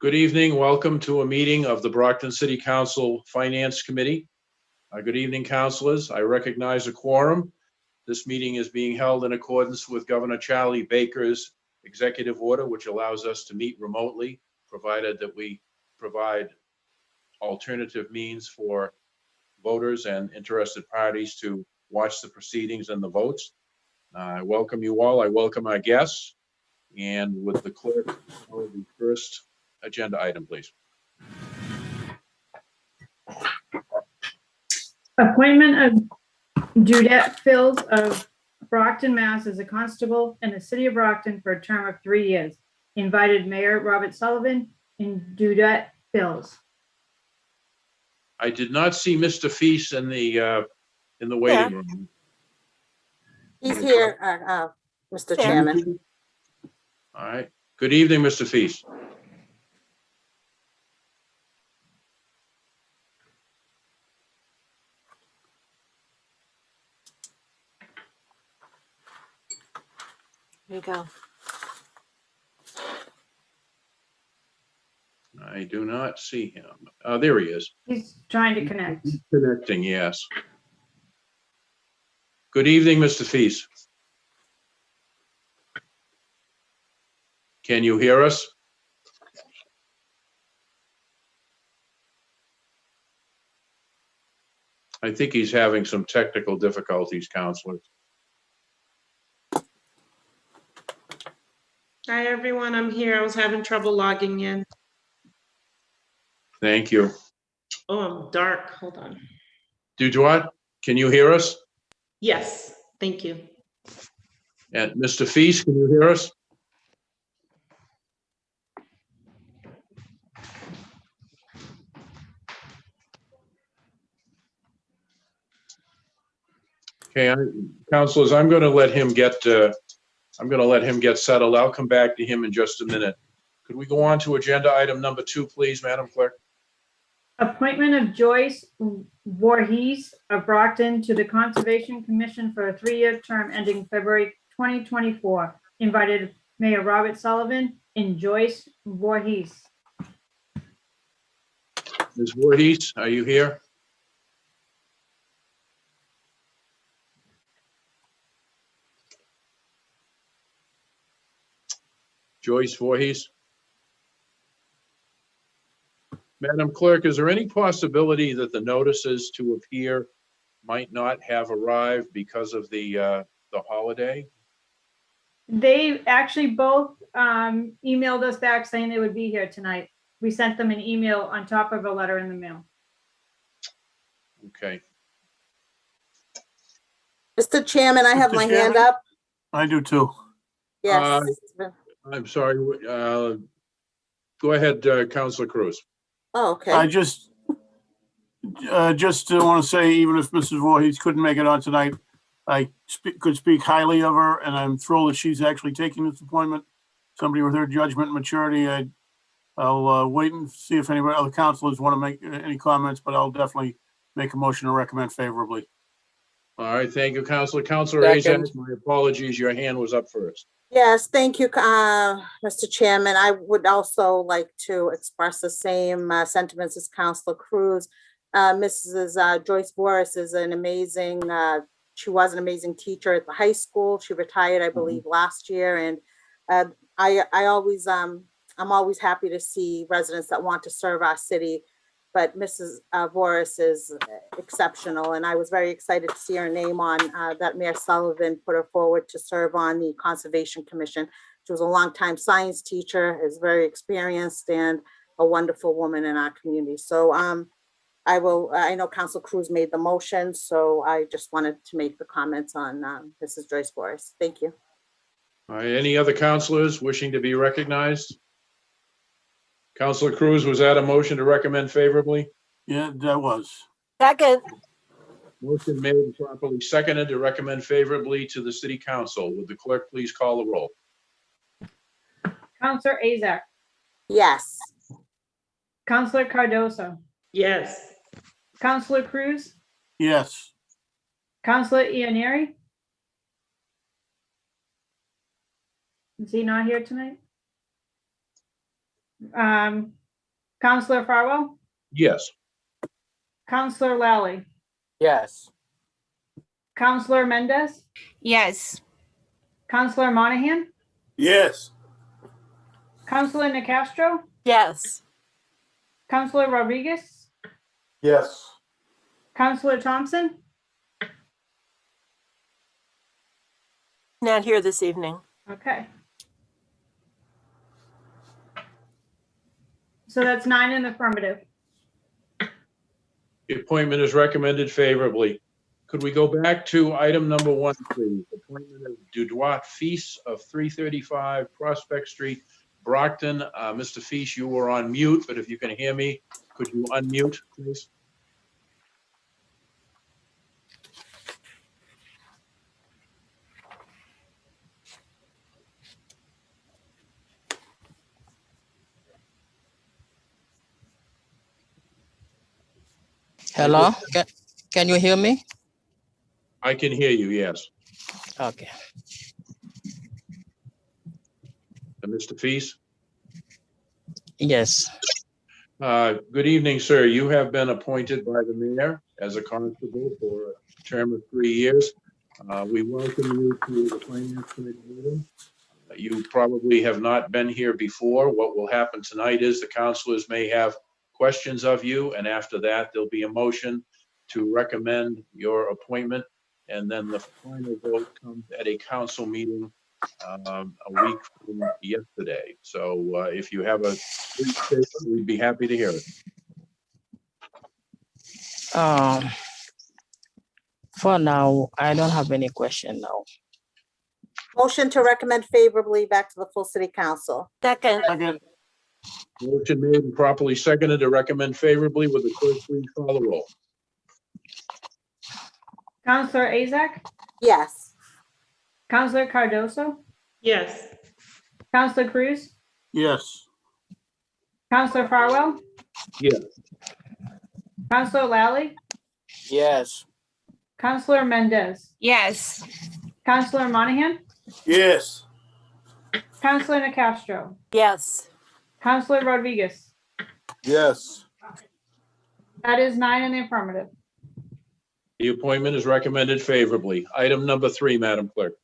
Good evening. Welcome to a meeting of the Brockton City Council Finance Committee. Good evening, councilors. I recognize a quorum. This meeting is being held in accordance with Governor Charlie Baker's executive order, which allows us to meet remotely, provided that we provide alternative means for voters and interested parties to watch the proceedings and the votes. I welcome you all. I welcome our guests. And with the clerk, the first agenda item, please. Appointment of Dudette Phils of Brockton, Mass. As a constable in the city of Brockton for a term of 3 years. Invited Mayor Robert Sullivan and Dudette Phils. I did not see Mr. Feast in the waiting room. He's here, Mr. Chairman. All right. Good evening, Mr. Feast. Here you go. I do not see him. There he is. He's trying to connect. Connecting, yes. Good evening, Mr. Feast. Can you hear us? I think he's having some technical difficulties, counselors. Hi, everyone. I'm here. I was having trouble logging in. Thank you. Oh, I'm dark. Hold on. Dujois, can you hear us? Yes, thank you. And Mr. Feast, can you hear us? Okay, councilors, I'm going to let him get settled. I'll come back to him in just a minute. Could we go on to agenda item number 2, please, Madam Clerk? Appointment of Joyce Voorhees of Brockton to the Conservation Commission for a 3-year term ending February 2024. Invited Mayor Robert Sullivan and Joyce Voorhees. Ms. Voorhees, are you here? Joyce Voorhees? Madam Clerk, is there any possibility that the notices to appear might not have arrived because of the holiday? They actually both emailed us back saying they would be here tonight. We sent them an email on top of a letter in the mail. Okay. Mr. Chairman, I have Mr. my hand Chairman? up. I do too. Yes. I'm sorry. Go ahead, Councilor Cruz. Oh, okay. I just want to say, even if Mrs. Voorhees couldn't make it on tonight, I could speak highly of her, and I'm thrilled that she's actually taking this appointment. Somebody with her judgment and maturity. I'll wait and see if any other councilors want to make any comments, but I'll definitely make a motion to recommend favorably. All right, thank you, Councilor. Councilor Second. Azak, my apologies, your hand was up first. Yes, thank you, Mr. Chairman. I would also like to express the same sentiments as Councilor Cruz. Mrs. Joyce Boris is an amazing, she was an amazing teacher at the high school. She retired, I believe, last year. And I'm always happy to see residents that want to serve our city. But Mrs. Boris is exceptional, and I was very excited to see her name on that Mayor Sullivan put her forward to serve on the Conservation Commission. She was a longtime science teacher, is very experienced, and a wonderful woman in our community. So I know Council Cruz made the motion, so I just wanted to make the comments on Mrs. Joyce Boris. Thank you. All right, any other councilors wishing to be recognized? Councilor Cruz, was that a motion to recommend favorably? Yeah, that was. Second. Motion made and properly seconded to recommend favorably to the city council. Would the clerk please call the roll? Counselor Azak, Yes. Counselor Cardoso, Yes, Counselor Cruz, Yes. Counselor Ianieri. Is he not here tonight? Counselor Farwell, Yes. Counselor Lally, Yes. Counselor Mendez, Yes. Counselor Monahan, Yes. Counselor Nicastro, Yes. Counselor Rodriguez, Yes. Counselor Thompson, Not here this evening. okay. So that's 9 in the affirmative. The appointment is recommended favorably. Could we go back to item number 1, please? Appointment of Dudoit Feast of 335 Prospect Street, Brockton. Mr. Feast, you were on mute, but if you can hear me, could you unmute, please? Hello? Can you hear me? I can hear you, yes. Okay. Mr. Feast? Yes. Good evening, sir. You have been appointed by the mayor as a constable for a term of 3 years. We welcome you to the Finance Committee meeting. You probably have not been here before. What will happen tonight is the councilors may have questions of you, and after that, there'll be a motion to recommend your appointment, and then the final vote comes at a council meeting a week from yesterday. So if you have a brief statement, we'd be happy to hear it. For now, I don't have any question now. Motion to recommend favorably back to the full city council. Second. Second. Motion made and properly seconded to recommend favorably. With the clerk please call the roll. Counselor Azak, Yes. Counselor Cardoso, Yes. Counselor Cruz, Yes. Counselor Farwell, Yes. Counselor Lally, Yes. Counselor Mendez, Yes. Counselor Monahan, Yes. Counselor Nicastro, Yes. Counselor Rodriguez. Yes. That is 9 in the affirmative. The appointment is recommended favorably. Item number 3, Madam Clerk.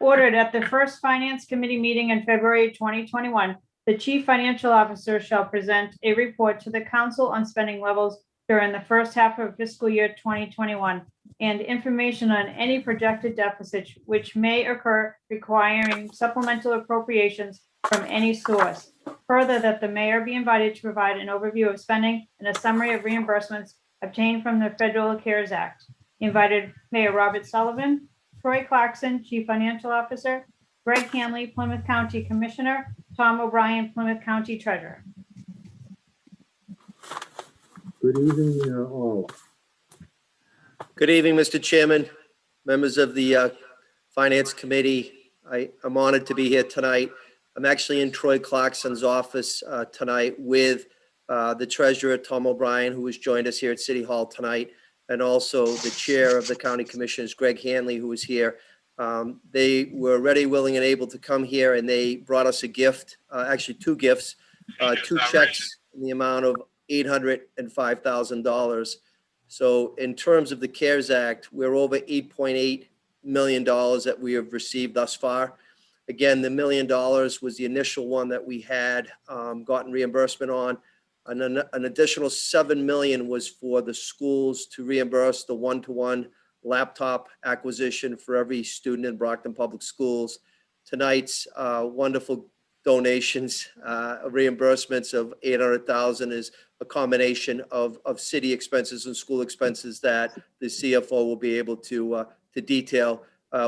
Ordered at the first Finance Committee meeting in February 2021, the Chief Financial Officer shall present a report to the council on spending levels during the first half of fiscal year 2021 and information on any projected deficits which may occur requiring supplemental appropriations from any source. Further, that the mayor be invited to provide an overview of spending and a summary of reimbursements obtained from the Federal CARES Act. Invited Mayor Robert Sullivan, Troy Clarkson, Chief Financial Officer, Greg Hanley, Plymouth County Commissioner, Tom O'Brien, Plymouth County Treasurer. Good evening, all. Good evening, Mr. Chairman, members of the Finance Committee. I'm honored to be here tonight. I'm actually in Troy Clarkson's office tonight with the Treasurer, Tom O'Brien, who has joined us here at City Hall tonight, and also the Chair of the County Commissioners, Greg Hanley, who is here. They were ready, willing, and able to come here, and they brought us a gift, actually 2 gifts, 2 checks in the amount of $805,000. So in terms of the CARES Act, we're over $8.8 million that we have received thus far. Again, the $1 million was the initial one that we had gotten reimbursement on. And then an additional $7 million was for the schools to reimburse the one-to-one laptop acquisition for every student in Brockton Public Schools. Tonight's wonderful donations, reimbursements of $800,000 is a combination of city expenses and school expenses that the CFO will be able to detail.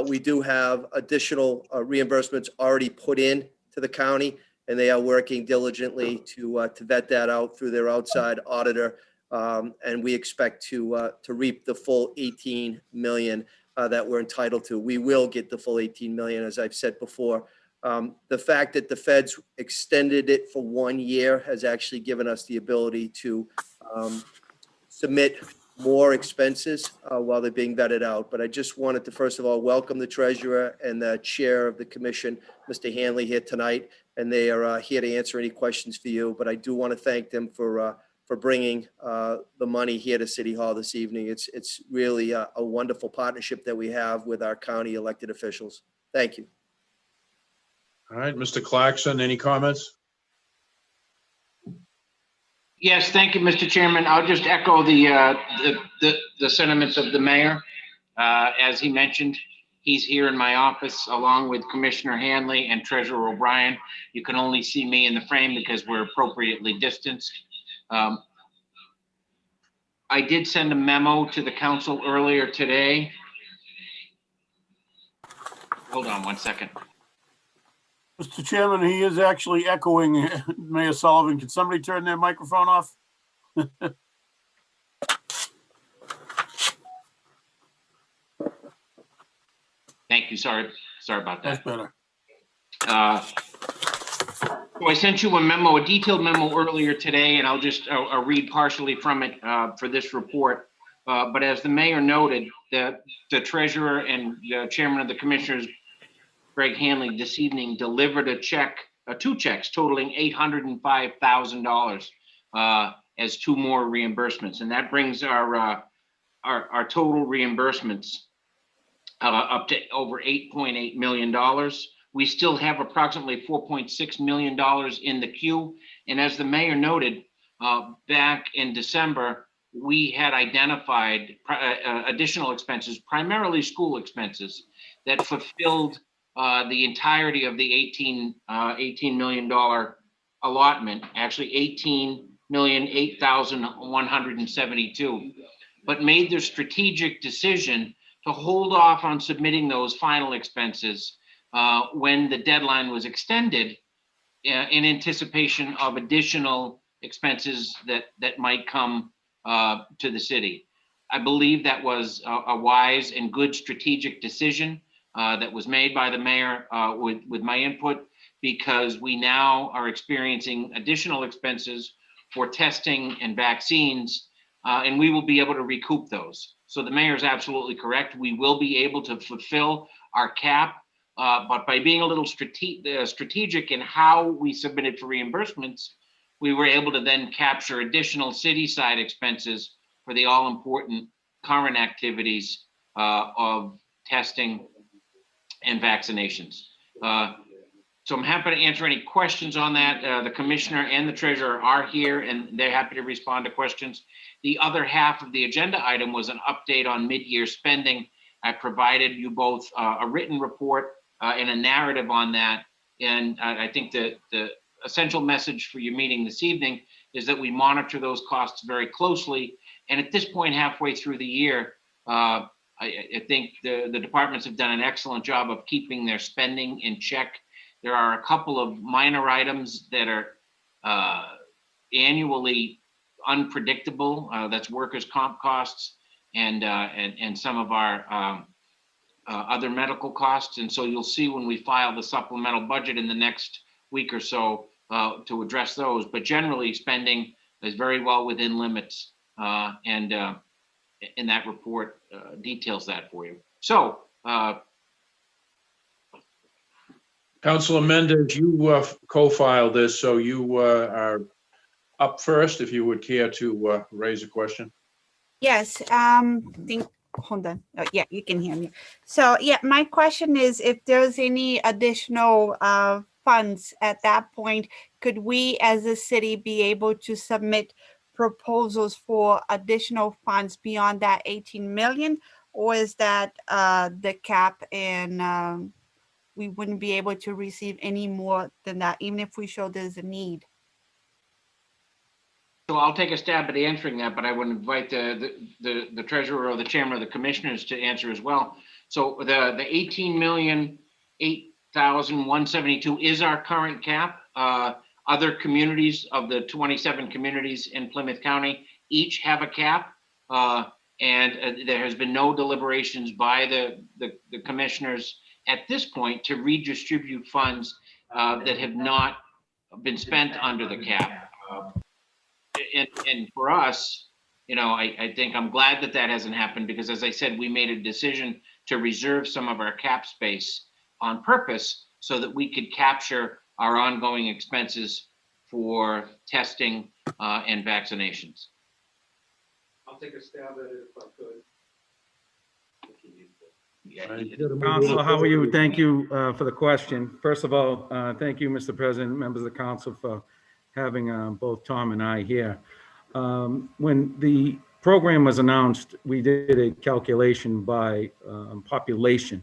We do have additional reimbursements already put in to the county, and they are working diligently to vet that out through their outside auditor. And we expect to reap the full 18 million that we're entitled to. We will get the full 18 million, as I've said before. The fact that the feds extended it for 1 year has actually given us the ability to submit more expenses while they're being vetted out. But I just wanted to, first of all, welcome the treasurer and the chair of the commission, Mr. Hanley, here tonight. and they are here to answer any questions for you. But I do want to thank them for bringing the money here to City Hall this evening. It's really a wonderful partnership that we have with our county elected officials. Thank you. All right, Mr. Clarkson, any comments? Yes, thank you, Mr. Chairman. I'll just echo the sentiments of the mayor. As he mentioned, he's here in my office along with Commissioner Hanley and Treasurer O'Brien. You can only see me in the frame because we're appropriately distanced. I did send a memo to the council earlier today. Hold on one second. Mr. Chairman, he is actually echoing Mayor Sullivan. Can somebody turn their microphone off? Thank you. Sorry about That's that. better. So I sent you a detailed memo earlier today, and I'll read partially from it for this report. But as the mayor noted, the treasurer and the chairman of the commissioners, Greg Hanley, this evening delivered two checks totaling $805,000 as two more reimbursements, and that brings our total reimbursements up to over $8.8 million. We still have approximately $4.6 million in the queue, and as the mayor noted, back in December, we had identified additional expenses, primarily school expenses, that fulfilled the entirety of the $18 million allotment, actually $18,008,172, but made the strategic decision to hold off on submitting those final expenses when the deadline was extended in anticipation of additional expenses that might come to the city. I believe that was a wise and good strategic decision that was made by the mayor with my input, because we now are experiencing additional expenses for testing and vaccines, and we will be able to recoup those. So the mayor is absolutely correct. We will be able to fulfill our cap, but by being a little strategic in how we submitted for reimbursements, we were able to then capture additional city side expenses for the all important current activities of testing and vaccinations. So I'm happy to answer any questions on that. The commissioner and the treasurer are here and they're happy to respond to questions. The other half of the agenda item was an update on mid-year spending. I provided you both a written report and a narrative on that. And I think that the essential message for your meeting this evening is that we monitor those costs very closely. And at this point, halfway through the year, I think the departments have done an excellent job of keeping their spending in check. There are a couple of minor items that are annually unpredictable. That's workers' comp costs and some of our other medical costs. And so you'll see when we file the supplemental budget in the next week or so to address those. But generally, spending is very well within limits, and that report details that for you. So, Councilor Mendez, you co-filed this, so you are up first if you would care to raise a question. Yes, hold on. Oh, yeah, you can hear me. So yeah, my question is if there's any additional funds at that point, could we as a city be able to submit proposals for additional funds beyond that 18 million? Or is that the cap and we wouldn't be able to receive any more than that, even if we show there's a need? So I'll take a stab at answering that, but I would invite the treasurer or the chairman of the commissioners to answer as well. So the 18,008,172 is our current cap. Other communities of the 27 communities in Plymouth County each have a cap, and there has been no deliberations by the commissioners at this point to redistribute funds that have not been spent under the cap. And for us, you know, I think I'm glad that hasn't happened, because as I said, we made a decision to reserve some of our cap space on purpose so that we could capture our ongoing expenses for testing and vaccinations. I'll take a stab at it if I could. Council, how are you? Thank you for the question. First of all, thank you, Mr. President, members of the council, for having both Tom and I here. When the program was announced, we did a calculation by population,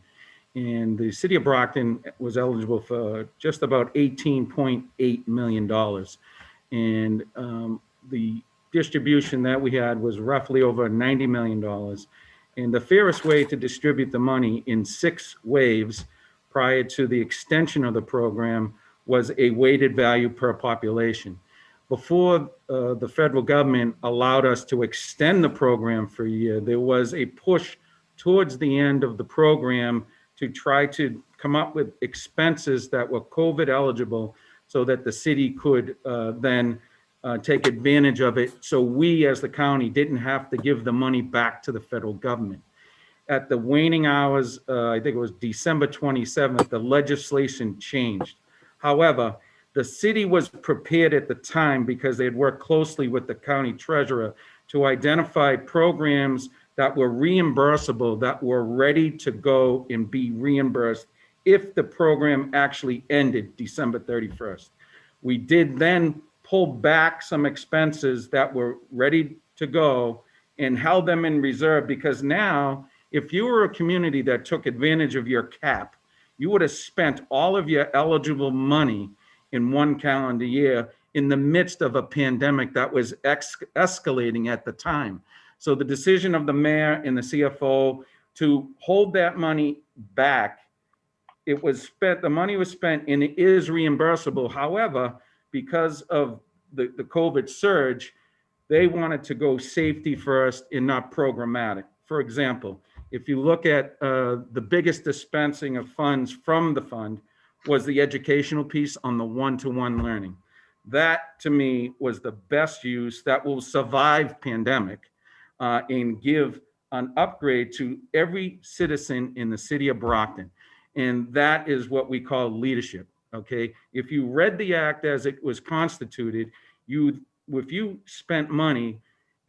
and the city of Brockton was eligible for just about $18.8 million. And the distribution that we had was roughly over $90 million. And the fairest way to distribute the money in 6 waves prior to the extension of the program was a weighted value per population. Before the federal government allowed us to extend the program for a year, there was a push towards the end of the program to try to come up with expenses that were COVID eligible so that the city could then take advantage of it. So we, as the county, didn't have to give the money back to the federal government. At the waning hours, I think it was December 27th, the legislation changed. However, the city was prepared at the time because they had worked closely with the county treasurer to identify programs that were reimbursable, that were ready to go and be reimbursed if the program actually ended December 31st. We did then pull back some expenses that were ready to go and held them in reserve, because now, if you were a community that took advantage of your cap, you would have spent all of your eligible money in one calendar year in the midst of a pandemic that was escalating at the time. So the decision of the mayor and the CFO to hold that money back, it was spent, the money was spent and it is reimbursable. However, because of the COVID surge, they wanted to go safety first and not programmatic. For example, if you look at the biggest dispensing of funds from the fund was the educational piece on the one-to-one learning. That, to me, was the best use that will survive pandemic and give an upgrade to every citizen in the city of Brockton. And that is what we call leadership, okay? If you read the act as it was constituted, if you spent money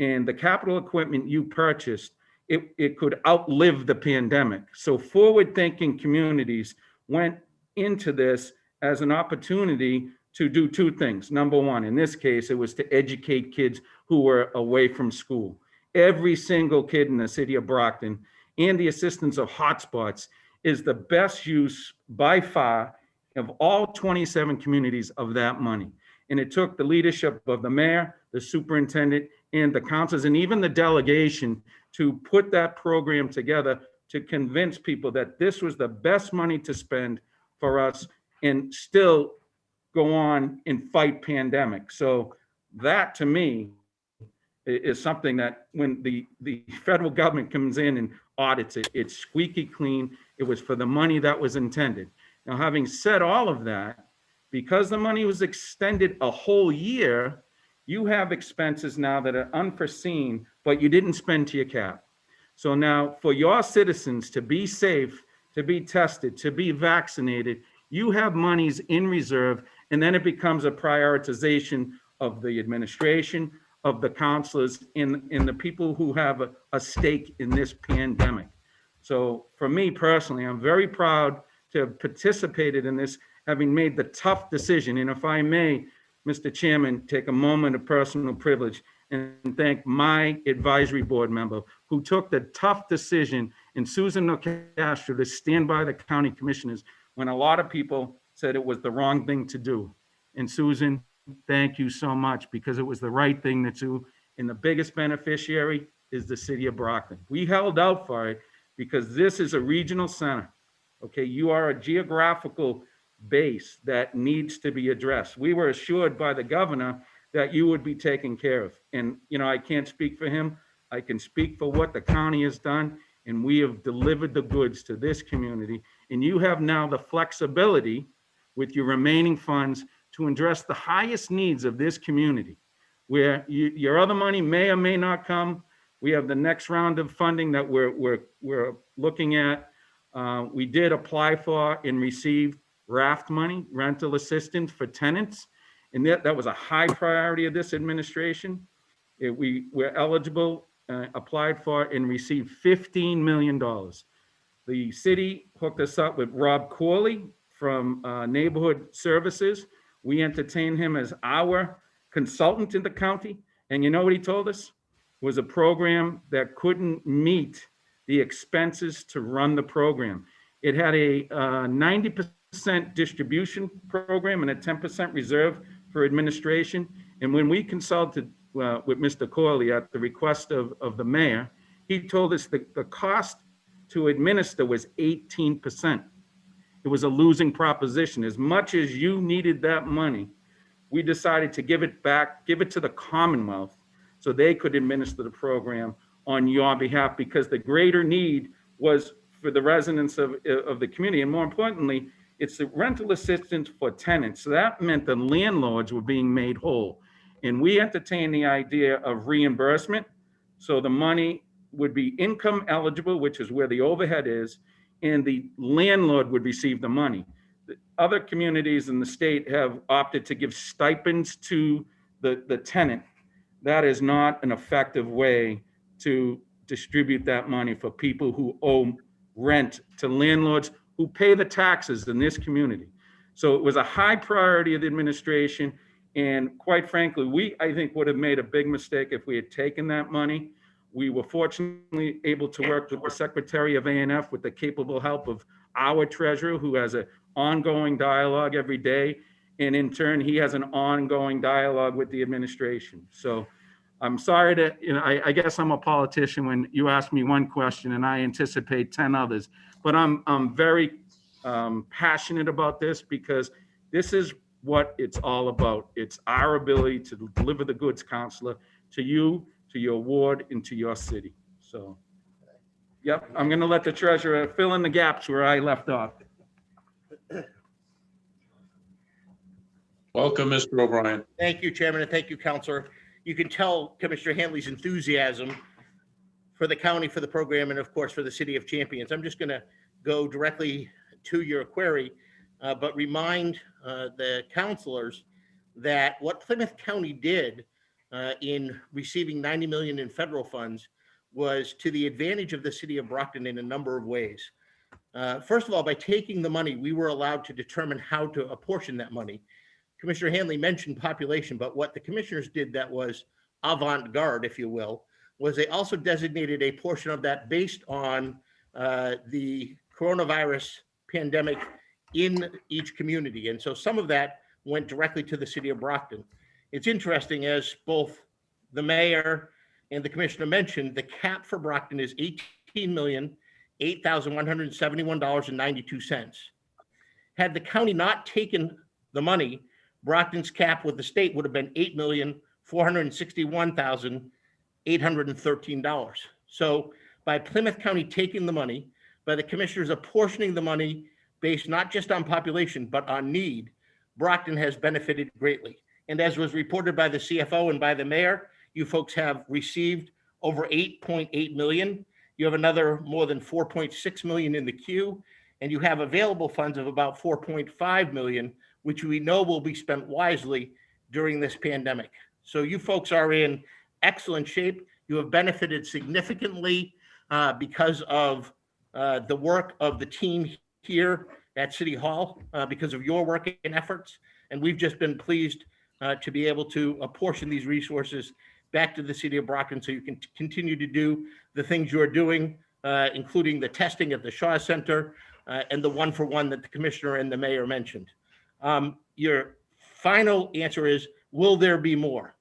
and the capital equipment you purchased, it could outlive the pandemic. So forward-thinking communities went into this as an opportunity to do 2 things. Number one, in this case, it was to educate kids who were away from school. Every single kid in the city of Brockton, and the assistance of hotspots, is the best use by far of all 27 communities of that money. And it took the leadership of the mayor, the superintendent, and the councils, and even the delegation to put that program together to convince people that this was the best money to spend for us and still go on and fight pandemic. So that, to me, is something that when the federal government comes in and audits it, it's squeaky clean. It was for the money that was intended. Now, having said all of that, because the money was extended a whole year, you have expenses now that are unforeseen, but you didn't spend to your cap. So now for your citizens to be safe, to be tested, to be vaccinated, you have monies in reserve, and then it becomes a prioritization of the administration, of the counselors, and the people who have a stake in this pandemic. So for me personally, I'm very proud to have participated in this, having made the tough decision. And if I may, Mr. Chairman, take a moment of personal privilege and thank my advisory board member who took the tough decision, and Susan Nocastro, to stand by the county commissioners when a lot of people said it was the wrong thing to do. And Susan, thank you so much, because it was the right thing to do. And the biggest beneficiary is the city of Brockton. We held out for it because this is a regional center. Okay, you are a geographical base that needs to be addressed. We were assured by the governor that you would be taken care of. And, you know, I can't speak for him. I can speak for what the county has done, and we have delivered the goods to this community. And you have now the flexibility with your remaining funds to address the highest needs of this community, where your other money may or may not come. We have the next round of funding that we're looking at. We did apply for and receive raft money, rental assistance for tenants. And that was a high priority of this administration. We were eligible, applied for and received $15 million. The city hooked us up with Rob Corley from Neighborhood Services. We entertained him as our consultant in the county. And you know what he told us? It was a program that couldn't meet the expenses to run the program. It had a 90% distribution program and a 10% reserve for administration. And when we consulted with Mr. Corley at the request of the mayor, he told us that the cost to administer was 18%. It was a losing proposition. As much as you needed that money, we decided to give it back, give it to the Commonwealth so they could administer the program on your behalf, because the greater need was for the residents of the community. And more importantly, it's the rental assistance for tenants. So that meant the landlords were being made whole. And we entertained the idea of reimbursement. So the money would be income eligible, which is where the overhead is, and the landlord would receive the money. Other communities in the state have opted to give stipends to the tenant. That is not an effective way to distribute that money for people who owe rent to landlords who pay the taxes in this community. So it was a high priority of the administration. And quite frankly, I think, would have made a big mistake if we had taken that money. We were fortunately able to work with the Secretary of A&F with the capable help of our treasurer, who has an ongoing dialogue every day. And in turn, he has an ongoing dialogue with the administration. So I'm sorry to, I guess I'm a politician when you ask me one question and I anticipate 10 others, but I'm very passionate about this, because this is what it's all about. It's our ability to deliver the goods, Counselor, to you, to your ward, and to your city. So, yep, I'm going to let the treasurer fill in the gaps where I left off. Welcome, Mr. O'Brien. Thank you, Chairman, and thank you, Counselor. You can tell Commissioner Hanley's enthusiasm for the county, for the program, and of course, for the City of Champions. I'm just going to go directly to your query, but remind the counselors that what Plymouth County did in receiving $90 million in federal funds was to the advantage of the City of Brockton in a number of ways. First of all, by taking the money, we were allowed to determine how to apportion that money. Commissioner Hanley mentioned population, but what the commissioners did that was avant-garde, if you will, was they also designated a portion of that based on the coronavirus pandemic in each community. And so some of that went directly to the City of Brockton. It's interesting, as both the mayor and the commissioner mentioned, the cap for Brockton is $18,008,171.92. Had the county not taken the money, Brockton's cap with the state would have been $8,461,813. So by Plymouth County taking the money, by the commissioners apportioning the money based not just on population, but on need, Brockton has benefited greatly. And as was reported by the CFO and by the mayor, you folks have received over 8.8 million. You have another more than 4.6 million in the queue, and you have available funds of about 4.5 million, which we know will be spent wisely during this pandemic. So you folks are in excellent shape. You have benefited significantly because of the work of the team here at City Hall, because of your work and efforts. And we've just been pleased to be able to apportion these resources back to the City of Brockton so you can continue to do the things you're doing, including the testing at the Shaw Center and the one-for-one that the commissioner and the mayor mentioned. Your final answer is, will there be more?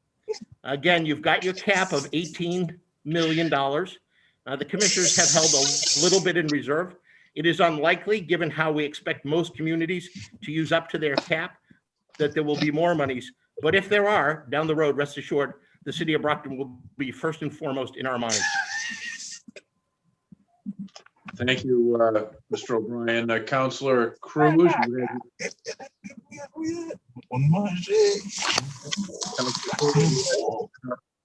Again, you've got your cap of $18 million. The commissioners have held a little bit in reserve. It is unlikely, given how we expect most communities to use up to their cap, that there will be more monies. But if there are, down the road, rest assured, the City of Brockton will be first and foremost in our minds. Thank you, Mr. O'Brien. Councilor Cruz.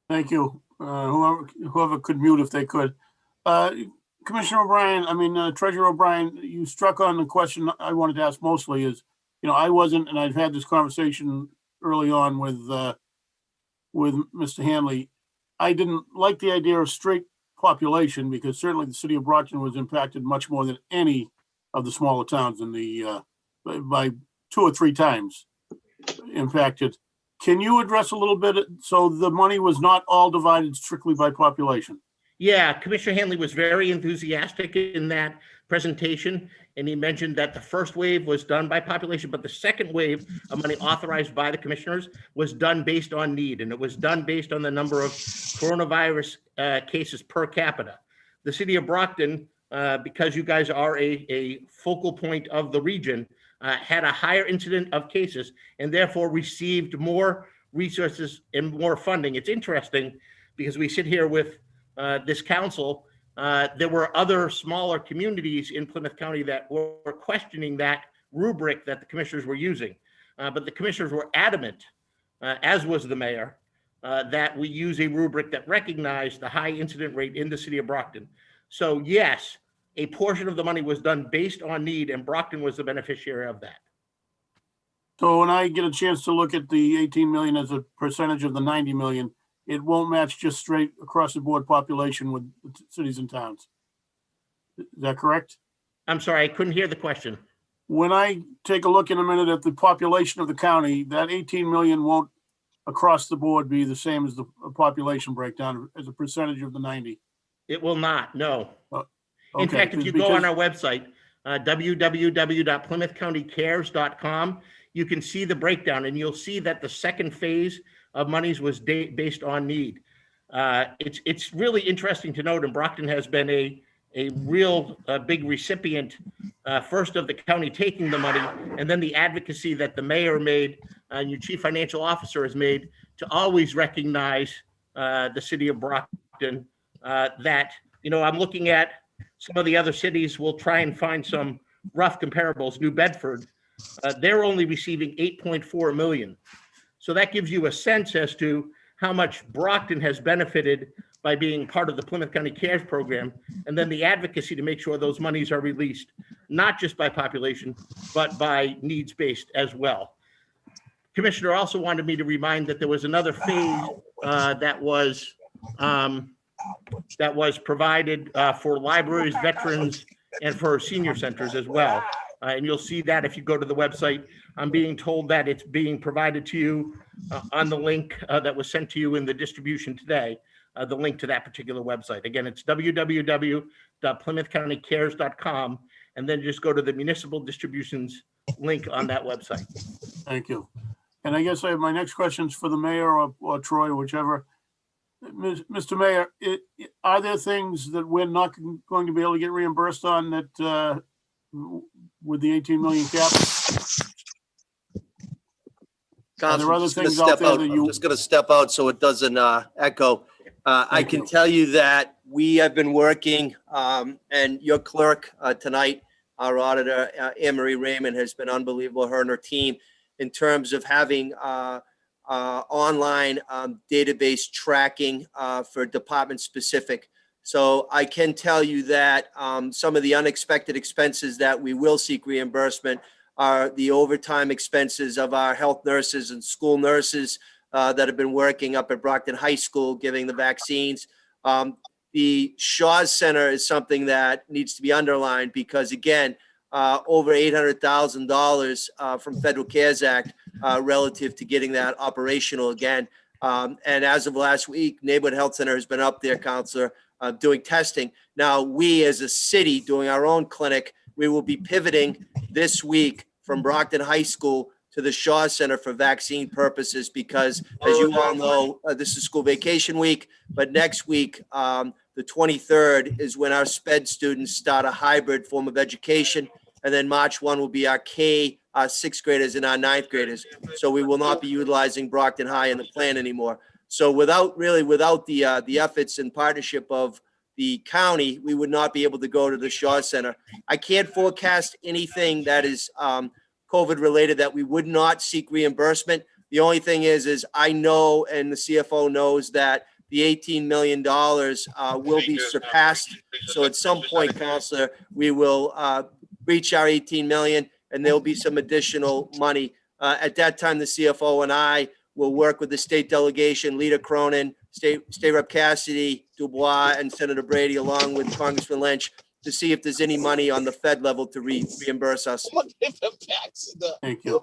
Thank you. Whoever could mute if they could. Commissioner O'Brien, Treasurer O'Brien, you struck on the question I wanted to ask mostly is, I wasn't, and I've had this conversation early on with Mr. Hanley. I didn't like the idea of straight population because certainly the city of Brockton was impacted much more than any of the smaller towns in the, by 2 or 3 times impacted. Can you address a little bit? So the money was not all divided strictly by population. Yeah, Commissioner Hanley was very enthusiastic in that presentation, and he mentioned that the first wave was done by population, but the second wave of money authorized by the commissioners was done based on need, and it was done based on the number of coronavirus cases per capita. The city of Brockton, because you guys are a focal point of the region, had a higher incident of cases and therefore received more resources and more funding. It's interesting because we sit here with this council. There were other smaller communities in Plymouth County that were questioning that rubric that the commissioners were using. But the commissioners were adamant, as was the mayor, that we use a rubric that recognized the high incident rate in the city of Brockton. So yes, a portion of the money was done based on need, and Brockton was the beneficiary of that. So when I get a chance to look at the 18 million as a percentage of the 90 million, it won't match just straight across the board population with cities and towns. Is that correct? I'm sorry, I couldn't hear the question. When I take a look in a minute at the population of the county, that 18 million won't across the board be the same as the population breakdown as a percentage of the 90. It will not, no. Okay, In fact, if you go on our website, www.plymouthcountycares.com, you can see the breakdown, and you'll see that the second phase of monies was based on need. It's really interesting to note, and Brockton has been a real big recipient, first of the county taking the money, and then the advocacy that the mayor made and your chief financial officer has made to always recognize the city of Brockton. That, I'm looking at some of the other cities. We'll try and find some rough comparables. New Bedford, they're only receiving 8.4 million. So that gives you a sense as to how much Brockton has benefited by being part of the Plymouth County Cares Program, and then the advocacy to make sure those monies are released, not just by population, but by needs-based as well. Commissioner also wanted me to remind that there was another phase that was provided for libraries, veterans, and for senior centers as well. And you'll see that if you go to the website. I'm being told that it's being provided to you on the link that was sent to you in the distribution today, the link to that particular website. Again, it's www.plymouthcountycares.com, and then just go to the municipal distributions link on that website. Thank you. And I guess I have my next questions for the mayor or Troy, whichever. Mr. Mayor, are there things that we're not going to be able to get reimbursed on that with the 18 million cap? Council, I'm just going to step out so it doesn't echo. I can tell you that we have been working, and your clerk tonight, our auditor, Anne Marie Raymond, has been unbelievable, her and her team, in terms of having online database tracking for department specific. So I can tell you that some of the unexpected expenses that we will seek reimbursement are the overtime expenses of our health nurses and school nurses that have been working up at Brockton High School, giving the vaccines. The Shaw's Center is something that needs to be underlined because, again, over $800,000 from Federal CARES Act relative to getting that operational again. And as of last week, Neighborhood Health Center has been up there, Counselor, doing testing. Now, we as a city doing our own clinic, we will be pivoting this week from Brockton High School to the Shaw Center for vaccine purposes because, as you all know, this is school vacation week, but next week, the 23rd is when our SPED students start a hybrid form of education. And then March 1 will be our our 6th graders and our 9th graders. So we will not be utilizing Brockton High in the plan anymore. So without the efforts and partnership of the county, we would not be able to go to the Shaw Center. I can't forecast anything that is COVID related that we would not seek reimbursement. The only thing is I know, and the CFO knows, that the $18 million will be surpassed. So at some point, Counselor, we will reach our 18 million. and there'll be some additional money. At that time, the CFO and I will work with the state delegation, Leader Cronin, State Rep Cassidy, Dubois, and Senator Brady, along with Congressman Lynch, to see if there's any money on the Fed level to reimburse us. Thank you.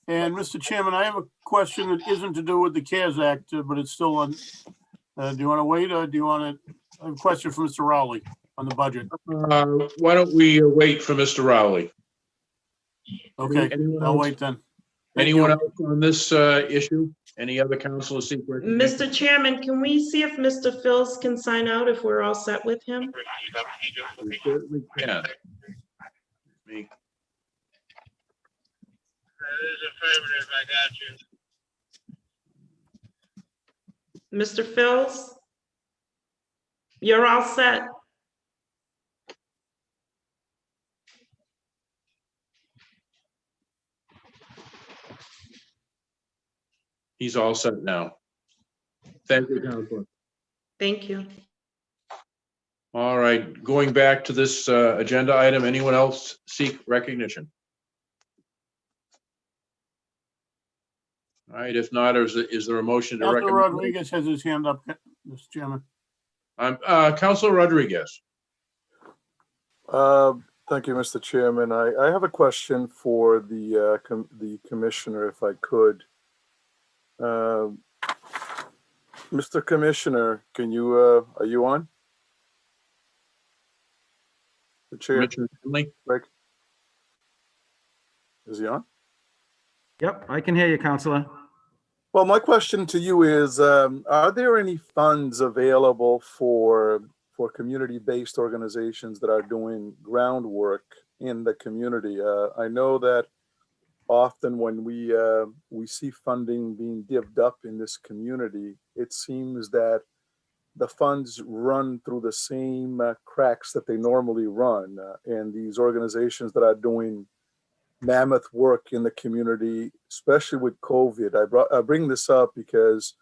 And Mr. Chairman, I have a question that isn't to do with the CARES Act, but it's still on. Do you want to wait, or do you want to? I have a question for Mr. Rowley on the budget. Why don't we wait for Mr. Rowley? Okay, Anyone I'll else? wait then. Thank Anyone you. else on this issue? Any other councilors seek recognition? Mr. Chairman, can we see if Mr. Phils can sign out if we're all set with him? We certainly can. Me. Mr. Phils? You're all set. He's all set now. Thank you, Councilor. Thank you. All right, going back to this agenda item, anyone else seek recognition? All right, if not, is there a motion to Councilor recommend? Rodriguez has his hand up, Mr. Chairman. Councilor Rodriguez. Thank you, Mr. Chairman. I have a question for the commissioner, if I could. Mr. Commissioner, can you, are you on? The chair? Commissioner Finley? Rick? Is he on? Yep, I can hear you, Counselor. Well, my question to you is, are there any funds available for community-based organizations that are doing groundwork in the community? I know that often when we see funding being divvied up in this community, it seems that the funds run through the same cracks that they normally run. And these organizations that are doing mammoth work in the community, especially with COVID. I bring this up because,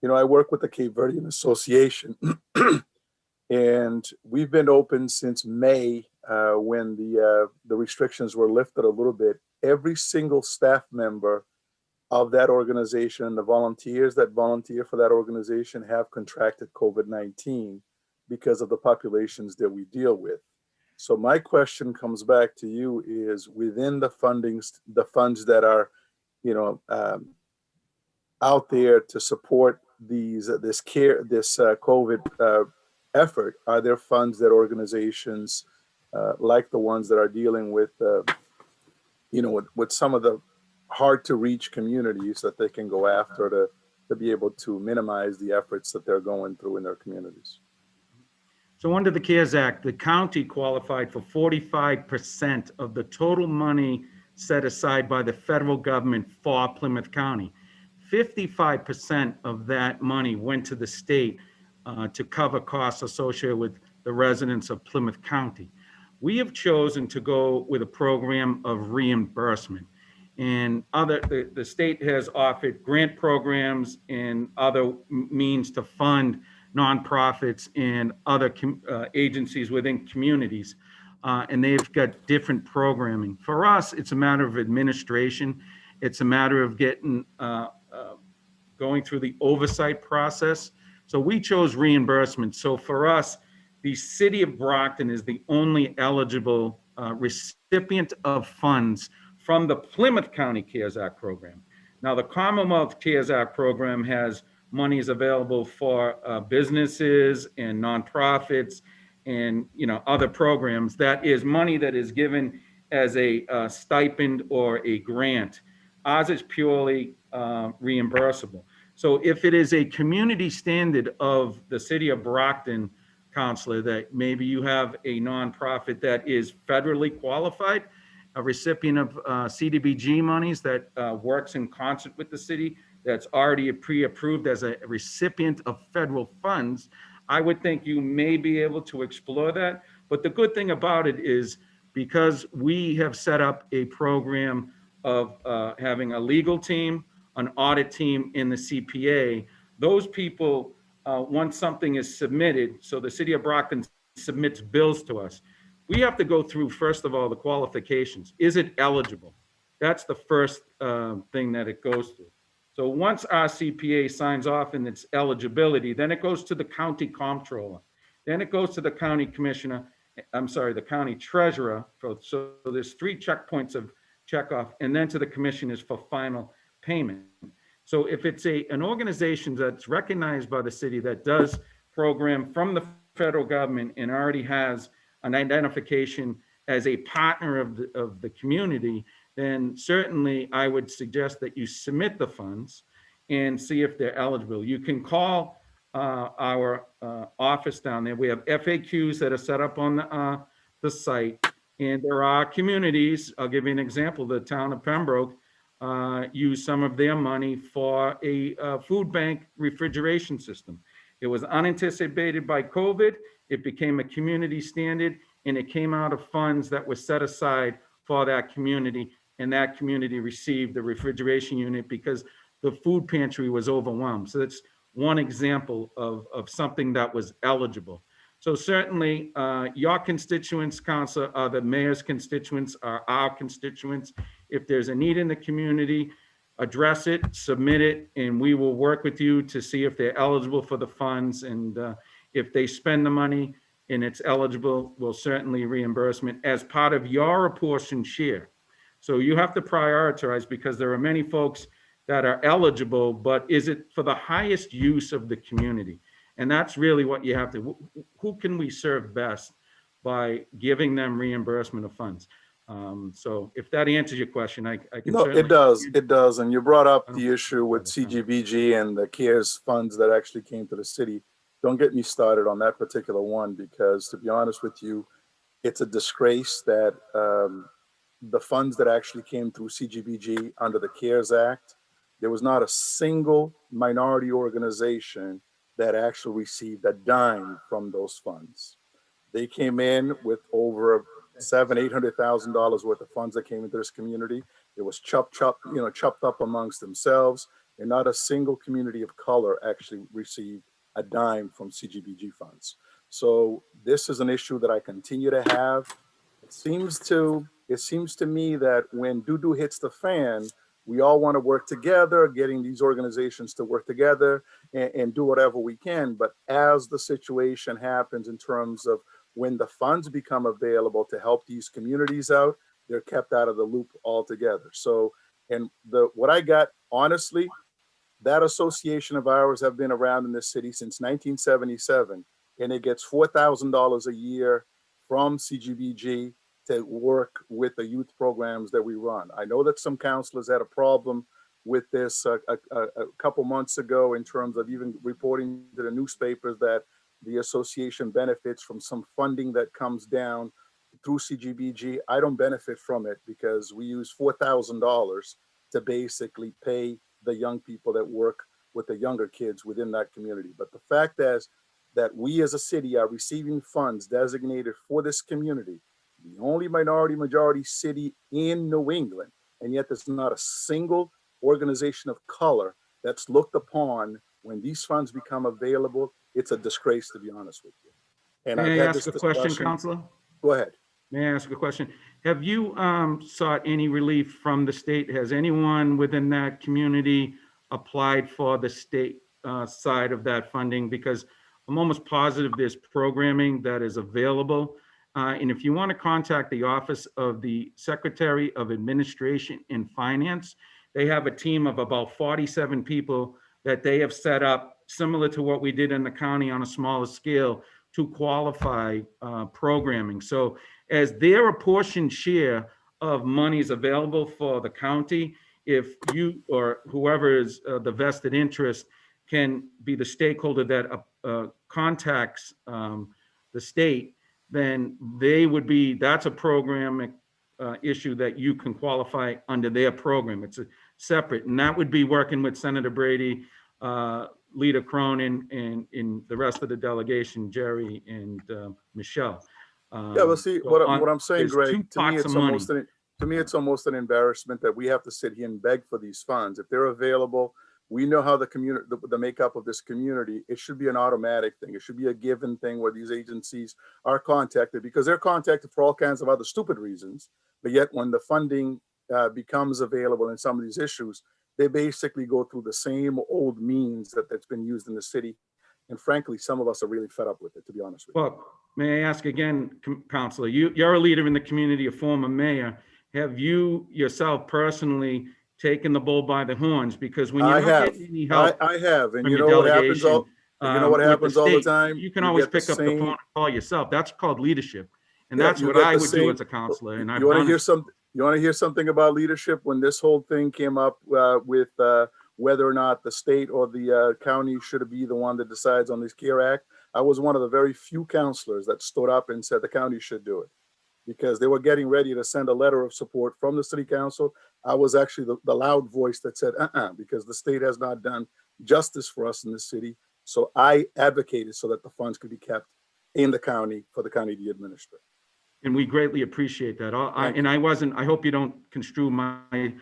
you know, I work with the Cape Verdean Association, and we've been open since May when the restrictions were lifted a little bit. Every single staff member of that organization and the volunteers that volunteer for that organization have contracted COVID-19 because of the populations that we deal with. So my question comes back to you is, within the funds that are, you know, out there to support this COVID effort, are there funds that organizations like the ones that are dealing with, you know, with some of the hard to reach communities that they can go after to be able to minimize the efforts that they're going through in their communities? So under the CARES Act, the county qualified for 45% of the total money set aside by the federal government for Plymouth County. 55% of that money went to the state to cover costs associated with the residents of Plymouth County. We have chosen to go with a program of reimbursement. And the state has offered grant programs and other means to fund nonprofits and other agencies within communities. And they've got different programming. For us, it's a matter of administration. It's a matter of going through the oversight process. So we chose reimbursement. So for us, the city of Brockton is the only eligible recipient of funds from the Plymouth County CARES Act program. Now, the Commonwealth CARES Act program has monies available for businesses and nonprofits and, you know, other programs. That is money that is given as a stipend or a grant. Ours is purely reimbursable. So if it is a community standard of the city of Brockton, Counselor, that maybe you have a nonprofit that is federally qualified, a recipient of CDBG monies that works in concert with the city, that's already pre-approved as a recipient of federal funds, I would think you may be able to explore that. But the good thing about it is, because we have set up a program of having a legal team, an audit team, and the CPA, those people, once something is submitted, so the city of Brockton submits bills to us, we have to go through, first of all, the qualifications. Is it eligible? That's the first thing that it goes through. So once our CPA signs off in its eligibility, then it goes to the county comptroller. Then it goes to the county commissioner, the county treasurer. So there's 3 checkpoints of check off, and then to the commissioners for final payment. So if it's an organization that's recognized by the city that does program from the federal government and already has an identification as a partner of the community, then certainly I would suggest that you submit the funds and see if they're eligible. You can call our office down there. We have FAQs that are set up on the site, and there are communities. I'll give you an example. The town of Pembroke used some of their money for a food bank refrigeration system. It was unanticipated by COVID. It became a community standard, and it came out of funds that were set aside for that community, and that community received the refrigeration unit because the food pantry was overwhelmed. So that's one example of something that was eligible. So certainly your constituents, Councilor, are the mayor's constituents, are our constituents. If there's a need in the community, address it, submit it, and we will work with you to see if they're eligible for the funds. And if they spend the money and it's eligible, we'll certainly reimbursement as part of your apportioned share. So you have to prioritize, because there are many folks that are eligible, but is it for the highest use of the community? And that's really what you have to, who can we serve best by giving them reimbursement of funds? So if that answers your question, I can No, certainly. it does. And you brought up the issue with CGBG and the CARES funds that actually came to the city. Don't get me started on that particular one, because to be honest with you, it's a disgrace that the funds that actually came through CGBG under the CARES Act, there was not a single minority organization that actually received a dime from those funds. They came in with over $700,000-800,000 worth of funds that came into this community. It was chopped up amongst themselves, and not a single community of color actually received a dime from CGBG funds. So this is an issue that I continue to have. It seems to me that when doo-doo hits the fan, we all want to work together, getting these organizations to work together and do whatever we can. But as the situation happens in terms of when the funds become available to help these communities out, they're kept out of the loop altogether. So, and what I got, honestly, that association of ours have been around in this city since 1977, and it gets $4,000 a year from CGBG to work with the youth programs that we run. I know that some councilors had a problem with this a couple months ago in terms of even reporting to the newspapers that the association benefits from some funding that comes down through CGBG. I don't benefit from it because we use $4,000 to basically pay the young people that work with the younger kids within that community. But the fact is that we as a city are receiving funds designated for this community, the only majority city in New England, and yet there's not a single organization of color that's looked upon when these funds become available. It's a disgrace, to be honest with you. And May I ask a question, Councilor? Go ahead. May I ask a question? Have you sought any relief from the state? Has anyone within that community applied for the state side of that funding? Because I'm almost positive there's programming that is available. And if you want to contact the Office of the Secretary of Administration and Finance, they have a team of about 47 people that they have set up, similar to what we did in the county on a smaller scale, to qualify programming. So as their apportioned share of monies available for the county, if you or whoever is the vested interest can be the stakeholder that contacts the state, then they would be, that's a program issue that you can qualify under their program. It's a separate, and that would be working with Senator Brady, Leader Cronin, and in the rest of the delegation, Jerry and Michelle. Yeah, well, see, So what I'm saying, there's Greg, two to me, pots it's of money. almost an embarrassment that we have to sit here and beg for these funds. If they're available, We know how the community, the makeup of this community. It should be an automatic thing. It should be a given thing where these agencies are contacted, because they're contacted for all kinds of other stupid reasons. But yet when the funding becomes available in some of these issues, they basically go through the same old means that's been used in the city. And frankly, some of us are really fed up with it, to be honest with you. Well, may I ask again, Counselor, you're a leader in the community, a former mayor. Have you yourself personally taken the bull by the horns? Because when you're not getting any help I have, and from you your know what happens delegation, you know what with the happens all the state, time? you can You always get the pick up the same- phone and call yourself. That's called leadership. And Yeah, that's you what get I the would do same- as a counselor, and I've You want to done hear it. something? You want to hear something about leadership? When this whole thing came up with whether or not the state or the county should be the one that decides on this CARE Act, I was one of the very few counselors that stood up and said the county should do it, because they were getting ready to send a letter of support from the city council. I was actually the loud voice that said, because the state has not done justice for us in this city. So I advocated so that the funds could be kept in the county for the county to administer. And we greatly appreciate that. I hope you don't construe my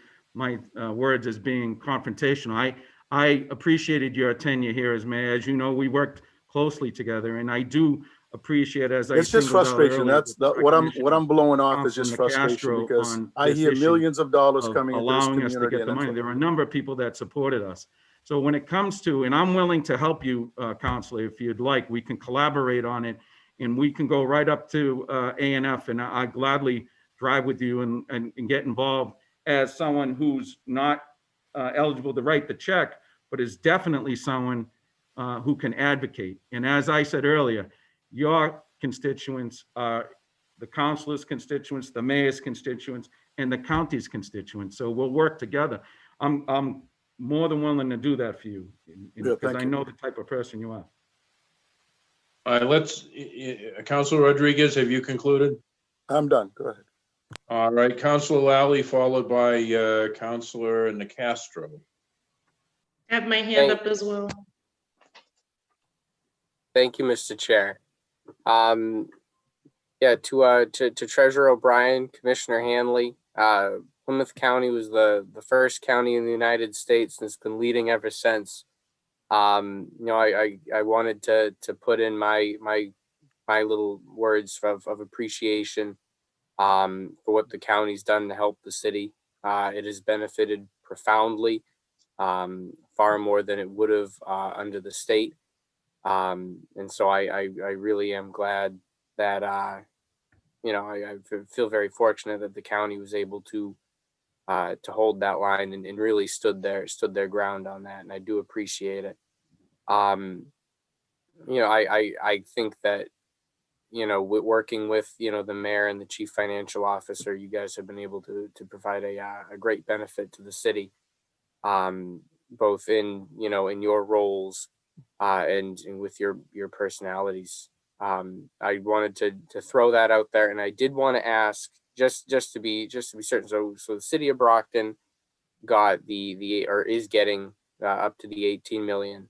words as being confrontational. I appreciated your tenure here as mayor. As you know, we worked closely together, and I do appreciate, as I It's just singled out frustration. earlier, That's what I'm blowing off is just Councilman frustration, Castro because on I this hear issue millions of dollars of coming into this allowing us to community. get the And money. then There are a number of people that supported us. So when it comes to, and I'm willing to help you, Counselor, if you'd like, we can collaborate on it, and we can go right up to A&F, and I gladly drive with you and get involved as someone who's not eligible to write the check, but is definitely someone who can advocate. And as I said earlier, your constituents are the councilors' constituents, the mayor's constituents, and the county's constituents. So we'll work together. I'm more than willing to do that for you, because I know the type of person you are. All right, Councilor Rodriguez, have you concluded? I'm done. Go ahead. All right, Councilor Lally, followed by Councilor Castro. I have my hand up as well. Thank you, Mr. Chair. Yeah, to Treasurer O'Brien, Commissioner Hanley, Plymouth County was the first county in the United States, and it's been leading ever since. You know, I wanted to put in my little words of appreciation for what the county's done to help the city. It has benefited profoundly, far more than it would have under the state. And so I really am glad that, you know, I feel very fortunate that the county was able to hold that line and really stood their ground on that. And I do appreciate it. You know, I think that, you know, working with, you know, the mayor and the chief financial officer, you guys have been able to provide a great benefit to the city, both in, you know, in your roles and with your personalities. I wanted to throw that out there, and I did want to ask just to be certain. So the city of Brockton got or is getting up to the 18 million.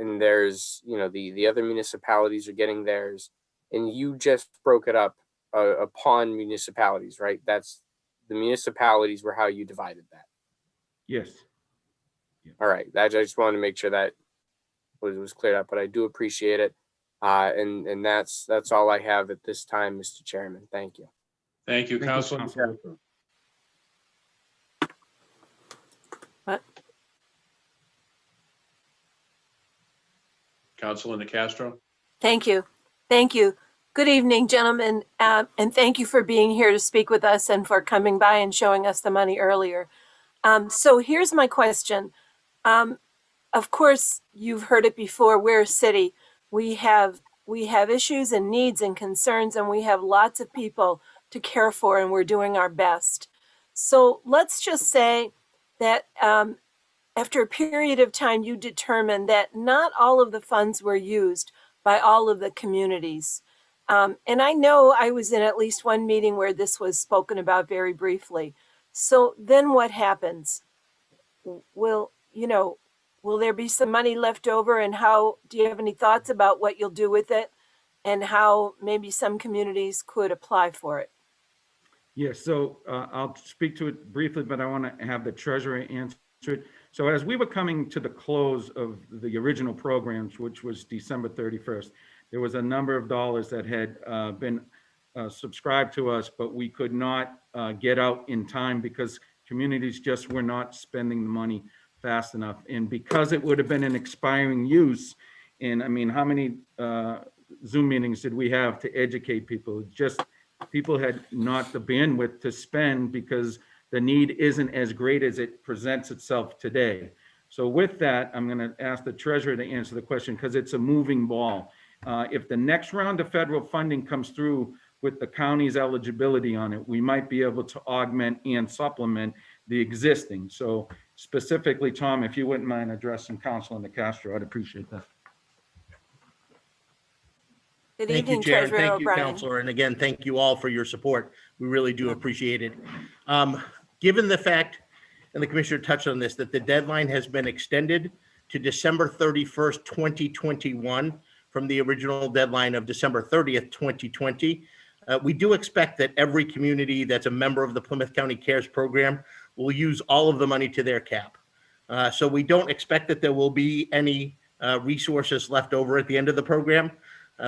And there's, you know, the other municipalities are getting theirs, and you just broke it up upon municipalities, right? That's the municipalities were how you divided that. Yes. All right. I just wanted to make sure that was cleared up, but I do appreciate it. And that's all I have at this time, Mr. Chairman. Thank you. Thank you, Councilor. Councilor Castro. Thank you. Thank you. Good evening, gentlemen, and thank you for being here to speak with us and for coming by and showing us the money earlier. So here's my question. Of course, you've heard it before. We're a city. We have issues and needs and concerns, and we have lots of people to care for, and we're doing our best. So let's just say that after a period of time, you determined that not all of the funds were used by all of the communities. And I know I was in at least one meeting where this was spoken about very briefly. So then what happens? Will there be some money left over, and do you have any thoughts about what you'll do with it and how maybe some communities could apply for it? Yes, so I'll speak to it briefly, but I want to have the treasurer answer it. So as we were coming to the close of the original programs, which was December 31st, there was a number of dollars that had been subscribed to us, but we could not get out in time because communities just were not spending the money fast enough. And because it would have been an expiring use, and I mean, how many Zoom meetings did we have to educate people? Just people had not the bandwidth to spend because the need isn't as great as it presents itself today. So with that, I'm going to ask the treasurer to answer the question because it's a moving ball. If the next round of federal funding comes through with the county's eligibility on it, we might be able to augment and supplement the existing. So specifically, Tom, if you wouldn't mind addressing Councilor Castro, I'd appreciate that. Good Thank you, evening, Chair, and Treasurer thank you, O'Brien. Counselor. And again, thank you all for your support. We really do appreciate it. Given the fact, and the Commissioner touched on this, that the deadline has been extended to December 31st, 2021 from the original deadline of December 30th, 2020. We do expect that every community that's a member of the Plymouth County CARES program will use all of the money to their cap. So we don't expect that there will be any resources left over at the end of the program.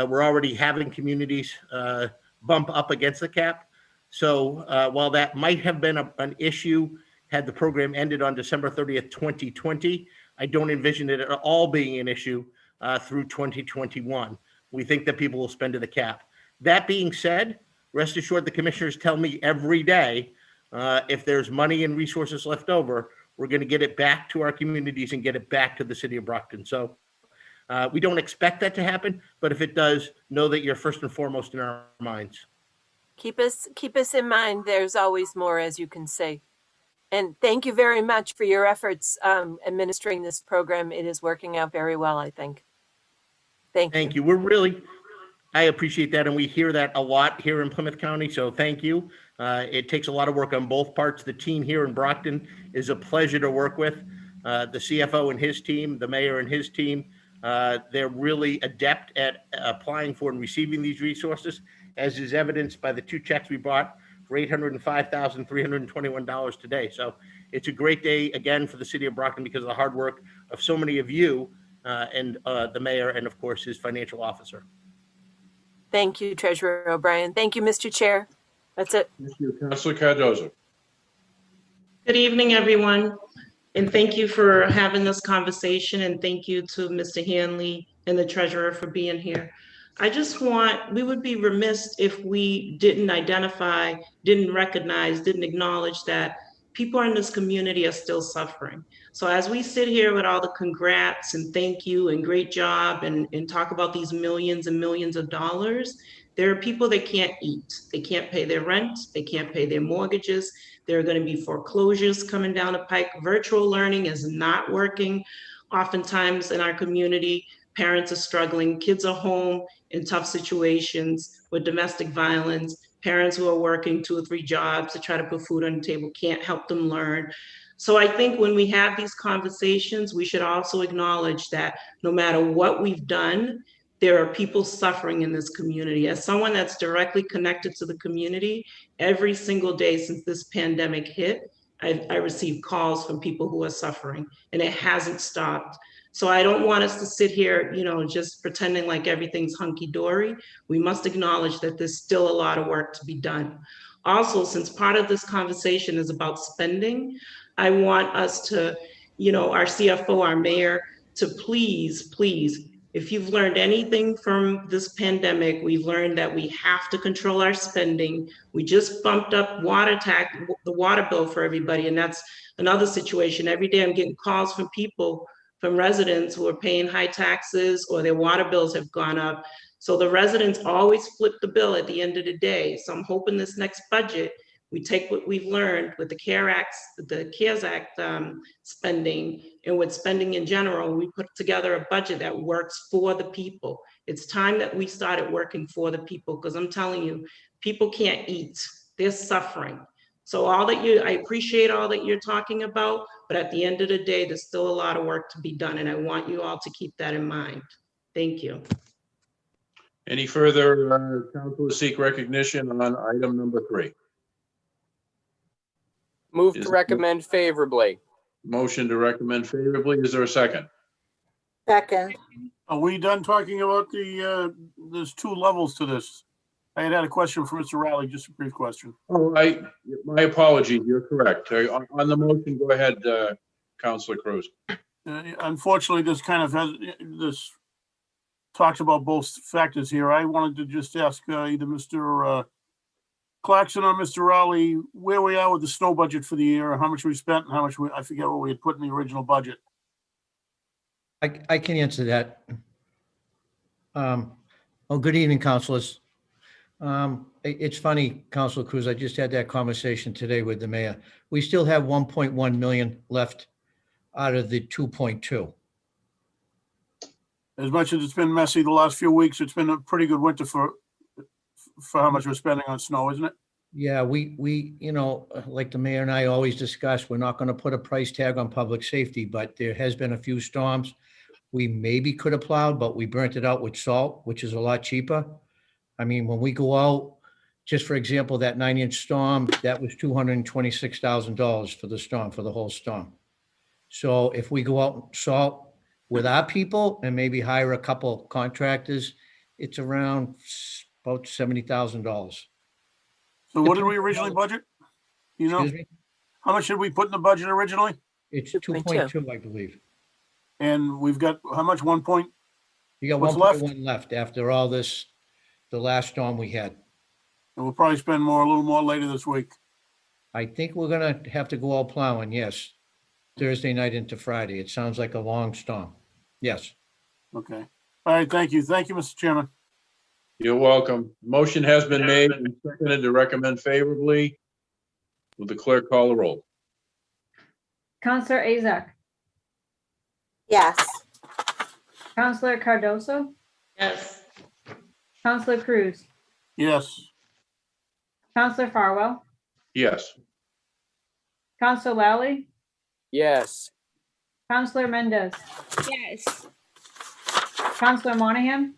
We're already having communities bump up against the cap. So while that might have been an issue had the program ended on December 30th, 2020, I don't envision it at all being an issue through 2021. We think that people will spend to the cap. That being said, rest assured the commissioners tell me every day if there's money and resources left over, we're going to get it back to our communities and get it back to the city of Brockton. So we don't expect that to happen, but if it does, know that you're first and foremost in our minds. Keep us in mind. There's always more, as you can say. And thank you very much for your efforts administering this program. It is working out very well, I think. Thank you. We're really, I appreciate that. And we hear that a lot here in Plymouth County. So thank you. It takes a lot of work on both parts. The team here in Brockton is a pleasure to work with. The CFO and his team, the mayor and his team, they're really adept at applying for and receiving these resources, as is evidenced by the 2 checks we brought for $805,321 today. So it's a great day again for the city of Brockton because of the hard work of so many of you and the mayor and of course his financial officer. Thank you, Treasurer O'Brien. Thank you, Mr. Chair. That's it. Thank you, Councilor Cardozo. Good evening, everyone. And thank you for having this conversation. And thank you to Mr. Hanley and the treasurer for being here. We would be remiss if we didn't identify, didn't recognize, didn't acknowledge that people in this community are still suffering. So as we sit here with all the congrats and thank you and great job and talk about these millions and millions of dollars, there are people that can't eat. They can't pay their rent. They can't pay their mortgages. There are going to be foreclosures coming down the pike. Virtual learning is not working. Oftentimes in our community, parents are struggling. Kids are home in tough situations with domestic violence. Parents who are working 2 or 3 jobs to try to put food on the table can't help them learn. So I think when we have these conversations, we should also acknowledge that no matter what we've done, there are people suffering in this community. As someone that's directly connected to the community, every single day since this pandemic hit, I receive calls from people who are suffering, and it hasn't stopped. So I don't want us to sit here, just pretending like everything's hunky-dory. We must acknowledge that there's still a lot of work to be done. Also, since part of this conversation is about spending, I want us to, our CFO, our mayor, to please, if you've learned anything from this pandemic, we've learned that we have to control our spending. We just bumped up the water bill for everybody, and that's another situation. Every day I'm getting calls from people, from residents who are paying high taxes or their water bills have gone up. So the residents always flip the bill at the end of the day. So I'm hoping this next budget, we take what we've learned with the CARES Act spending and with spending in general, we put together a budget that works for the people. It's time that we started working for the people, because I'm telling you, people can't eat, they're suffering. So I appreciate all that you're talking about, but at the end of the day, there's still a lot of work to be done, and I want you all to keep that in mind. Thank you. Any further council seek recognition on item number 3? Move to recommend favorably. Motion to recommend favorably. Is there a second? Second. Are we done talking about there's two levels to this? I had a question for Mr. Riley, just a brief question. Oh, my apologies. You're correct. On the motion, go ahead, Counselor Cruz. Unfortunately, this kind of this talks about both factors here. I wanted to just ask either Mr. Clarkson or Mr. Rowley, where we are with the snow budget for the year, how much we spent and how much I forget what we had put in the original budget. I can answer that. Oh, good evening, councilors. It's funny, Councilor Cruz, I just had that conversation today with the mayor. We still have 1.1 million left out of the 2.2. As much as it's been messy the last few weeks, it's been a pretty good winter for how much we're spending on snow, isn't it? Yeah, we, like the mayor and I always discuss, we're not going to put a price tag on public safety, but there has been a few storms. We maybe could have plowed, but we burnt it out with salt, which is a lot cheaper. I mean, when we go out, just for example, that 9-inch storm, that was $226,000 for the storm, for the whole storm. So if we go out and salt with our people and maybe hire a couple contractors, it's around about $70,000. So what did we originally budget? Excuse me? How much did we put in the budget originally? It's 2.2, I believe. And we've got, how much, 1 point? You got What's 1.1 left after all this, the last storm we had. And we'll probably spend a little more later this week. I think we're gonna have to go all plowing, yes. Thursday night into Friday. It sounds like a long storm. Yes. Okay. All right, thank you. Thank you, Mr. Chairman. You're welcome. Motion has been made and seconded to recommend favorably. Will the clerk call the roll? Counselor Azak, Yes. Counselor Cardoso, Yes. Counselor Cruz, Yes. Counselor Farwell, Yes. Counselor Lally, Yes. Counselor Mendez, Yes. Counselor Monahan,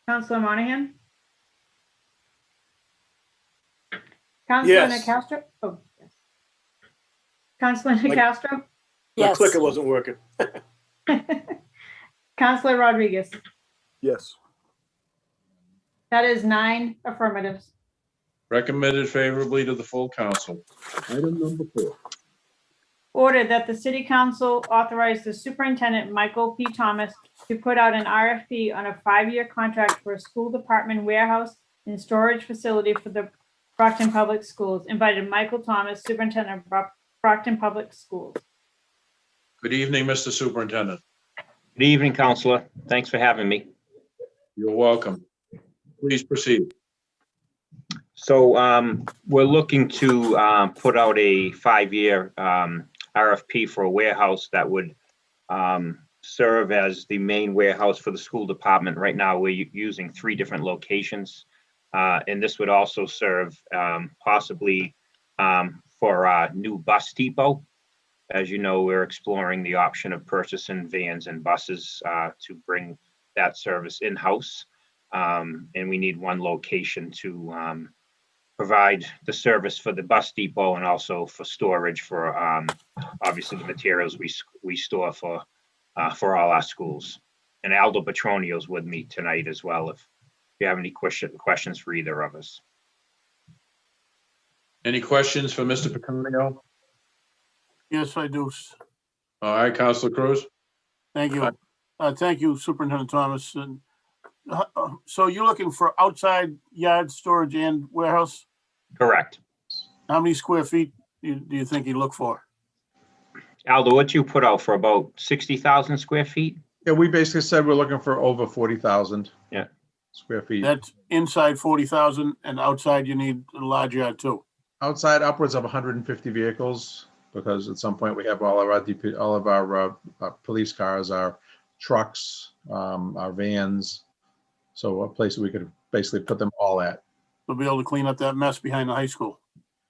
Counselor Monahan, Counselor Yes. Nicastro. Oh, yes. Counselor Nicastro, My Yes. clicker wasn't working. Counselor Rodriguez. Yes. That is 9 affirmatives. Recommended favorably to the full council. Item number 4. Order that the city council authorize the superintendent, Michael P. Thomas, to put out an RFP on a 5-year contract for a school department warehouse and storage facility for the Brockton Public Schools. Invited Michael Thomas, superintendent of Brockton Public Schools. Good evening, Mr. Superintendent. Good evening, Counselor. Thanks for having me. You're welcome. Please proceed. So we're looking to put out a 5-year RFP for a warehouse that would serve as the main warehouse for the school department. Right now, we're using 3 different locations. And this would also serve possibly for a new bus depot. As you know, we're exploring the option of purchasing vans and buses to bring that service in-house. And we need one location to provide the service for the bus depot and also for storage for obviously the materials we store for all our schools. And Aldo Petronio's with me tonight as well, if you have any questions for either of us. Any questions for Mr. Petronio? Yes, I do. All right, Counselor Cruz. Thank you. Thank you, Superintendent Thomas. And so you're looking for outside yard storage and warehouse? Correct. How many square feet do you think you look for? Aldo, what you put out for about 60,000 square feet? Yeah, we basically said we're looking for over 40,000 square feet. That's inside 40,000 and outside you need a large yard too. Outside upwards of 150 vehicles, because at some point we have all of our police cars, our trucks, our vans. So a place we could basically put them all at. We'll be able to clean up that mess behind the high school.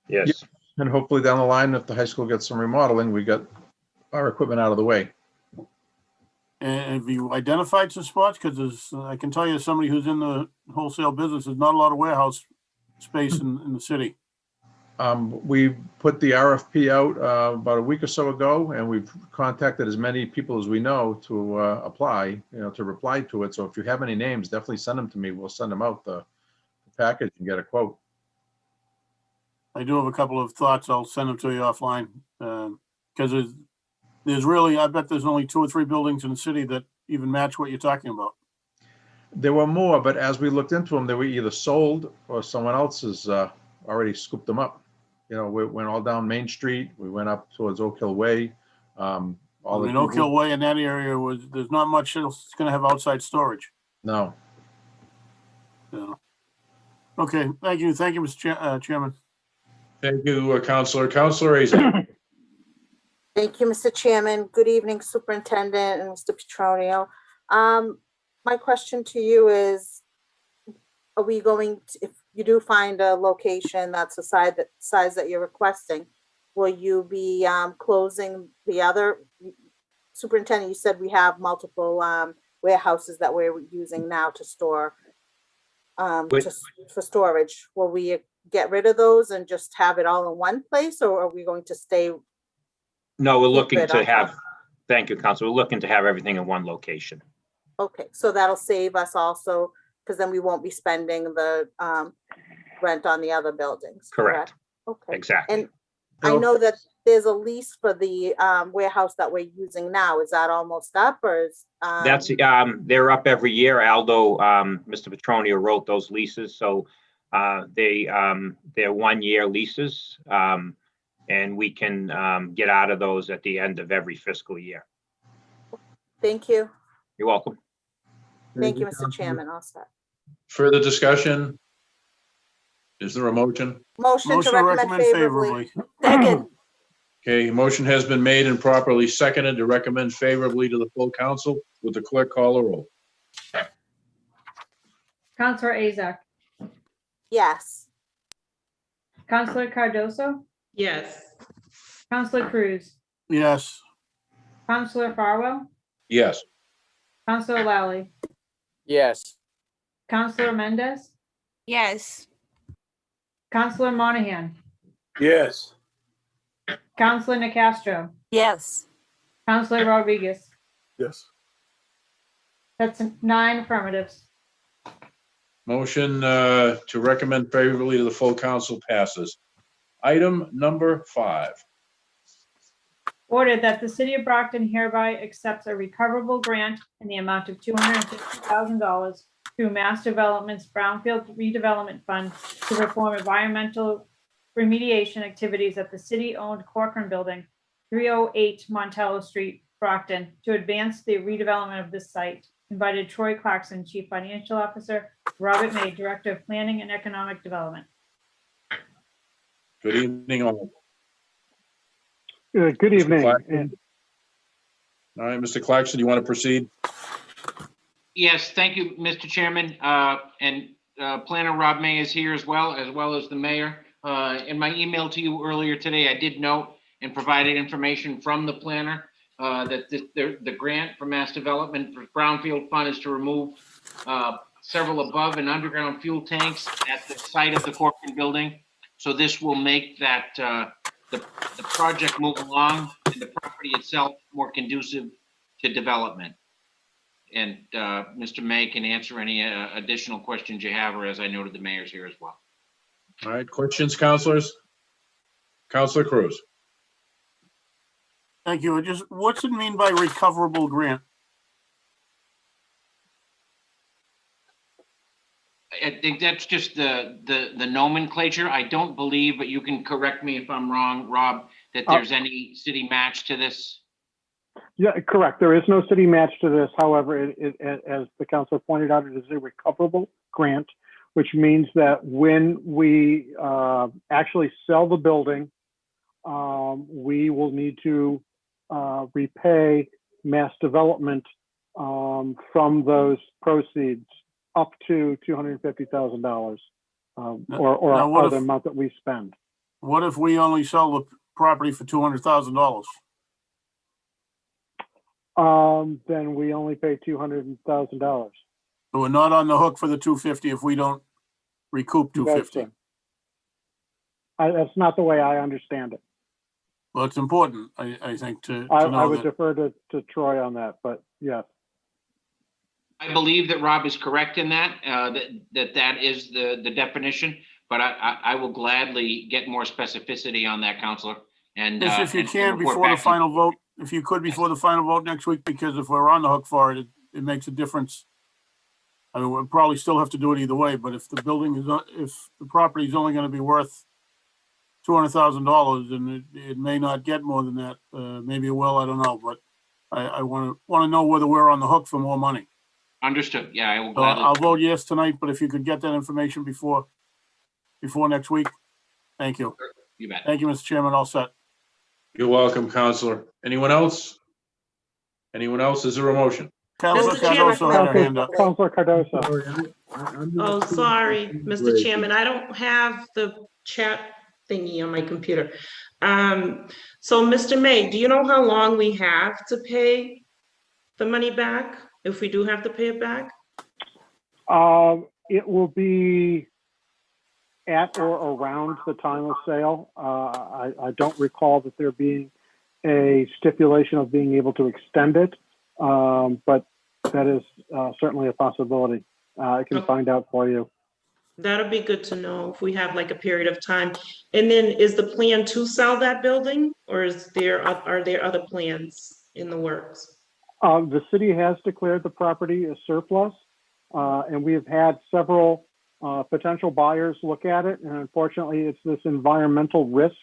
Yes. Yeah. And hopefully down the line, if the high school gets some remodeling, we got our equipment out of the way. And have you identified some spots? Because I can tell you, as somebody who's in the wholesale business, there's not a lot of warehouse space in the city. We put the RFP out about a week or so ago, and we've contacted as many people as we know to apply, to reply to it. So if you have any names, definitely send them to me. We'll send them out the package and get a quote. I do have a couple of thoughts. I'll send them to you offline. Because there's really, I bet there's only 2 or 3 buildings in the city that even match what you're talking about. There were more, but as we looked into them, they were either sold or someone else has already scooped them up. We went all down Main Street. We went up towards Oak Hill Way. Oak Hill Way in that area there's not much else that's going to have outside storage. No. Yeah. Okay, thank you. Thank you, Mr. Chairman. Thank you, Counselor. Counselor Azak. Thank you, Mr. Chairman. Good evening, Superintendent and Mr. Petronio. My question to you is, are we going to, if you do find a location that's the size that you're requesting, will you be closing the other? Superintendent, you said we have multiple warehouses that we're using now to store, for storage. Will we get rid of those and just have it all in one place, or are we going to stay? No, we're looking to have, thank you, Council. We're looking to have everything in one location. Okay, so that'll save us also, because then we won't be spending the rent on the other buildings. Correct. Okay. Exactly. And I know that there's a lease for the warehouse that we're using now. Is that almost up, or is? That's, they're up every year. Aldo, Mr. Petronio wrote those leases, so they're 1-year leases, and we can get out of those at the end of every fiscal year. Thank you. You're welcome. Thank you, Mr. Chairman. I'll start. Further discussion? Is there a motion? Motion to recommend favorably. Second. Okay, motion has been made and properly seconded to recommend favorably to the full council. Would the clerk call a roll? Counselor Azak, Yes. Counselor Cardoso, Yes. Counselor Cruz, Yes. Counselor Farwell, Yes. Counselor Lally, Yes. Counselor Mendez, Yes. Counselor Monahan, Yes. Counselor Nicastro, Yes. Counselor Rodriguez. Yes. That's 9 affirmatives. Motion to recommend favorably to the full council passes. Item number 5. Ordered that the city of Brockton hereby accepts a recoverable grant in the amount of $250,000 through Mass Development's Brownfield Redevelopment Fund to perform environmental remediation activities at the city-owned Corcoran Building, 308 Montello Street, Brockton, to advance the redevelopment of this site. Invited Troy Clarkson, Chief Financial Officer, Robert May, Director of Planning and Economic Development. Good evening, all. Good evening. All right, Mr. Clarkson, you want to proceed? Yes, thank you, Mr. Chairman. And Planner Rob May is here as well as the mayor. In my email to you earlier today, I did note and provided information from the planner that the grant for Mass Development for Brownfield Fund is to remove several above and underground fuel tanks at the site of the Corcoran Building. So this will make that the project move along and the property itself more conducive to development. And Mr. May can answer any additional questions you have, or as I noted, the mayor's here as well. All right, questions, councilors? Counselor Cruz. Thank you. What's it mean by recoverable grant? I think that's just the nomenclature. I don't believe, but you can correct me if I'm wrong, Rob, that there's any city match to this. Yeah, correct. There is no city match to this. However, as the council pointed out, it is a recoverable grant, which means that when we actually sell the building, we will need to repay Mass Development from those proceeds up to $250,000 or other amount that we spend. What if we only sell the property for $200,000? Then we only pay $200,000. So we're not on the hook for the $250 if we don't recoup $250. That's not the way I understand it. Well, it's important, I think, to I know would that. defer to Troy on that, but yes. I believe that Rob is correct in that, that is the definition, but I will gladly get more specificity on that, Counselor. And If you and can, report before the back to you. final vote, if you could, before the final vote next week, because if we're on the hook for it, it makes a difference. I mean, we'll probably still have to do it either way, but if the building is, if the property is only gonna be worth $200,000, and it may not get more than that, maybe it will, I don't know, but I wanna know whether we're on the hook for more money. Understood. Yeah, I will So gladly. I'll vote yes tonight, but if you could get that information before next week, thank you. You bet. Thank you, Mr. Chairman, all set. You're welcome, Counselor. Anyone else? Anyone else? Is there a motion? Counselor Mr. Chairman. Cardoso had her hand up. Counselor Cardoso. Oh, sorry, Mr. Chairman, I don't have the chat thingy on my computer. So Mr. May, do you know how long we have to pay the money back, if we do have to pay it back? It will be at or around the time of sale. I don't recall that there being a stipulation of being able to extend it, but that is certainly a possibility. I can find out for you. That'll be good to know if we have like a period of time. And then is the plan to sell that building, or are there other plans in the works? The city has declared the property a surplus, and we have had several potential buyers look at it. And unfortunately, it's this environmental risk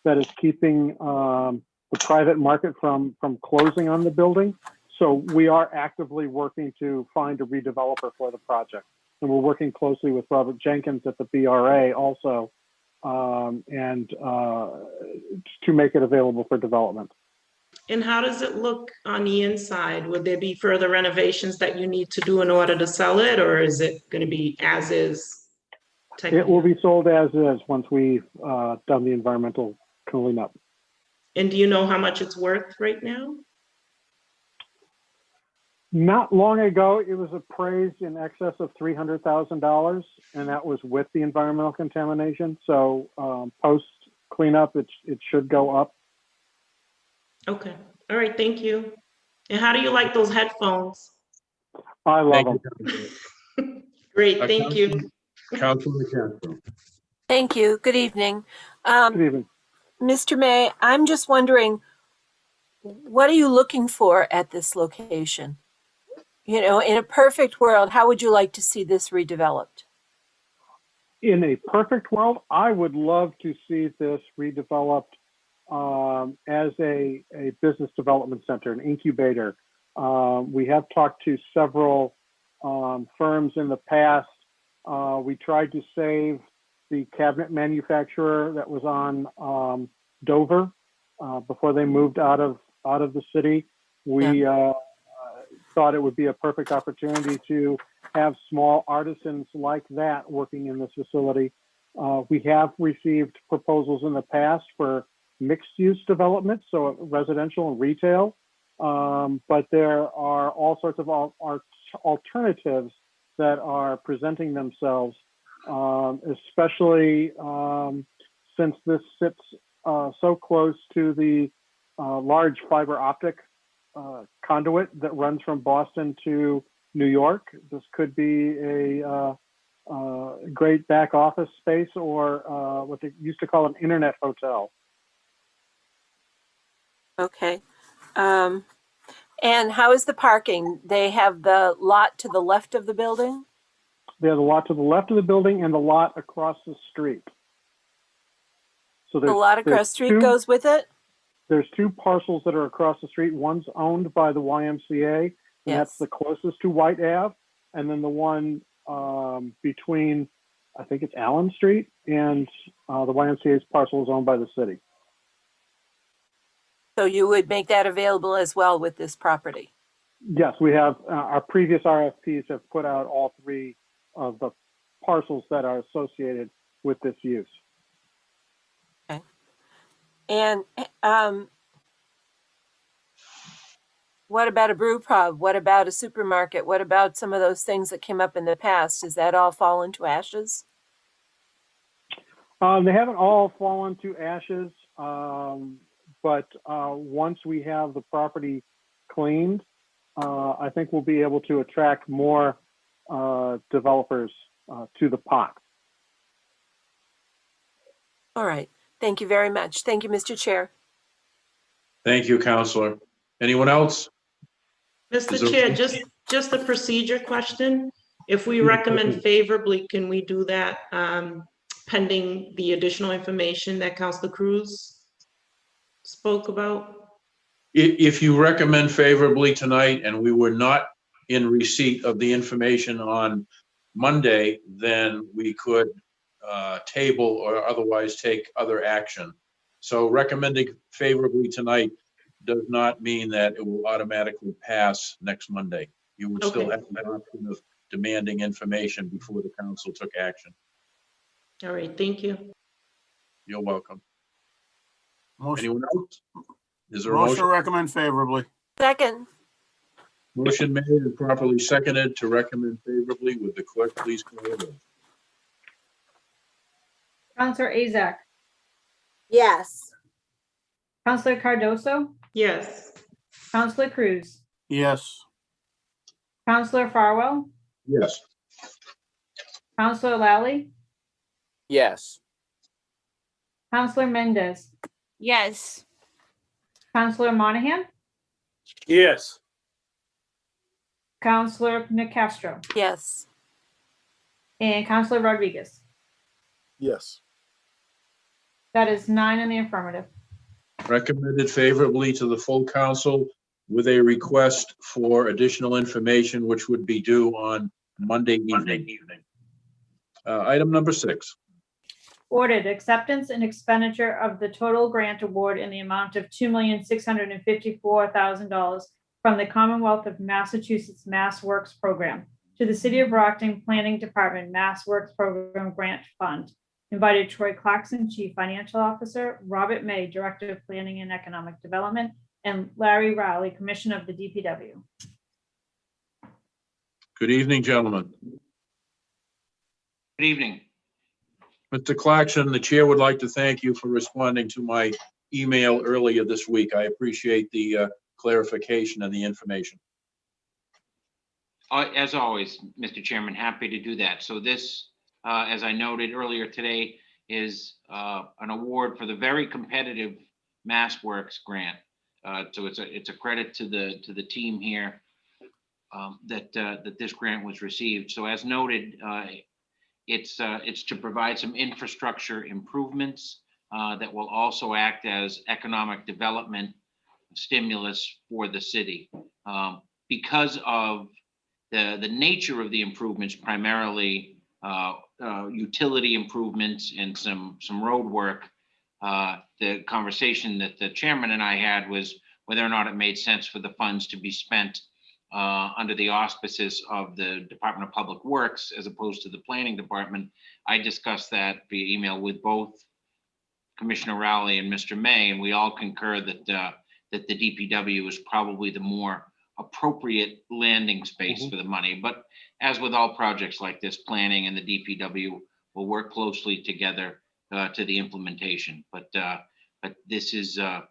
that is keeping the private market from closing on the building. So we are actively working to find a redeveloper for the project. And we're working closely with Robert Jenkins at the BRA also, and to make it available for development. And how does it look on the inside? Would there be further renovations that you need to do in order to sell it, or is it going to be as is? It will be sold as is once we've done the environmental cleanup. And do you know how much it's worth right now? Not long ago, it was appraised in excess of $300,000, and that was with the environmental contamination. So post cleanup, it should go up. Okay. All right. Thank you. And how do you like those headphones? I love them. Great. Thank you. Councilor McCann. Thank you. Good evening. Good evening. Mr. May, I'm just wondering, what are you looking for at this location? You know, in a perfect world, how would you like to see this redeveloped? In a perfect world, I would love to see this redeveloped as a business development center, an incubator. We have talked to several firms in the past. We tried to save the cabinet manufacturer that was on Dover before they moved out of the city. We thought it would be a perfect opportunity to have small artisans like that working in this facility. We have received proposals in the past for mixed-use development, so residential and retail, but there are all sorts of alternatives that are presenting themselves, especially since this sits so close to the large fiber optic conduit that runs from Boston to New York. This could be a great back office space, or what they used to call an internet hotel. Okay. And how is the parking? They have the lot to the left of the building? They have the lot to the left of the building and the lot across the street. So The lot across the street goes with it? There's two parcels that are across the street. One's owned by the YMCA, and that's the closest to White Ave. And then the one between, I think it's Allen Street, and the YMCA's parcel is owned by the city. So you would make that available as well with this property? Yes, we have. Our previous RFPs have put out all three of the parcels that are associated with this use. Okay. And what about a brew pub? What about a supermarket? What about some of those things that came up in the past? Does that all fall into ashes? They haven't all fallen to ashes, but once we have the property cleaned, I think we'll be able to attract more developers to the park. All right. Thank you very much. Thank you, Mr. Chair. Thank you, Counselor. Anyone else? Mr. Chair, just a procedure question. If we recommend favorably, can we do that pending the additional information that Councilor Cruz spoke about? If you recommend favorably tonight and we were not in receipt of the information on Monday, then we could table or otherwise take other action. So recommending favorably tonight does not mean that it will automatically pass next Monday. You would still have the option of demanding information before the council took action. All right, thank you. You're welcome. Motion, Anyone else? Is there a motion motion? to recommend favorably. Second. Motion made and properly seconded to recommend favorably. Would the clerk please call the roll? Counselor Azak, Yes. Counselor Cardoso, Yes. Counselor Cruz, Yes. Counselor Farwell, Yes. Counselor Lally, Yes. Counselor Mendez, Yes. Counselor Monahan, Yes. Counselor Nicastro, Yes. and Counselor Rodriguez. Yes. That is 9 in the affirmative. Recommended favorably to the full council with a request for additional information, which would be due on Monday evening. Item number 6. Ordered acceptance and expenditure of the total grant award in the amount of $2,654,000 from the Commonwealth of Massachusetts Mass Works Program to the City of Brockton Planning Department Mass Works Program Grant Fund. Invited Troy Clarkson, Chief Financial Officer, Robert May, Director of Planning and Economic Development, and Larry Rowley, Commissioner of the DPW. Good evening, gentlemen. Good evening. Mr. Clarkson, the chair would like to thank you for responding to my email earlier this week. I appreciate the clarification and the information. As always, Mr. Chairman, happy to do that. So this, as I noted earlier today, is an award for the very competitive MassWorks grant. So it's a credit to the team here that this grant was received. So as noted, it's to provide some infrastructure improvements that will also act as economic development stimulus for the city. Because of the nature of the improvements, primarily utility improvements and some road work, the conversation that the chairman and I had was whether or not it made sense for the funds to be spent under the auspices of the Department of Public Works as opposed to the Planning Department. I discussed that via email with both Commissioner Rowley and Mr. May, and we all concur that that the DPW is probably the more appropriate landing space for the money. But as with all projects like this, planning and the DPW will work closely together to the implementation. But this is a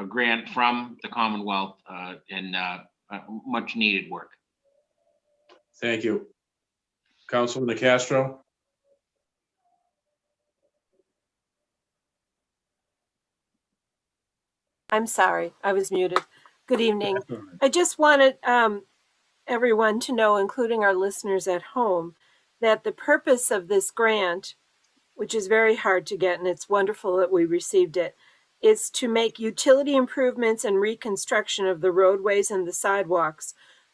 grant from the Commonwealth and much needed work. Thank you. Councilman Nicastro? I'm sorry, I was muted. Good evening. I just wanted everyone to know, including our listeners at home, that the purpose of this grant, which is very hard to get, and it's wonderful that we received it, is to make utility improvements and reconstruction of the roadways and the sidewalks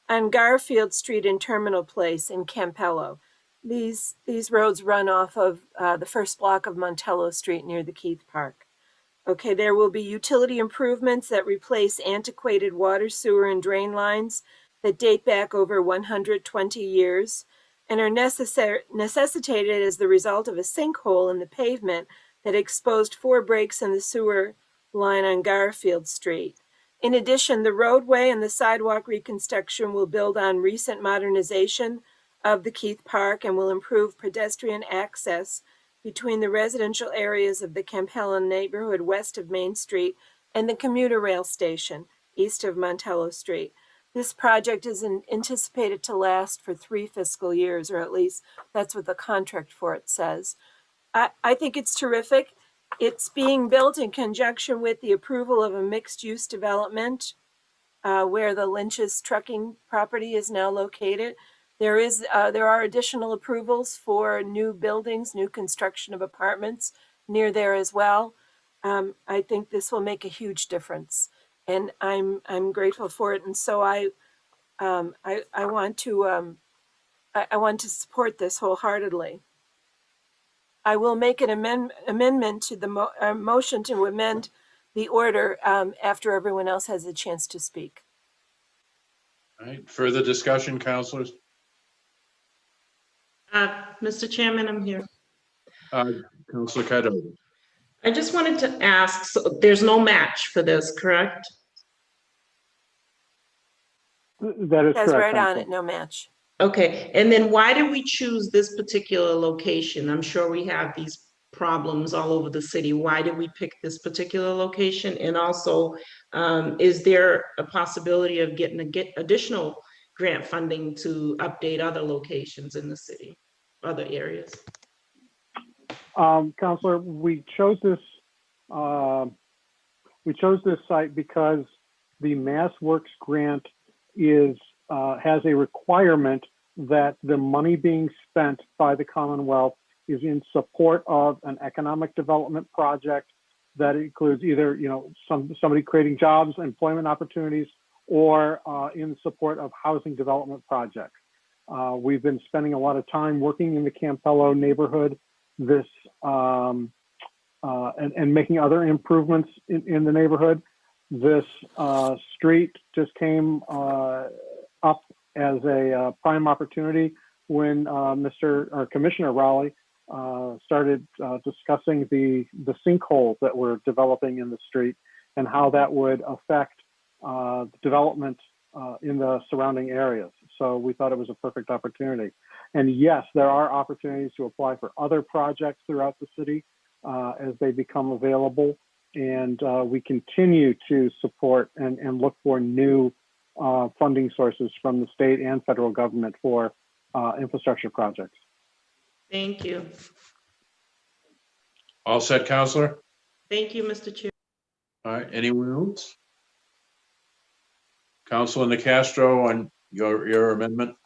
on Garfield Street and Terminal Place in Campello. These roads run off of the first block of Montello Street near the Keith Park. Okay, there will be utility improvements that replace antiquated water, sewer, and drain lines that date back over 120 years and are necessitated as the result of a sinkhole in the pavement that exposed 4 breaks in the sewer line on Garfield Street. In addition, the roadway and the sidewalk reconstruction will build on recent modernization of the Keith Park and will improve pedestrian access between the residential areas of the Campello neighborhood west of Main Street and the commuter rail station east of Montello Street. This project is anticipated to last for 3 fiscal years, or at least that's what the contract for it says. I think it's terrific. It's being built in conjunction with the approval of a mixed-use development where the Lynch's trucking property is now located. There are additional approvals for new buildings, new construction of apartments near there as well. I think this will make a huge difference, and I'm grateful for it. And so I want to support this wholeheartedly. I will make an amendment to the motion to amend the order after everyone else has a chance to speak. All right, further discussion, councilors? Mr. Chairman, I'm here. Councilor Cardozo. I just wanted to ask, so there's no match for this, correct? That is It says correct. right on Council. it, no match. Okay, and then why did we choose this particular location? I'm sure we have these problems all over the city. Why did we pick this particular location? And also, is there a possibility of getting additional grant funding to update other locations in the city, other areas? Counselor, we chose this site because the Mass Works grant has a requirement that the money being spent by the Commonwealth is in support of an economic development project that includes either, somebody creating jobs, employment opportunities, or in support of housing development projects. We've been spending a lot of time working in the Campello neighborhood, and making other improvements in the neighborhood. This street just came up as a prime opportunity when Commissioner Raleigh started discussing the sinkholes that we're developing in the street and how that would affect development in the surrounding areas. So we thought it was a perfect opportunity. And yes, there are opportunities to apply for other projects throughout the city as they become available. And we continue to support and look for new funding sources from the state and federal government for infrastructure projects. Thank you. All set, Counselor? Thank you, Mr. Chair. All right, anyone else? Councilor Nicastro on your amendment.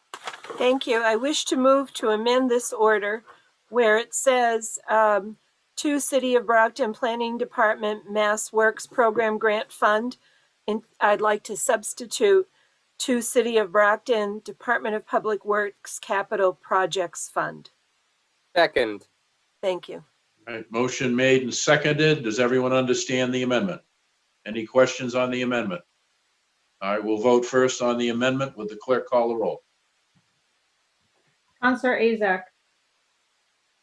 Thank you. I wish to move to amend this order where it says to City of Brockton Planning Department Mass Works Program Grant Fund. And I'd like to substitute to City of Brockton Department of Public Works Capital Projects Fund. Second. Thank you. All right, motion made and seconded. Does everyone understand the amendment? Any questions on the amendment? All right, we'll vote first on the amendment. Would the clerk call the roll? Counselor Azak,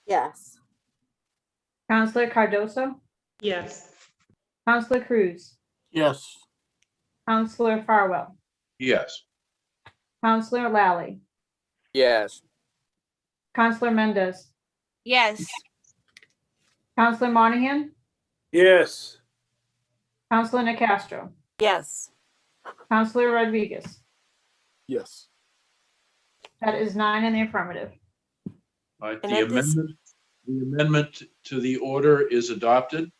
Yes. Counselor Cardoso, Yes. Counselor Cruz, Yes. Counselor Farwell, Yes. Counselor Lally, Yes. Counselor Mendez, Yes. Counselor Monahan, Yes. Counselor Nicastro, Yes. Counselor Rodriguez. Yes. That is 9 in the affirmative. All right, And the at this- amendment to the order is adopted.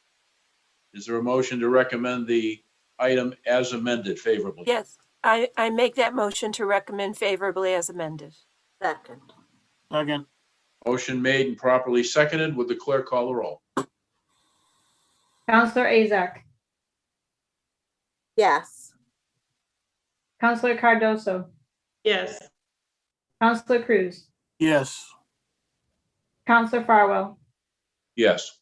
Is there a motion to recommend the item as amended favorably? Yes. I make that motion to recommend favorably as amended. Second. Second. Motion made and properly seconded. Would the clerk call the roll? Counselor Azak, Yes. Counselor Cardoso, Yes. Counselor Cruz, Yes. Counselor Farwell, Yes.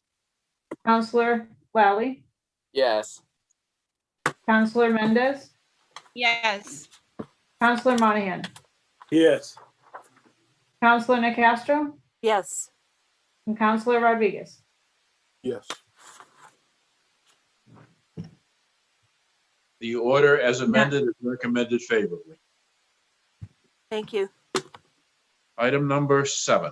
Counselor Lally, Yes. Counselor Mendez, Yes. Counselor Monahan, Yes. Counselor Nicastro, Yes. and Counselor Rodriguez. Yes. The order as amended is recommended favorably. Thank you. Item number 7.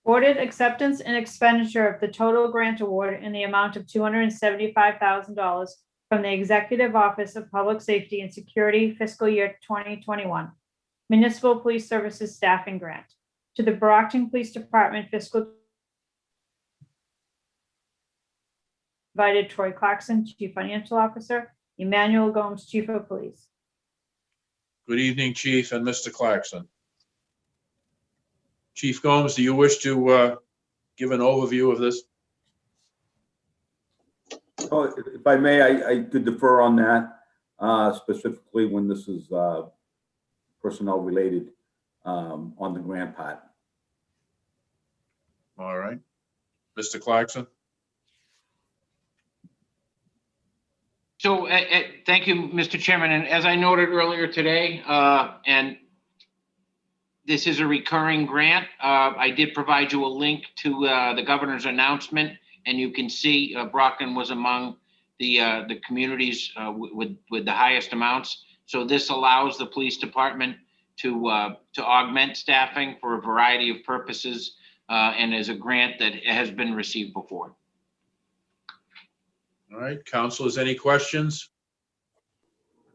Ordered acceptance and expenditure of the total grant award in the amount of $275,000 from the Executive Office of Public Safety and Security fiscal year 2021 Municipal Police Services Staffing Grant to the Brockton Police Department fiscal. Invited Troy Clarkson, Chief Financial Officer, Emmanuel Gomes, Chief of Police. Good evening, Chief and Mr. Clarkson. Chief Gomes, do you wish to give an overview of this? Oh, if I may, I could defer on that, specifically when this is personnel related on the grant part. All right. Mr. Clarkson? So thank you, Mr. Chairman. And as I noted earlier today, and this is a recurring grant, I did provide you a link to the governor's announcement, and you can see Brockton was among the communities with the highest amounts. So this allows the police department to augment staffing for a variety of purposes, and is a grant that has been received before. All right, councilors, any questions?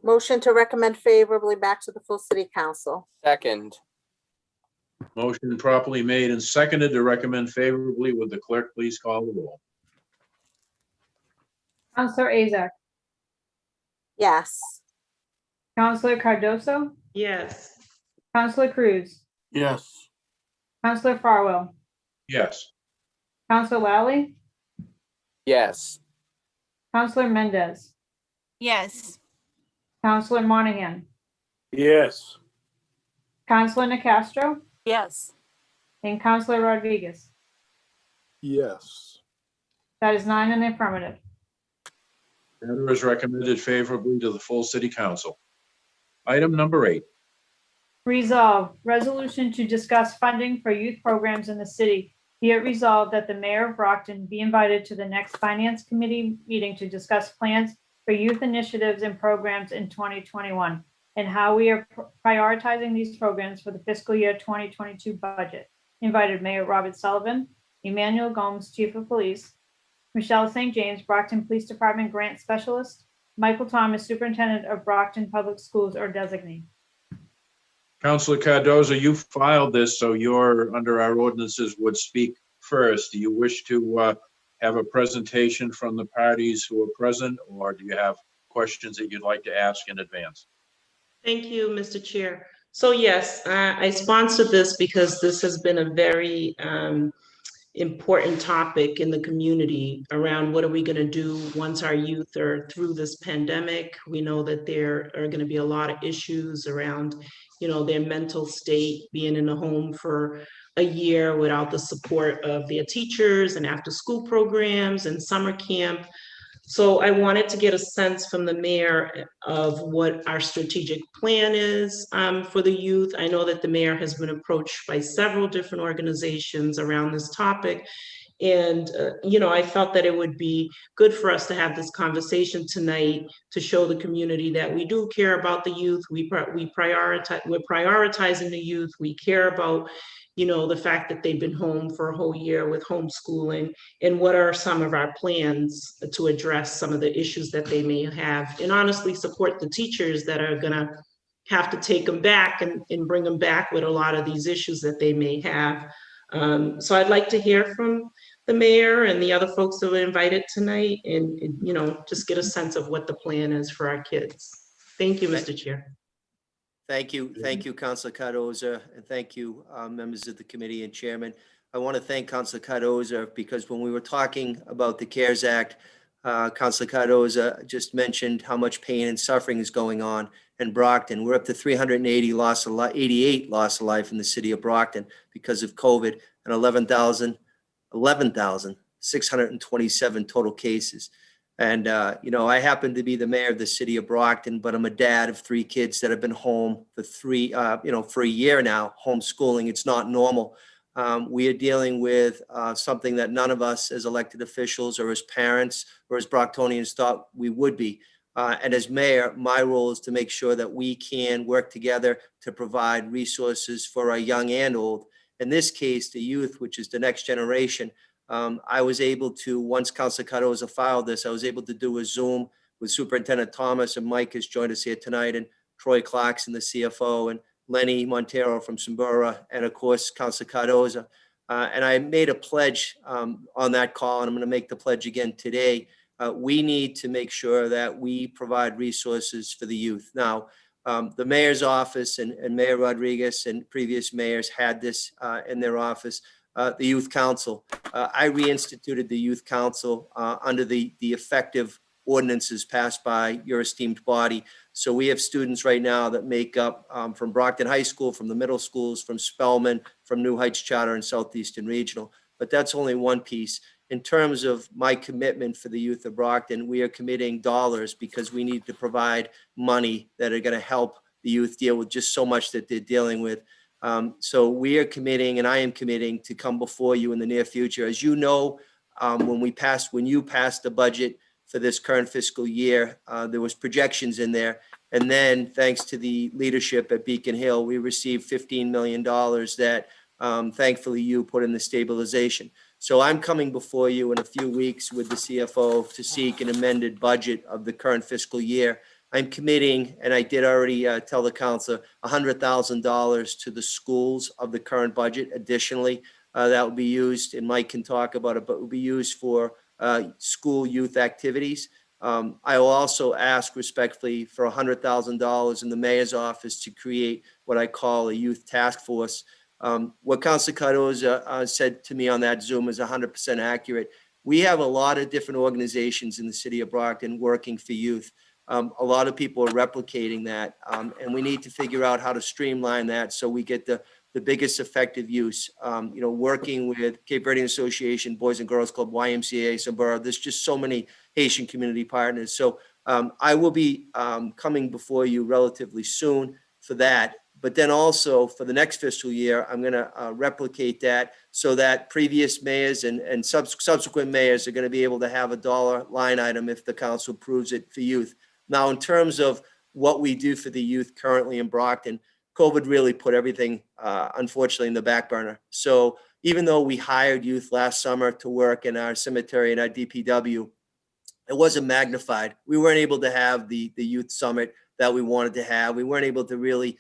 Motion to recommend favorably back to the full city council. Second. Motion properly made and seconded to recommend favorably. Would the clerk please call the roll? Counselor Azak, Yes. Counselor Cardoso, Yes. Counselor Cruz, Yes. Counselor Farwell, Yes. Counselor Lally, Yes. Counselor Mendez, Yes. Counselor Monahan, Yes. Counselor Nacastro, Yes. and Counselor Rodriguez. Yes. That is 9 in the affirmative. Matter is recommended favorably to the full city council. Item number 8. Resolve, resolution to discuss funding for youth programs in the city. Be it resolved that the mayor of Brockton be invited to the next finance committee meeting to discuss plans for youth initiatives and programs in 2021 and how we are prioritizing these programs for the fiscal year 2022 budget. Invited Mayor Robert Sullivan, Emmanuel Gomes, Chief of Police, Michelle St. James, Brockton Police Department Grant Specialist, Michael Thomas, Superintendent of Brockton Public Schools or designee. Counselor Cardozo, you filed this, so you're under our ordinances would speak first. Do you wish to have a presentation from the parties who are present, or do you have questions that you'd like to ask in advance? Thank you, Mr. Chair. So yes, I sponsored this because this has been a very important topic in the community around what are we going to do once our youth are through this pandemic. We know that there are going to be a lot of issues around, their mental state, being in a home for a year without the support of their teachers and after school programs and summer camp. So I wanted to get a sense from the mayor of what our strategic plan is for the youth. I know that the mayor has been approached by several different organizations around this topic. And, I felt that it would be good for us to have this conversation tonight to show the community that we do care about the youth. We're prioritizing the youth. We care about, the fact that they've been home for a whole year with homeschooling, and what are some of our plans to address some of the issues that they may have, and honestly support the teachers that are going to have to take them back and bring them back with a lot of these issues that they may have. So I'd like to hear from the mayor and the other folks that were invited tonight and just get a sense of what the plan is for our kids. Thank you, Mr. Chair. Thank you, Councilor Cardoza, and thank you, members of the committee and chairman. I want to thank Councilor Cardoza because when we were talking about the CARES Act, Councilor Cardoza just mentioned how much pain and suffering is going on in Brockton. We're up to 388 loss of life in the city of Brockton because of COVID, and 11,627 total cases. And, I happen to be the mayor of the city of Brockton, but I'm a dad of 3 kids that have been home for for a year now, homeschooling. It's not normal. We are dealing with something that none of us as elected officials or as parents or as Brocktonians thought we would be. And as mayor, my role is to make sure that we can work together to provide resources for our young and old. in this case, the youth, which is the next generation. I was able to, once Councilor Cardoza filed this, I was able to do a Zoom with Superintendent Thomas, and Mike has joined us here tonight, and Troy Clarkson, the CFO, and Lenny Montero from Simbura, and of course, Councilor Cardoza. And I made a pledge on that call, and I'm going to make the pledge again today. We need to make sure that we provide resources for the youth. Now, the mayor's office and Mayor Rodriguez and previous mayors had this in their office. The Youth Council. I reinstituted the Youth Council under the effective ordinances passed by your esteemed body. So we have students right now that make up from Brockton High School, from the middle schools, from Spelman, from New Heights Charter and Southeastern Regional. But that's only one piece. In terms of my commitment for the youth of Brockton, we are committing dollars because we need to provide money that are going to help the youth deal with just so much that they're dealing with. So we are committing, and I am committing to come before you in the near future. As you know, when you passed the budget for this current fiscal year, there was projections in there. And then thanks to the leadership at Beacon Hill, we received $15 million that thankfully you put in the stabilization. So I'm coming before you in a few weeks with the CFO to seek an amended budget of the current fiscal year. I'm committing, and I did already tell the council, $100,000 to the schools of the current budget. Additionally, that will be used, and Mike can talk about it, but will be used for school youth activities. I will also ask respectfully for $100,000 in the mayor's office to create what I call a youth task force. What Councilor Cardoza said to me on that Zoom is 100% accurate. We have a lot of different organizations in the city of Brockton working for youth. A lot of people are replicating that, and we need to figure out how to streamline that so we get the biggest effective use. Working with Cape Verdean Association, Boys and Girls Club, YMCA, Simbura, there's just so many Haitian community partners. So I will be coming before you relatively soon for that. But then also for the next fiscal year, I'm going to replicate that so that previous mayors and subsequent mayors are going to be able to have a dollar line item if the council approves it for youth. Now, in terms of what we do for the youth currently in Brockton, COVID really put everything, unfortunately, in the back burner. So even though we hired youth last summer to work in our cemetery and our DPW, it wasn't magnified. We weren't able to have the youth summit that we wanted to have. We weren't able to really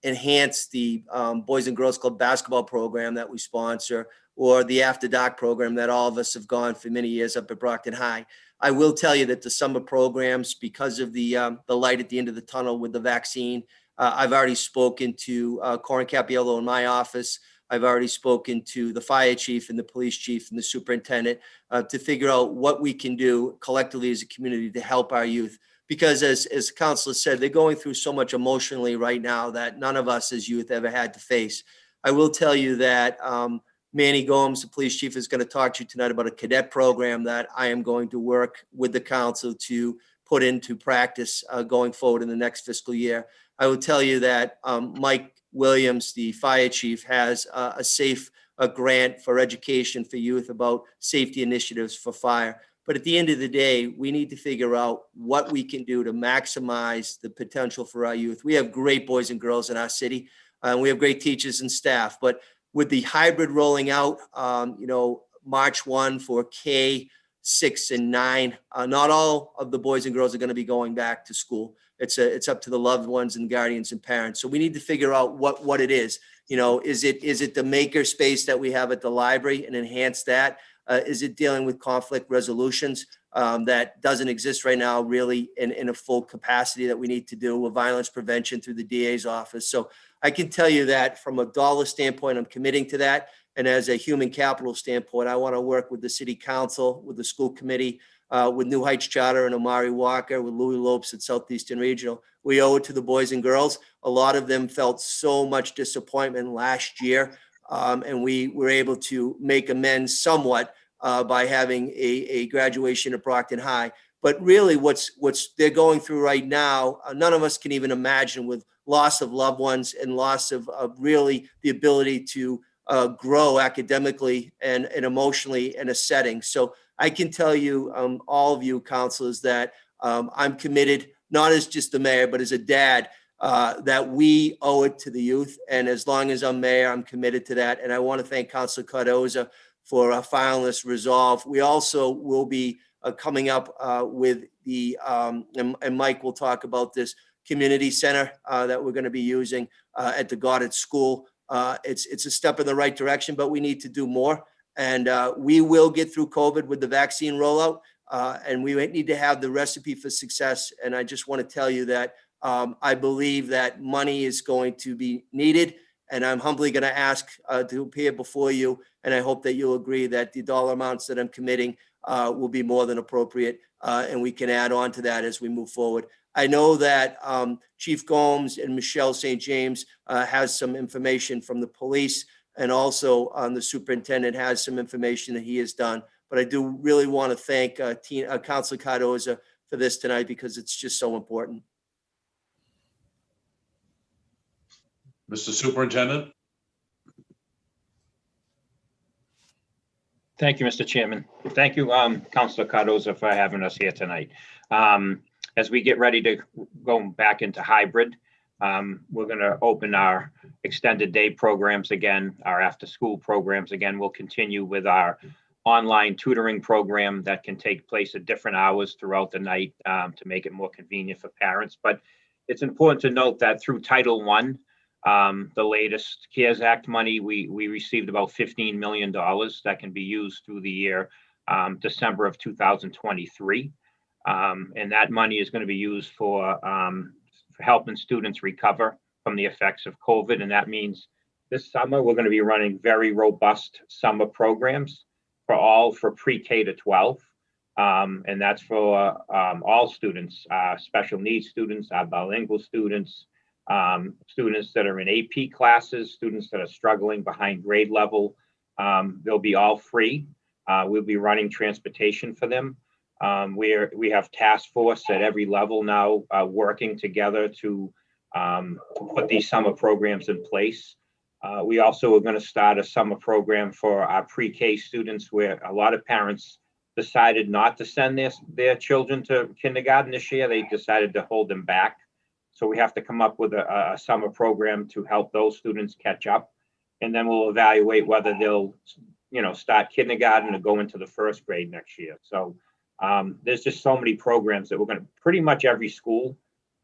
enhance the Boys and Girls Club basketball program that we sponsor, or the After Dark program that all of us have gone for many years up at Brockton High. I will tell you that the summer programs, because of the light at the end of the tunnel with the vaccine, I've already spoken to Corin Capiello in my office. I've already spoken to the fire chief and the police chief and the superintendent to figure out what we can do collectively as a community to help our youth. Because as Councilor said, they're going through so much emotionally right now that none of us as youth ever had to face. I will tell you that Manny Gomes, the police chief, is going to talk to you tonight about a cadet program that I am going to work with the council to put into practice going forward in the next fiscal year. I will tell you that Mike Williams, the fire chief, has a safe grant for education for youth about safety initiatives for fire. But at the end of the day, we need to figure out what we can do to maximize the potential for our youth. We have great boys and girls in our city, and we have great teachers and staff. But with the hybrid rolling out, March 1 for K, 6, and 9, not all of the boys and girls are going to be going back to school. It's up to the loved ones and guardians and parents. So we need to figure out what it is. Is it the maker space that we have at the library and enhance that? Is it dealing with conflict resolutions that doesn't exist right now really in a full capacity that we need to do with violence prevention through the DA's office? So I can tell you that from a dollar standpoint, I'm committing to that. And as a human capital standpoint, I want to work with the city council, with the school committee, with New Heights Charter and Omari Walker, with Louis Lopes at Southeastern Regional. We owe it to the boys and girls. A lot of them felt so much disappointment last year. And we were able to make amends somewhat by having a graduation at Brockton High. But really what's they're going through right now, none of us can even imagine, with loss of loved ones and loss of really the ability to grow academically and emotionally in a setting. So I can tell you, all of you councilors, that I'm committed, not as just the mayor, but as a dad, that we owe it to the youth. And as long as I'm mayor, I'm committed to that. And I want to thank Councilor Cardoza for filing this resolve. We also will be coming up with the, and Mike will talk about this, community center that we're going to be using at the Goddard School. It's a step in the right direction, but we need to do more. And we will get through COVID with the vaccine rollout. And we need to have the recipe for success. And I just want to tell you that I believe that money is going to be needed. And I'm humbly going to ask to appear before you. And I hope that you'll agree that the dollar amounts that I'm committing will be more than appropriate. And we can add on to that as we move forward. I know that Chief Gomes and Michelle St. James has some information from the police, and also the superintendent has some information that he has done. But I do really want to thank Councilor Cardoza for this tonight, because it's just so important. Mr. Superintendent? Thank you, Mr. Chairman. Thank you, Councilor Cardoza, for having us here tonight. As we get ready to go back into hybrid, we're going to open our extended day programs again, our after-school programs again. We'll continue with our online tutoring program that can take place at different hours throughout the night to make it more convenient for parents. But it's important to note that through Title I, the latest CARES Act money, we received about $15 million that can be used through the year December of 2023. And that money is going to be used for helping students recover from the effects of COVID. And that means this summer, we're going to be running very robust summer programs for pre-K to 12. And that's for all students, special needs students, bilingual students, students that are in AP classes, students that are struggling behind grade level. They'll be all free. We'll be running transportation for them. We have task force at every level now working together to put these summer programs in place. We also are going to start a summer program for our pre-K students, where a lot of parents decided not to send their children to kindergarten this year. They decided to hold them back. So we have to come up with a summer program to help those students catch up. And then we'll evaluate whether they'll, start kindergarten or go into the first grade next year. So there's just so many programs that we're going to, pretty much every school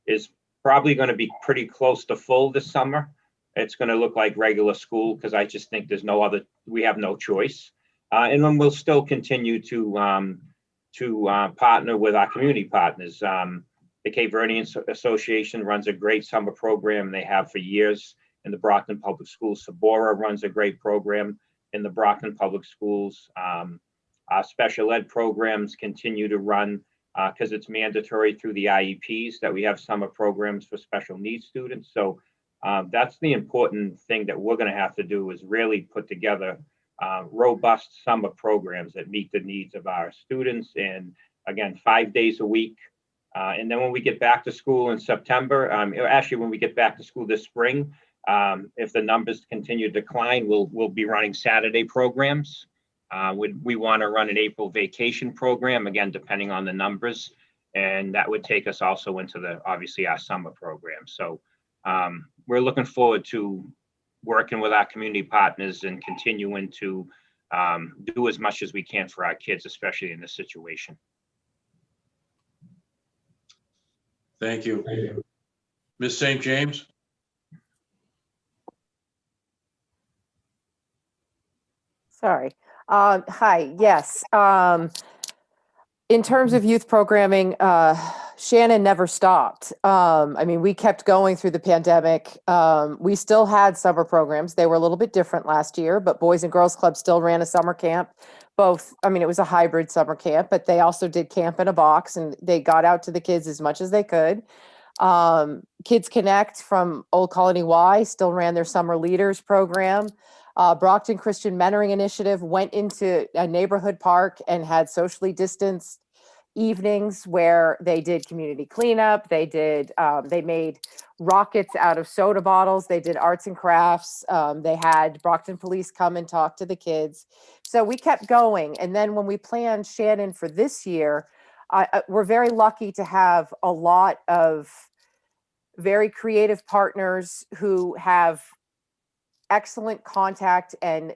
is probably going to be pretty close to full this summer. It's going to look like regular school, because I just think we have no choice. And then we'll still continue to partner with our community partners. The Cape Verdean Association runs a great summer program. They have for years in the Brockton Public Schools. Sabora runs a great program in the Brockton Public Schools. Our special ed programs continue to run because it's mandatory through the IEPs that we have summer programs for special needs students. So that's the important thing that we're going to have to do, is really put together robust summer programs that meet the needs of our students. And again, 5 days a week. And then when we get back to school in September, actually when we get back to school this spring, if the numbers continue to decline, we'll be running Saturday programs. We want to run an April vacation program, again, depending on the numbers. And that would take us also into obviously our summer program. So we're looking forward to working with our community partners and continuing to do as much as we can for our kids, especially in this situation. Thank you. Ms. St. James? Sorry. Hi, yes. In terms of youth programming, Shannon never stopped. We kept going through the pandemic. We still had summer programs. They were a little bit different last year, but Boys and Girls Club still ran a summer camp. It was a hybrid summer camp, but they also did camp in a box, and they got out to the kids as much as they could. Kids Connect from Old Colony Y still ran their summer leaders program. Brockton Christian Mentoring Initiative went into a neighborhood park and had socially distanced evenings where they did community cleanup. They made rockets out of soda bottles. They did arts and crafts. They had Brockton police come and talk to the kids. So we kept going. And then when we planned Shannon for this year, we're very lucky to have a lot of very creative partners who have excellent contact and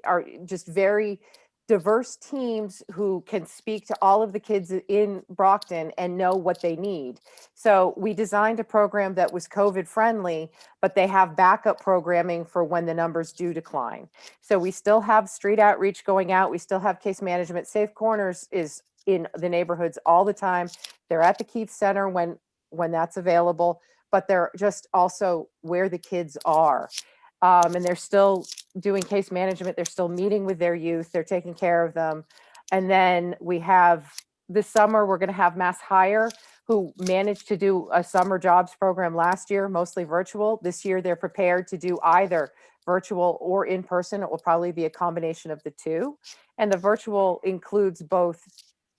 are just very diverse teams who can speak to all of the kids in Brockton and know what they need. So we designed a program that was COVID friendly, but they have backup programming for when the numbers do decline. So we still have street outreach going out. We still have case management. Safe Corners is in the neighborhoods all the time. They're at the Keith Center when that's available, but they're just also where the kids are. And they're still doing case management. They're still meeting with their youth. They're taking care of them. And then we have this summer, we're going to have Mass Hire, who managed to do a summer jobs program last year, mostly virtual. This year, they're prepared to do either virtual or in person. It will probably be a combination of the two. And the virtual includes both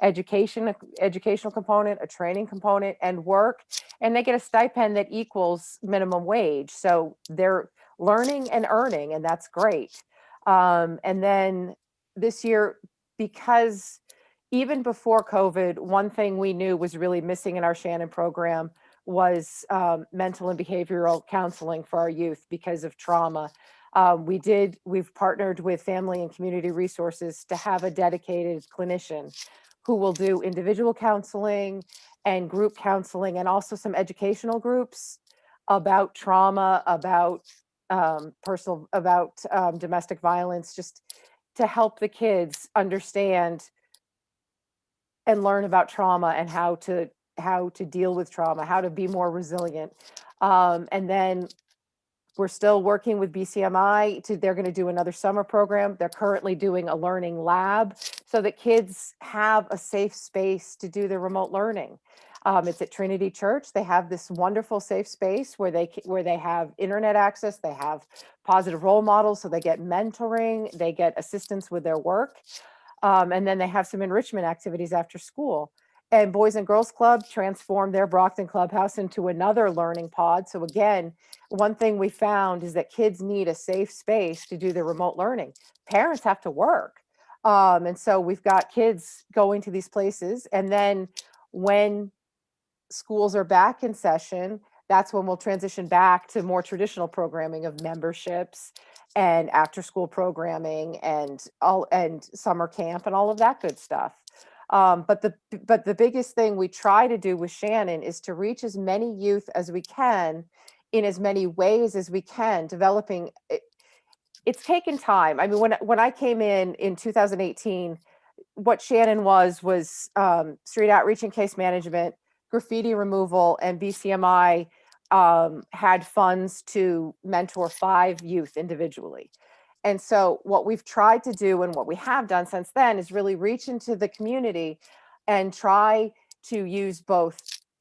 educational component, a training component, and work. And they get a stipend that equals minimum wage. So they're learning and earning, and that's great. And then this year, because even before COVID, one thing we knew was really missing in our Shannon program was mental and behavioral counseling for our youth because of trauma. We've partnered with Family and Community Resources to have a dedicated clinician who will do individual counseling and group counseling, and also some educational groups about trauma, about domestic violence, just to help the kids understand and learn about trauma and how to deal with trauma, how to be more resilient. And then we're still working with BCMI they're going to do another summer program. They're currently doing a learning lab so that kids have a safe space to do their remote learning. It's at Trinity Church. They have this wonderful safe space where they have internet access. They have positive role models, so they get mentoring, they get assistance with their work. And then they have some enrichment activities after school. And Boys and Girls Club transformed their Brockton Clubhouse into another learning pod. So again, one thing we found is that kids need a safe space to do their remote learning. Parents have to work. And so we've got kids going to these places. And then when schools are back in session, that's when we'll transition back to more traditional programming of memberships and after school programming and summer camp and all of that good stuff. But the biggest thing we try to do with Shannon is to reach as many youth as we can in as many ways as we can, developing. It's taken time. I mean, when I came in 2018, what Shannon was street outreach and case management, graffiti removal, and BCMI had funds to mentor 5 youth individually. And so what we've tried to do and what we have done since then is really reach into the community and try to use both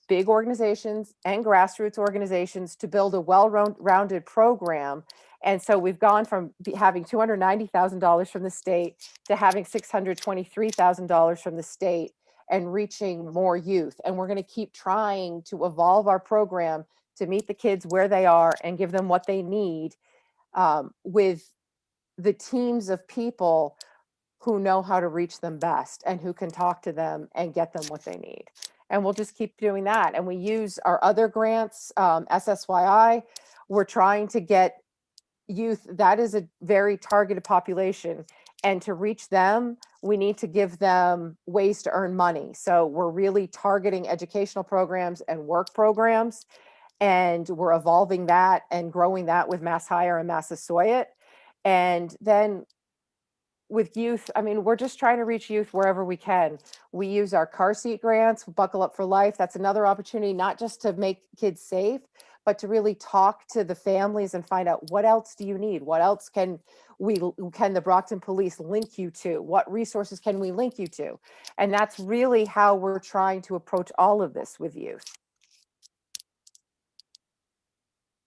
big organizations and grassroots organizations to build a well-rounded program. And so we've gone from having $290,000 from the state to having $623,000 from the state and reaching more youth. And we're going to keep trying to evolve our program to meet the kids where they are and give them what they need, with the teams of people who know how to reach them best and who can talk to them and get them what they need. And we'll just keep doing that. And we use our other grants, SSYI. We're trying to get youth, that is a very targeted population. And to reach them, we need to give them ways to earn money. So we're really targeting educational programs and work programs. And we're evolving that and growing that with Mass Hire and Massasoit. And then with youth, I mean, we're just trying to reach youth wherever we can. We use our car seat grants, Buckle Up for Life. That's another opportunity, not just to make kids safe, but to really talk to the families and find out, what else do you need? What else can the Brockton Police link you to? What resources can we link you to? And that's really how we're trying to approach all of this with youth.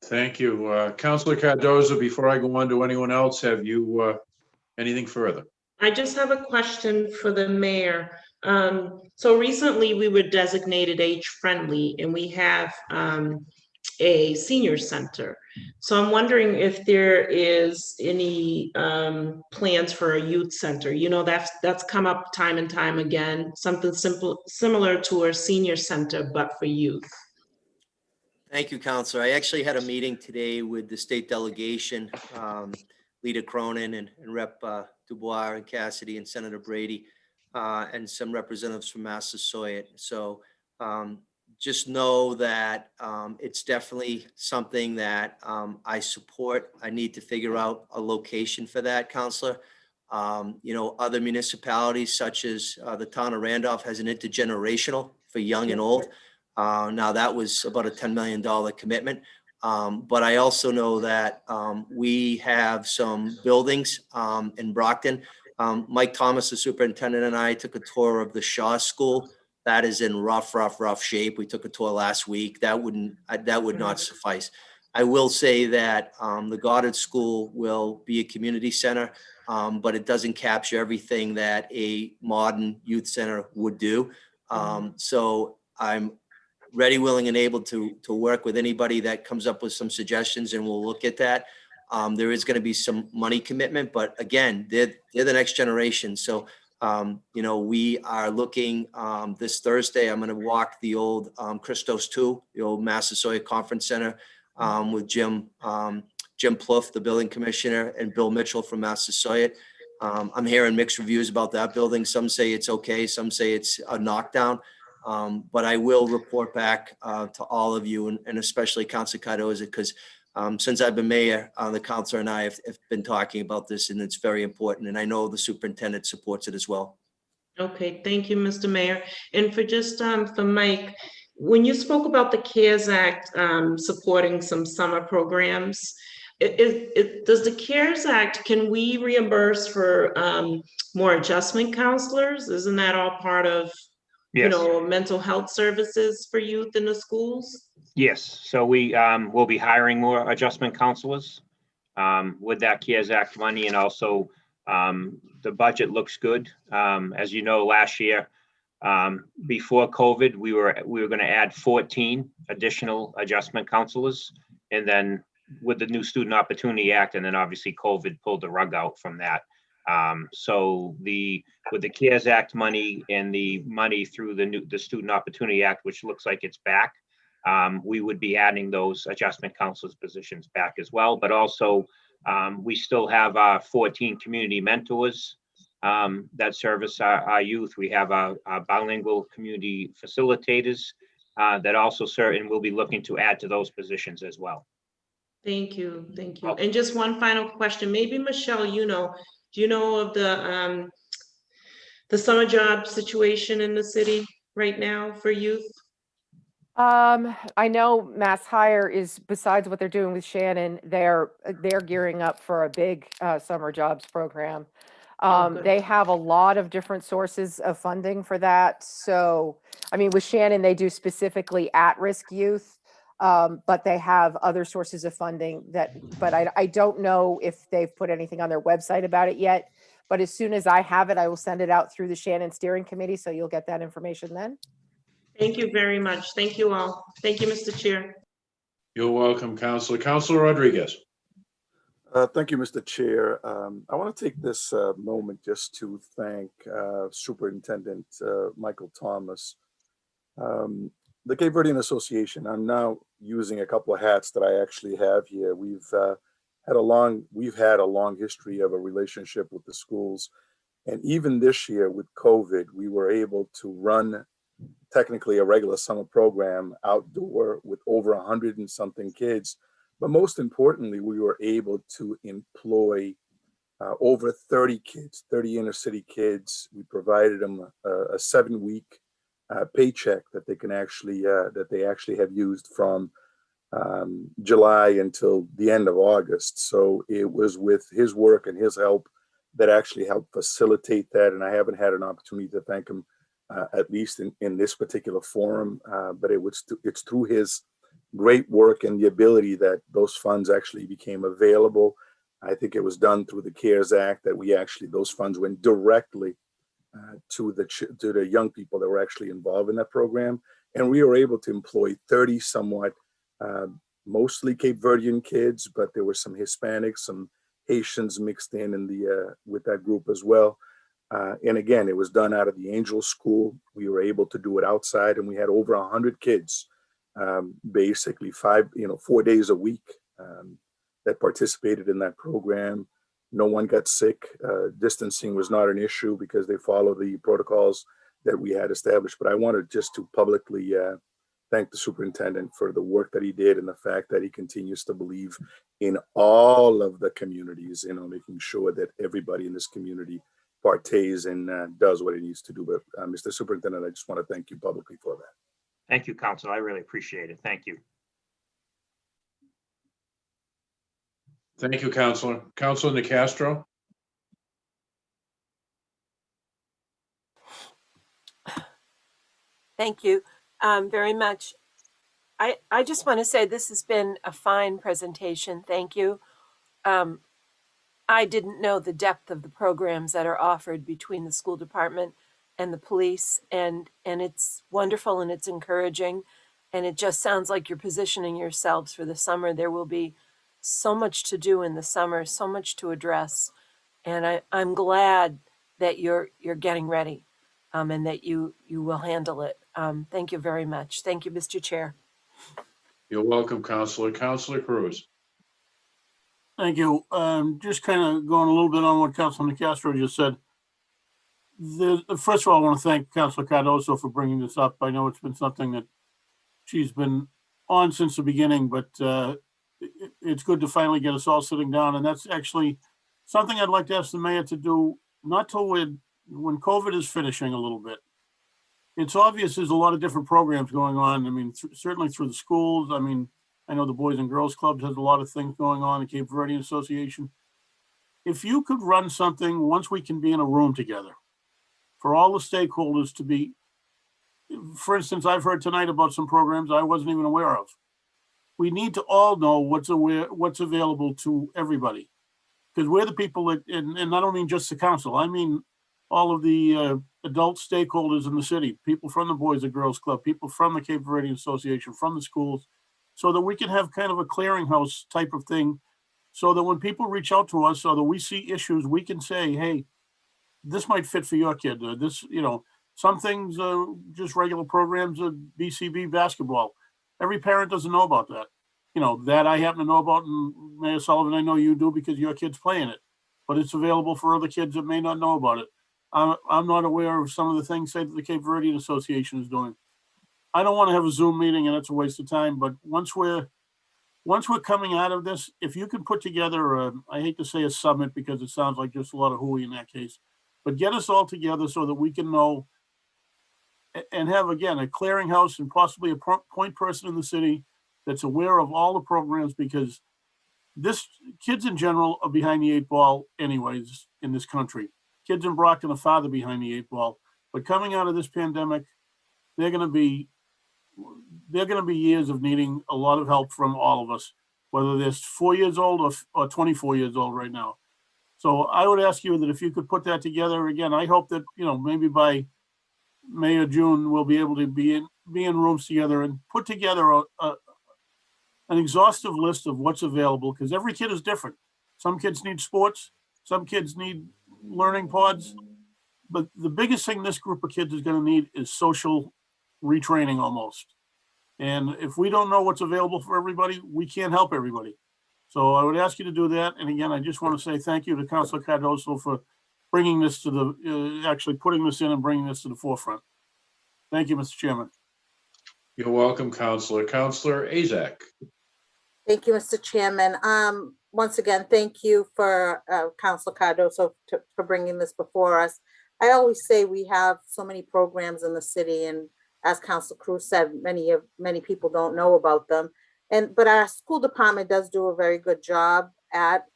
Thank you. Councilor Cardoza, before I go on to anyone else, have you anything further? I just have a question for the mayor. So recently we were designated age-friendly, and we have a senior center. So I'm wondering if there is any plans for a youth center. You know, that's come up time and time again, something similar to a senior center, but for youth. Thank you, Counselor. I actually had a meeting today with the state delegation, Lita Cronin and Rep. Dubois and Cassidy and Senator Brady, and some representatives from Massasoit. So just know that it's definitely something that I support. I need to figure out a location for that, Counselor. You know, other municipalities such as the town of Randolph has an intergenerational for young and old. Now that was about a $10 million commitment. But I also know that we have some buildings in Brockton. Mike Thomas, the superintendent, and I took a tour of the Shaw School. That is in rough shape. We took a tour last week. That would not suffice. I will say that the Goddard School will be a community center, but it doesn't capture everything that a modern youth center would do. So I'm ready, willing, and able to work with anybody that comes up with some suggestions, and we'll look at that. There is going to be some money commitment, but again, they're the next generation. So, you know, we are looking this Thursday. I'm going to walk the old Christos 2, the old Massasoit Conference Center, with Jim Plouffe, the building commissioner, and Bill Mitchell from Massasoit. I'm hearing mixed reviews about that building. Some say it's okay, some say it's a knockdown. But I will report back to all of you, and especially Councilor Cardoza, because since I've been mayor, the councilor and I have been talking about this, and it's very important. And I know the superintendent supports it as well. Okay, thank you, Mr. Mayor. And for just for Mike, when you spoke about the CARES Act supporting some summer programs, does the CARES Act, can we reimburse for more adjustment counselors? Isn't that all part of, Yes. you know, mental health services for youth in the schools? Yes, so we will be hiring more adjustment counselors with that CARES Act money, and also the budget looks good. As you know, last year, before COVID, we were going to add 14 additional adjustment counselors, and then with the new Student Opportunity Act, and then obviously COVID pulled the rug out from that. So with the CARES Act money and the money through the Student Opportunity Act, which looks like it's back, we would be adding those adjustment counselors positions back as well. But also, we still have 14 community mentors that service our youth. We have our bilingual community facilitators that also serve, and we'll be looking to add to those positions as well. Thank you, thank you. And just one final question, maybe Michelle, do you know of the summer job situation in the city right now for youth? I know Mass Hire is, besides what they're doing with Shannon, they're gearing up for a big summer jobs program. They have a lot of different sources of funding for that. So, I mean, with Shannon, they do specifically at-risk youth, but they have other sources of funding but I don't know if they've put anything on their website about it yet. But as soon as I have it, I will send it out through the Shannon Steering Committee, so you'll get that information then. Thank you very much. Thank you all. Thank you, Mr. Chair. You're welcome, Counselor. Counselor Rodriguez. Thank you, Mr. Chair. I want to take this moment just to thank Superintendent Michael Thomas. The Cape Verdean Association, I'm now using a couple of hats that I actually have here. We've had a long history of a relationship with the schools. And even this year with COVID, we were able to run technically a regular summer program outdoor with over 100 and something kids. But most importantly, we were able to employ over 30 kids, 30 inner city kids. We provided them a 7-week paycheck that they can actually have used from July until the end of August. So it was with his work and his help that actually helped facilitate that. And I haven't had an opportunity to thank him, at least in this particular forum, but it's through his great work and the ability that those funds actually became available. I think it was done through the CARES Act that those funds went directly to the young people that were actually involved in that program. And we were able to employ 30 somewhat, mostly Cape Verdean kids, but there were some Hispanics, some Haitians mixed in with that group as well. And again, it was done out of the Angel School. We were able to do it outside, and we had over 100 kids basically 4 days a week that participated in that program. No one got sick. Distancing was not an issue because they follow the protocols that we had established. But I wanted just to publicly thank the superintendent for the work that he did and the fact that he continues to believe in all of the communities, making sure that everybody in this community partays and does what it needs to do. But Mr. Superintendent, I just want to thank you publicly for that. Thank you, Counselor. I really appreciate it. Thank you. Thank you, Counselor. Counselor Nicastro? Thank you very much. I just want to say this has been a fine presentation. Thank you. I didn't know the depth of the programs that are offered between the school department and the police, and it's wonderful and it's encouraging, and it just sounds like you're positioning yourselves for the summer. There will be so much to do in the summer, so much to address, and I'm glad that you're getting ready, and that you will handle it. Thank you very much. Thank you, Mr. Chair. You're welcome, Counselor. Counselor Cruz? Thank you. Just kind of going a little bit on what Councilor Nicastro just said. First of all, I want to thank Councilor Cardoso for bringing this up. I know it's been something that she's been on since the beginning, but it's good to finally get us all sitting down. And that's actually something I'd like to ask the mayor to do, not till when COVID is finishing a little bit. It's obvious there's a lot of different programs going on. I mean, certainly through the schools. I mean, I know the Boys and Girls Clubs has a lot of things going on, the Cape Verdean Association. If you could run something once we can be in a room together for all the stakeholders to be, for instance, I've heard tonight about some programs I wasn't even aware of. We need to all know what's available to everybody, because we're the people that, and I don't mean just the council, I mean all of the adult stakeholders in the city, people from the Boys and Girls Club, people from the Cape Verdean Association, from the schools, so that we can have kind of a clearinghouse type of thing, so that when people reach out to us, or that we see issues, we can say, hey, this might fit for your kid. This, some things are just regular programs of BCB basketball. Every parent doesn't know about that. That I happen to know about, and Mayor Sullivan, I know you do because your kid's playing it, but it's available for other kids that may not know about it. I'm not aware of some of the things, say, that the Cape Verdean Association is doing. I don't want to have a Zoom meeting, and it's a waste of time, but once we're coming out of this, if you can put together I hate to say a summit because it sounds like just a lot of hooey in that case, but get us all together so that we can know and have, again, a clearinghouse and possibly a point person in the city that's aware of all the programs, because kids in general are behind the 8 ball anyways in this country. Kids in Brockton are farther behind the 8 ball, but coming out of this pandemic, they're going to be years of needing a lot of help from all of us, whether they're 4 years old or 24 years old right now. So I would ask you that if you could put that together again, I hope that, maybe by May or June, we'll be able to be in rooms together and put together an exhaustive list of what's available, because every kid is different. Some kids need sports, some kids need learning pods, but the biggest thing this group of kids is going to need is social retraining almost. And if we don't know what's available for everybody, we can't help everybody. So I would ask you to do that. And again, I just want to say thank you to Councilor Cardoso for bringing this to the, actually putting this in and bringing this to the forefront. Thank you, Mr. Chairman. You're welcome, Counselor. Counselor Azak? Thank you, Mr. Chairman. Once again, thank you for Councilor Cardoso for bringing this before us. I always say we have so many programs in the city, and as Councilor Cruz said, many people don't know about them. But our school department does do a very good job at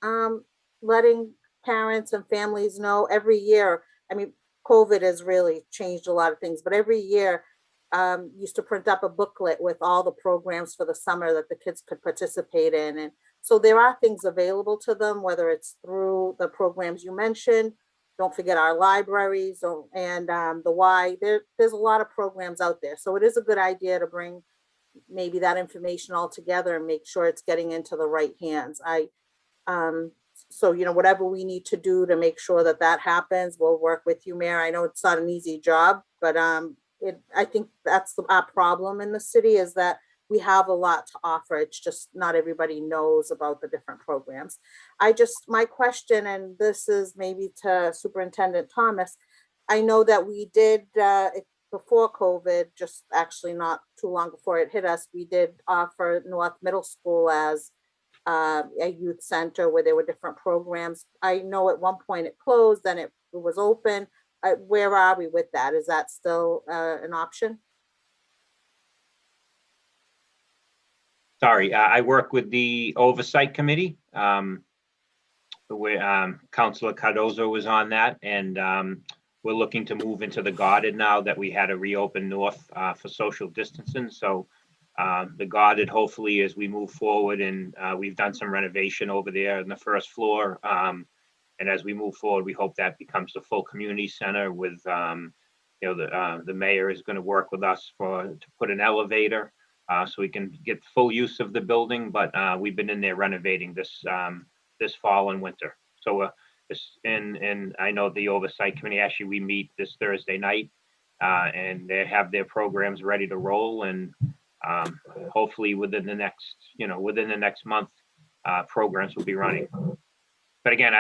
letting parents and families know every year. I mean, COVID has really changed a lot of things, but every year used to print up a booklet with all the programs for the summer that the kids could participate in. And so there are things available to them, whether it's through the programs you mentioned. Don't forget our libraries and the Y. There's a lot of programs out there. So it is a good idea to bring maybe that information all together and make sure it's getting into the right hands. So, whatever we need to do to make sure that happens, we'll work with you, Mayor. I know it's not an easy job, but I think that's our problem in the city, is that we have a lot to offer. It's just not everybody knows about the different programs. My question, and this is maybe to Superintendent Thomas, I know that we did, before COVID, just actually not too long before it hit us, we did offer North Middle School as a youth center where there were different programs. I know at one point it closed, then it was open. Where are we with that? Is that still an option? Sorry, I work with the Oversight Committee. Where Councilor Cardozo was on that, and we're looking to move into the Goddard now that we had to reopen North for social distancing. So the Goddard, hopefully, as we move forward, and we've done some renovation over there in the first floor. And as we move forward, we hope that becomes the full community center with, the mayor is going to work with us to put an elevator so we can get full use of the building. But we've been in there renovating this fall and winter. So and I know the Oversight Committee, actually, we meet this Thursday night and they have their programs ready to roll. And hopefully within the next month, programs will be running. But again,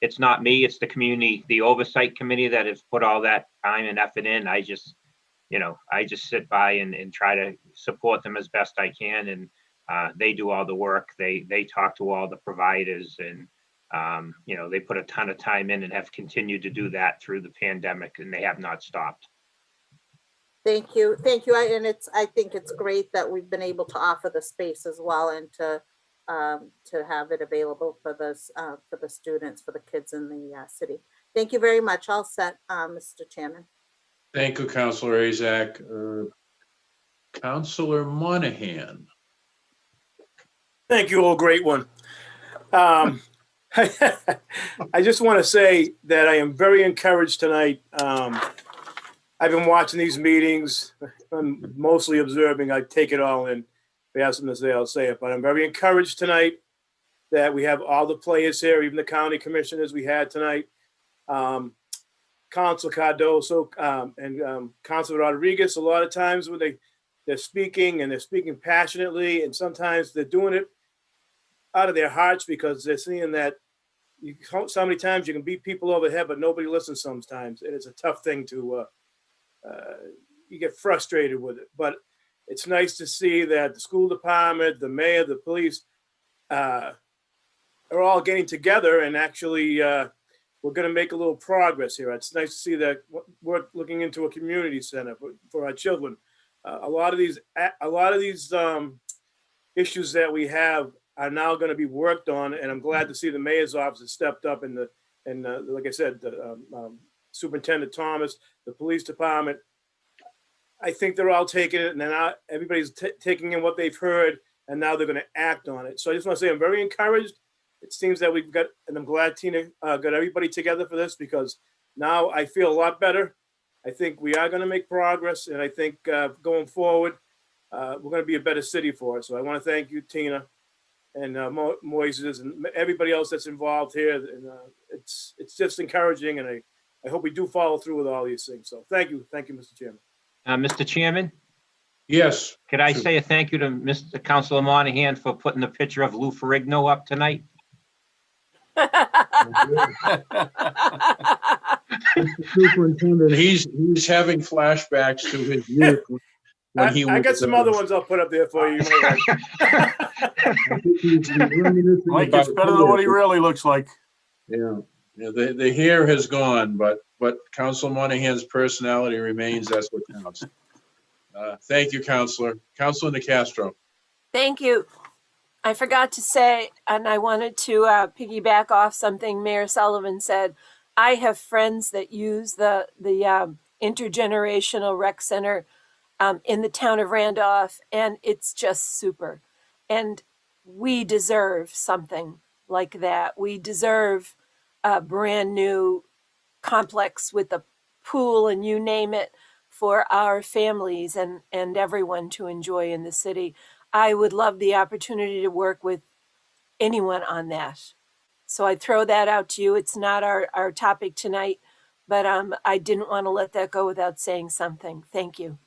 it's not me, it's the community, the Oversight Committee that has put all that time and effort in. I just sit by and try to support them as best I can. And they do all the work. They talk to all the providers, and they put a ton of time in and have continued to do that through the pandemic, and they have not stopped. Thank you. And I think it's great that we've been able to offer the space as well, and to have it available for the students, for the kids in the city. Thank you very much. All set, Mr. Chairman. Thank you, Councilor Azak. Councilor Monahan. Thank you, all. Great one. I just want to say that I am very encouraged tonight. I've been watching these meetings. I'm mostly observing. I take it all in. If you have something to say, I'll say it. But I'm very encouraged tonight that we have all the players here, even the county commissioners we had tonight. Councilor Cardozo and Councilor Rodriguez, a lot of times when they're speaking, and they're speaking passionately, and sometimes they're doing it out of their hearts because they're seeing that so many times you can beat people over the head, but nobody listens sometimes. And it's a tough thing to, you get frustrated with it. But it's nice to see that the school department, the mayor, the police are all getting together, and actually we're going to make a little progress here. It's nice to see that we're looking into a community center for our children. A lot of these issues that we have are now going to be worked on, and I'm glad to see the mayor's office has stepped up, and like I said, Superintendent Thomas, the police department. I think they're all taking it, and now everybody's taking in what they've heard, and now they're going to act on it. So I just want to say I'm very encouraged. It seems that we've got, and I'm glad Tina got everybody together for this, because now I feel a lot better. I think we are going to make progress, and I think going forward, we're going to be a better city for us. So I want to thank you, Tina, and Moises, and everybody else that's involved here. And it's just encouraging, and I hope we do follow through with all these things. So thank you, Mr. Chairman. Mr. Chairman? Yes. Could I say a thank you to Mr. Councilor Monahan for putting the picture of Lou Ferrigno up tonight? Superintendent, he's having flashbacks to his youth when he was. I got some other ones I'll put up there for you. Mike gets better than what he really looks like. Yeah, the hair has gone, but Councilor Monahan's personality remains. That's what counts. Thank you, Councilor. Councilor Nicastro. Thank you. I forgot to say, and I wanted to piggyback off something Mayor Sullivan said. I have friends that use the intergenerational rec center in the town of Randolph, and it's just super. And we deserve something like that. We deserve a brand new complex with a pool and you name it for our families and everyone to enjoy in the city. I would love the opportunity to work with anyone on that. So I throw that out to you. It's not our topic tonight, but I didn't want to let that go without saying something. Thank you.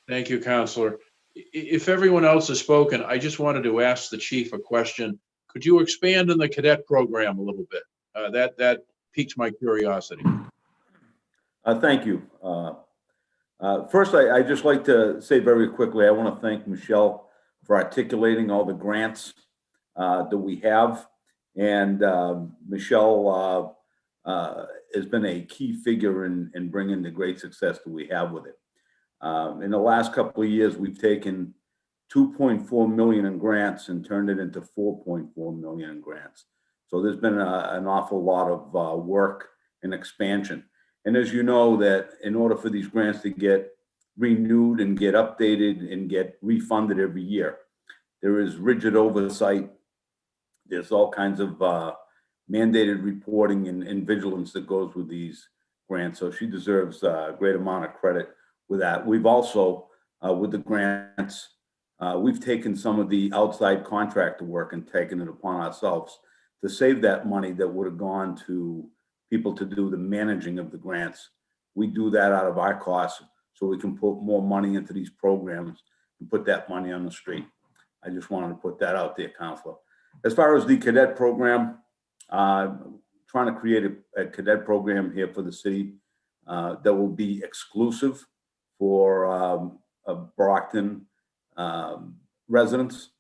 Thank you, Counselor. If everyone else has spoken, I just wanted to ask the chief a question. Could you expand on the cadet program a little bit? That piqued my curiosity. Thank you. First, I just like to say very quickly, I want to thank Michelle for articulating all the grants that we have. And Michelle has been a key figure in bringing the great success that we have with it. In the last couple of years, we've taken 2.4 million in grants and turned it into 4.4 million in grants. So there's been an awful lot of work and expansion. And as you know, that in order for these grants to get renewed and get updated and get refunded every year, there is rigid oversight. There's all kinds of mandated reporting and vigilance that goes with these grants. So she deserves a great amount of credit with that. We've also, with the grants, we've taken some of the outside contractor work and taken it upon ourselves to save that money that would have gone to people to do the managing of the grants. We do that out of our costs so we can put more money into these programs and put that money on the street. I just wanted to put that out there, Counselor. As far as the cadet program, trying to create a cadet program here for the city that will be exclusive for Brockton residents.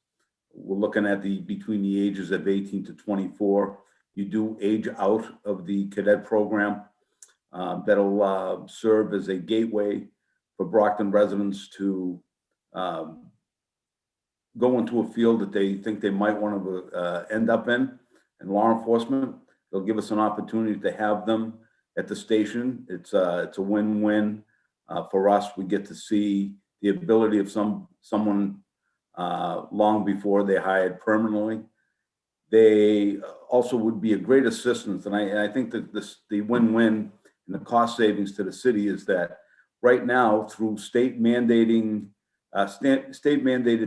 We're looking at between the ages of 18 to 24. You do age out of the cadet program. That'll serve as a gateway for Brockton residents to go into a field that they think they might want to end up in law enforcement. They'll give us an opportunity to have them at the station. It's a win-win for us. We get to see the ability of someone long before they're hired permanently. They also would be a great assistance. And I think that the win-win and the cost savings to the city is that right now, through state mandated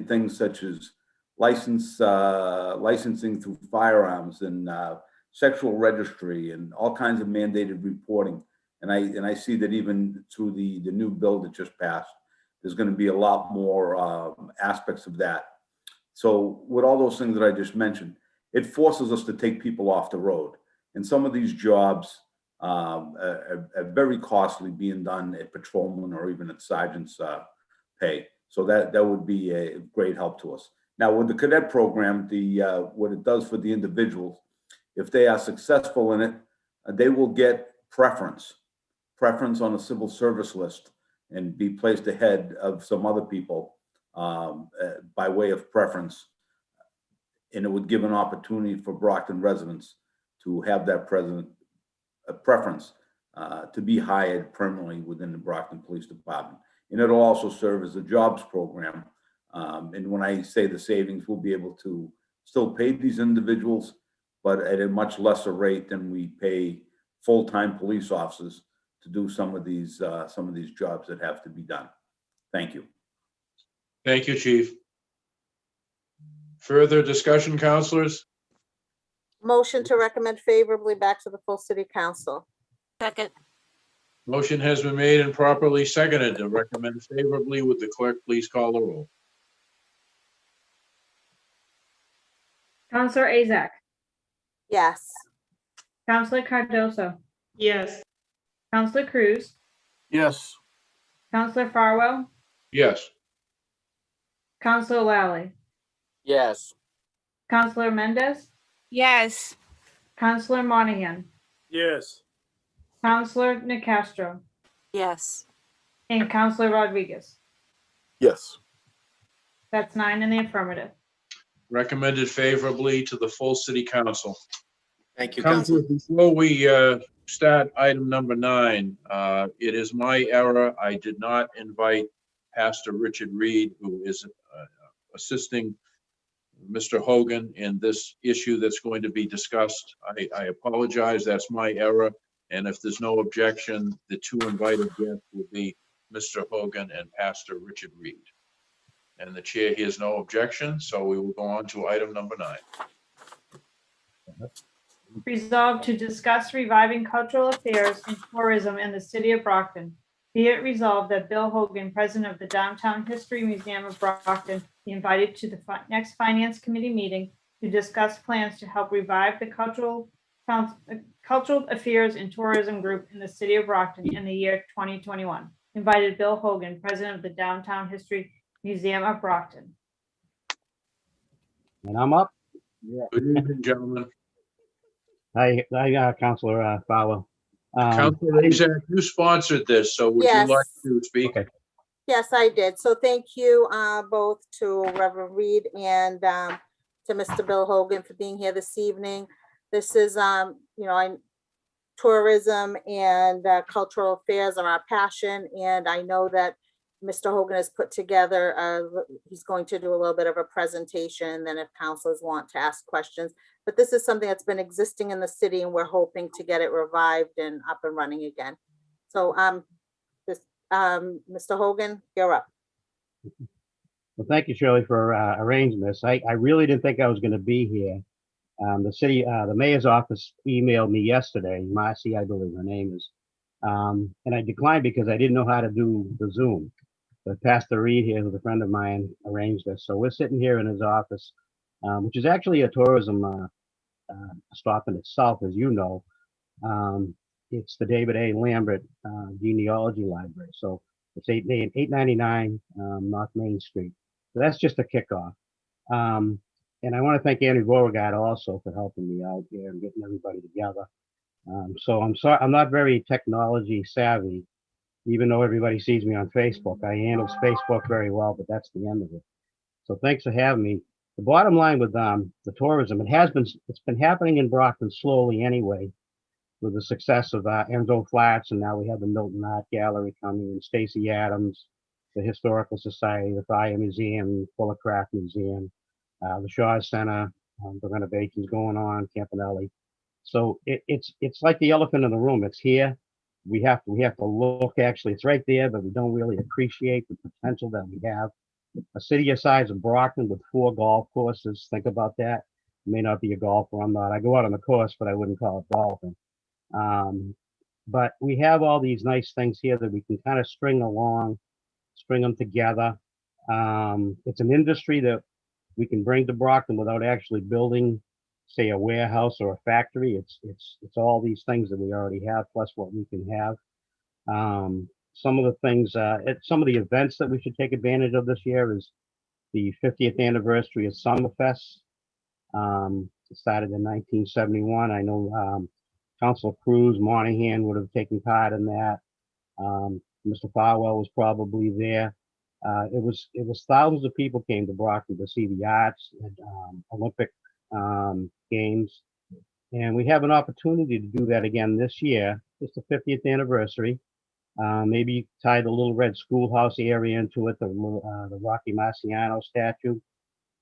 things such as licensing through firearms and sexual registry and all kinds of mandated reporting. And I see that even through the new bill that just passed, there's going to be a lot more aspects of that. So with all those things that I just mentioned, it forces us to take people off the road. And some of these jobs are very costly being done at patrolman or even at sergeant's pay. So that would be a great help to us. Now with the cadet program, what it does for the individuals, if they are successful in it, they will get preference on the civil service list and be placed ahead of some other people by way of preference. And it would give an opportunity for Brockton residents to have that preference to be hired permanently within the Brockton Police Department. And it'll also serve as a jobs program. And when I say the savings, we'll be able to still pay these individuals, but at a much lesser rate than we pay full-time police officers to do some of these jobs that have to be done. Thank you. Thank you, Chief. Further discussion, counselors? Motion to recommend favorably back to the full city council. Second. Motion has been made and properly seconded to recommend favorably. Would the clerk please call the roll? Counselor Azak, Yes. Counselor Cardoso, Yes. Counselor Cruz, Yes. Counselor Farwell, Yes. Counselor Lally, Yes. Counselor Mendez, Yes. Counselor Monahan, Yes. Counselor Nicastro, Yes. and Counselor Rodriguez. Yes. That's 9 in the affirmative. Recommended favorably to the full city council. Thank you, Counselor, Counselor. before we start item number 9, it is my error. I did not invite Pastor Richard Reed, who is assisting Mr. Hogan in this issue that's going to be discussed. I apologize. That's my error. And if there's no objection, the 2 invited guests will be Mr. Hogan and Pastor Richard Reed. And the chair hears no objection, so we will go on to item number 9. Resolved to discuss reviving cultural affairs and tourism in the city of Brockton. Be it resolved that Bill Hogan, President of the Downtown History Museum of Brockton, be invited to the next Finance Committee meeting to discuss plans to help revive the Cultural Affairs and Tourism Group in the city of Brockton in the year 2021. Invited Bill Hogan, President of the Downtown History Museum of Brockton. And I'm up. Good evening, gentlemen. Hi, Councilor Fowler. Councilor Azak, you sponsored this, so would you Yes. like to speak? Okay. Yes, I did. So thank you both to Reverend Reed and to Mr. Bill Hogan for being here this evening. This is, tourism and cultural affairs are our passion. And I know that Mr. Hogan has put together, he's going to do a little bit of a presentation, then if councilors want to ask questions. But this is something that's been existing in the city and we're hoping to get it revived and up and running again. So Mr. Hogan, you're up. Well, thank you, Shirley, for arranging this. I really didn't think I was going to be here. The mayor's office emailed me yesterday, Marcy, I believe her name is, and I declined because I didn't know how to do the Zoom. But Pastor Reed here, who's a friend of mine, arranged this. So we're sitting here in his office, which is actually a tourism stop in itself, as you know. It's the David A. Lambert Genealogy Library. So it's 899 North Main Street. So that's just a kickoff. And I want to thank Andy Beauregard also for helping me out here and getting everybody together. So I'm sorry, I'm not very technology savvy, even though everybody sees me on Facebook. I handle Facebook very well, but that's the end of it. So thanks for having me. The bottom line with the tourism, it's been happening in Brockton slowly anyway, with the success of Enzo Flats, and now we have the Milton Art Gallery coming, and Stacy Adams, the Historical Society, the Fire Museum, Fuller Craft Museum, the Shaw Center, the renovations going on, Campanelli. So it's like the elephant in the room. It's here. We have to look. Actually, it's right there, but we don't really appreciate the potential that we have. A city the size of Brockton with 4 golf courses. Think about that. You may not be a golfer. I'm not. I go out on the course, but I wouldn't call it golfing. But we have all these nice things here that we can kind of string them together. It's an industry that we can bring to Brockton without actually building, say, a warehouse or a factory. It's all these things that we already have, plus what we can have. Some of the things, some of the events that we should take advantage of this year is the 50th anniversary of Summerfest. It started in 1971. I know Councilor Cruz, Monahan would have taken part in that. Mr. Farwell was probably there. It was thousands of people came to Brockton to see the arts and Olympic games. And we have an opportunity to do that again this year. It's the 50th anniversary. Maybe tie the Little Red Schoolhouse area into it, the Rocky Marciano statue.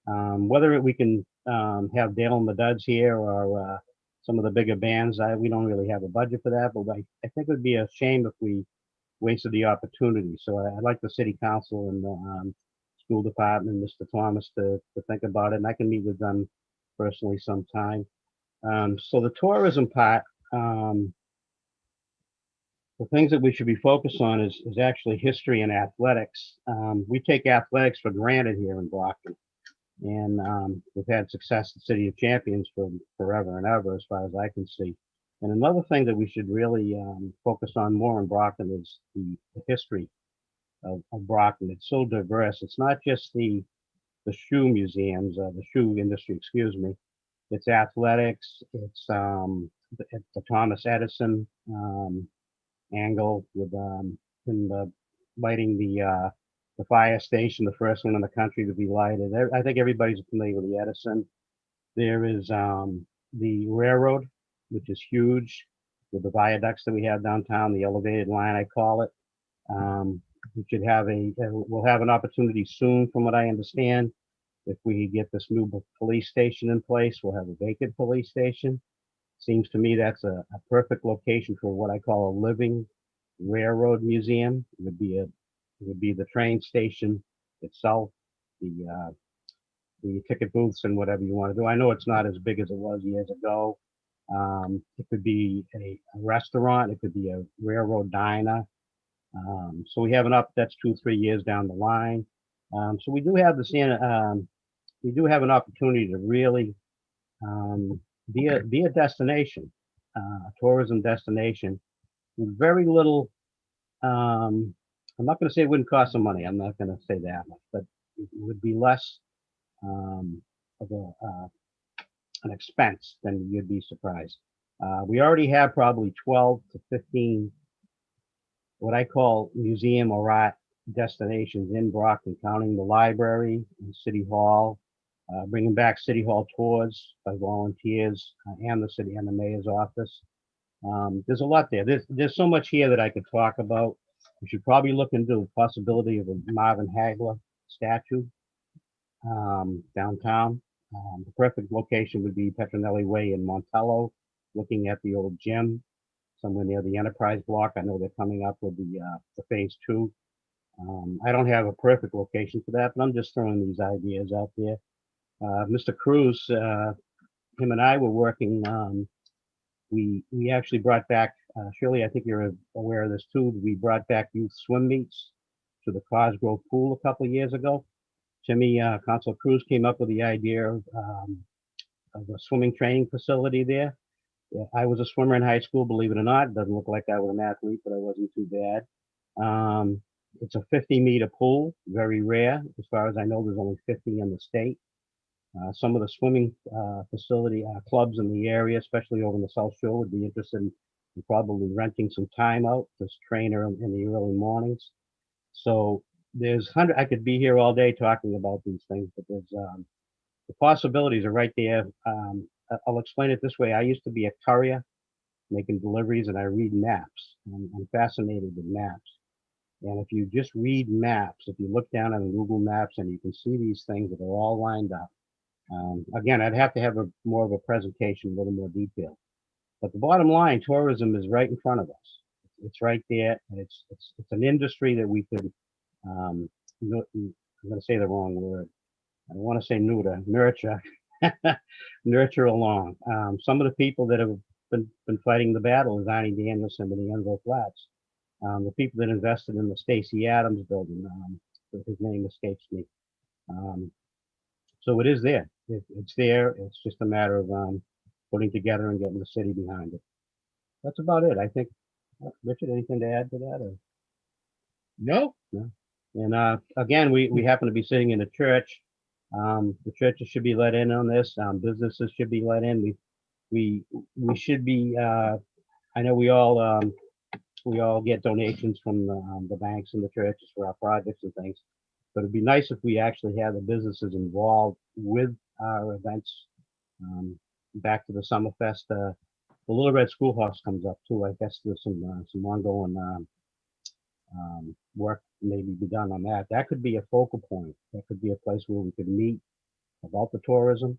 Whether we can have Dale and the Duds here or some of the bigger bands, we don't really have a budget for that, but I think it would be a shame if we wasted the opportunity. So I'd like the city council and the school department, Mr. Thomas, to think about it, and I can meet with them personally sometime. So the tourism part, the things that we should be focused on is actually history and athletics. We take athletics for granted here in Brockton, and we've had success in City of Champions for forever and ever, as far as I can see. And another thing that we should really focus on more in Brockton is the history of Brockton. It's so diverse. It's not just the shoe museums, the shoe industry, excuse me. It's athletics. It's the Thomas Edison angle with lighting the fire station, the first one in the country to be lighted. I think everybody's familiar with the Edison. There is the railroad, which is huge, with the viaducts that we have downtown, the elevated line, I call it. We should have we'll have an opportunity soon, from what I understand. If we get this new police station in place, we'll have a vacant police station. Seems to me that's a perfect location for what I call a living railroad museum. It would be the train station itself, the ticket booths and whatever you want to do. I know it's not as big as it was years ago. It could be a restaurant. It could be a railroad diner. So we have an up, that's 2-3 years down the line. So we do have we do have an opportunity to really be a destination, a tourism destination with very little. I'm not going to say it wouldn't cost some money. I'm not going to say that much, but it would be less of an expense than you'd be surprised. We already have probably 12 to 15 what I call museum or art destinations in Brockton, counting the library and City Hall, bringing back City Hall tours by volunteers and the city and the mayor's office. There's a lot there. There's so much here that I could talk about. We should probably look into the possibility of a Marvin Hagler statue downtown. The perfect location would be Petronelli Way in Montello, looking at the old gym, somewhere near the Enterprise Block. I know they're coming up with the phase 2. I don't have a perfect location for that, but I'm just throwing these ideas out there. Mr. Cruz, him and I were working. We actually brought back, Shirley, I think you're aware of this too. We brought back youth swim meets to the Cosgrove Pool a couple of years ago. Jimmy, Consul Cruz came up with the idea of a swimming training facility there. Yeah, I was a swimmer in high school, believe it or not. It doesn't look like I was an athlete, but I wasn't too bad. It's a 50-meter pool, very rare. As far as I know, there's only 50 in the state. Some of the swimming facility clubs in the area, especially over in the South Shore, would be interested in probably renting some time out to train her in the early mornings. So there's I could be here all day talking about these things, but there's the possibilities are right there. I'll explain it this way. I used to be a courier making deliveries, and I read maps. I'm fascinated with maps. And if you just read maps, if you look down on Google Maps and you can see these things that are all lined up. Again, I'd have to have more of a presentation, a little more detail. But the bottom line, tourism is right in front of us. It's right there. And it's an industry that we could, I'm going to say the wrong word. I don't want to say neuter, nurture. Nurture along. Some of the people that have been fighting the battle is Arnie Danielson and the Enzo Flats. The people that invested in the Stacey Adams building, his name escapes me. So it is there. It's there. It's just a matter of putting together and getting the city behind it. That's about it. I think. Richard, anything to add to that? Or? No. No. And again, we happen to be sitting in a church. The churches should be let in on this. Businesses should be let in. We should be. I know we all get donations from the banks and the churches for our projects and things. But it'd be nice if we actually had the businesses involved with our events. Back to the Summerfest, the Little Red Schoolhouse comes up too. I guess there's some ongoing work maybe be done on that. That could be a focal point. That could be a place where we could meet about the tourism.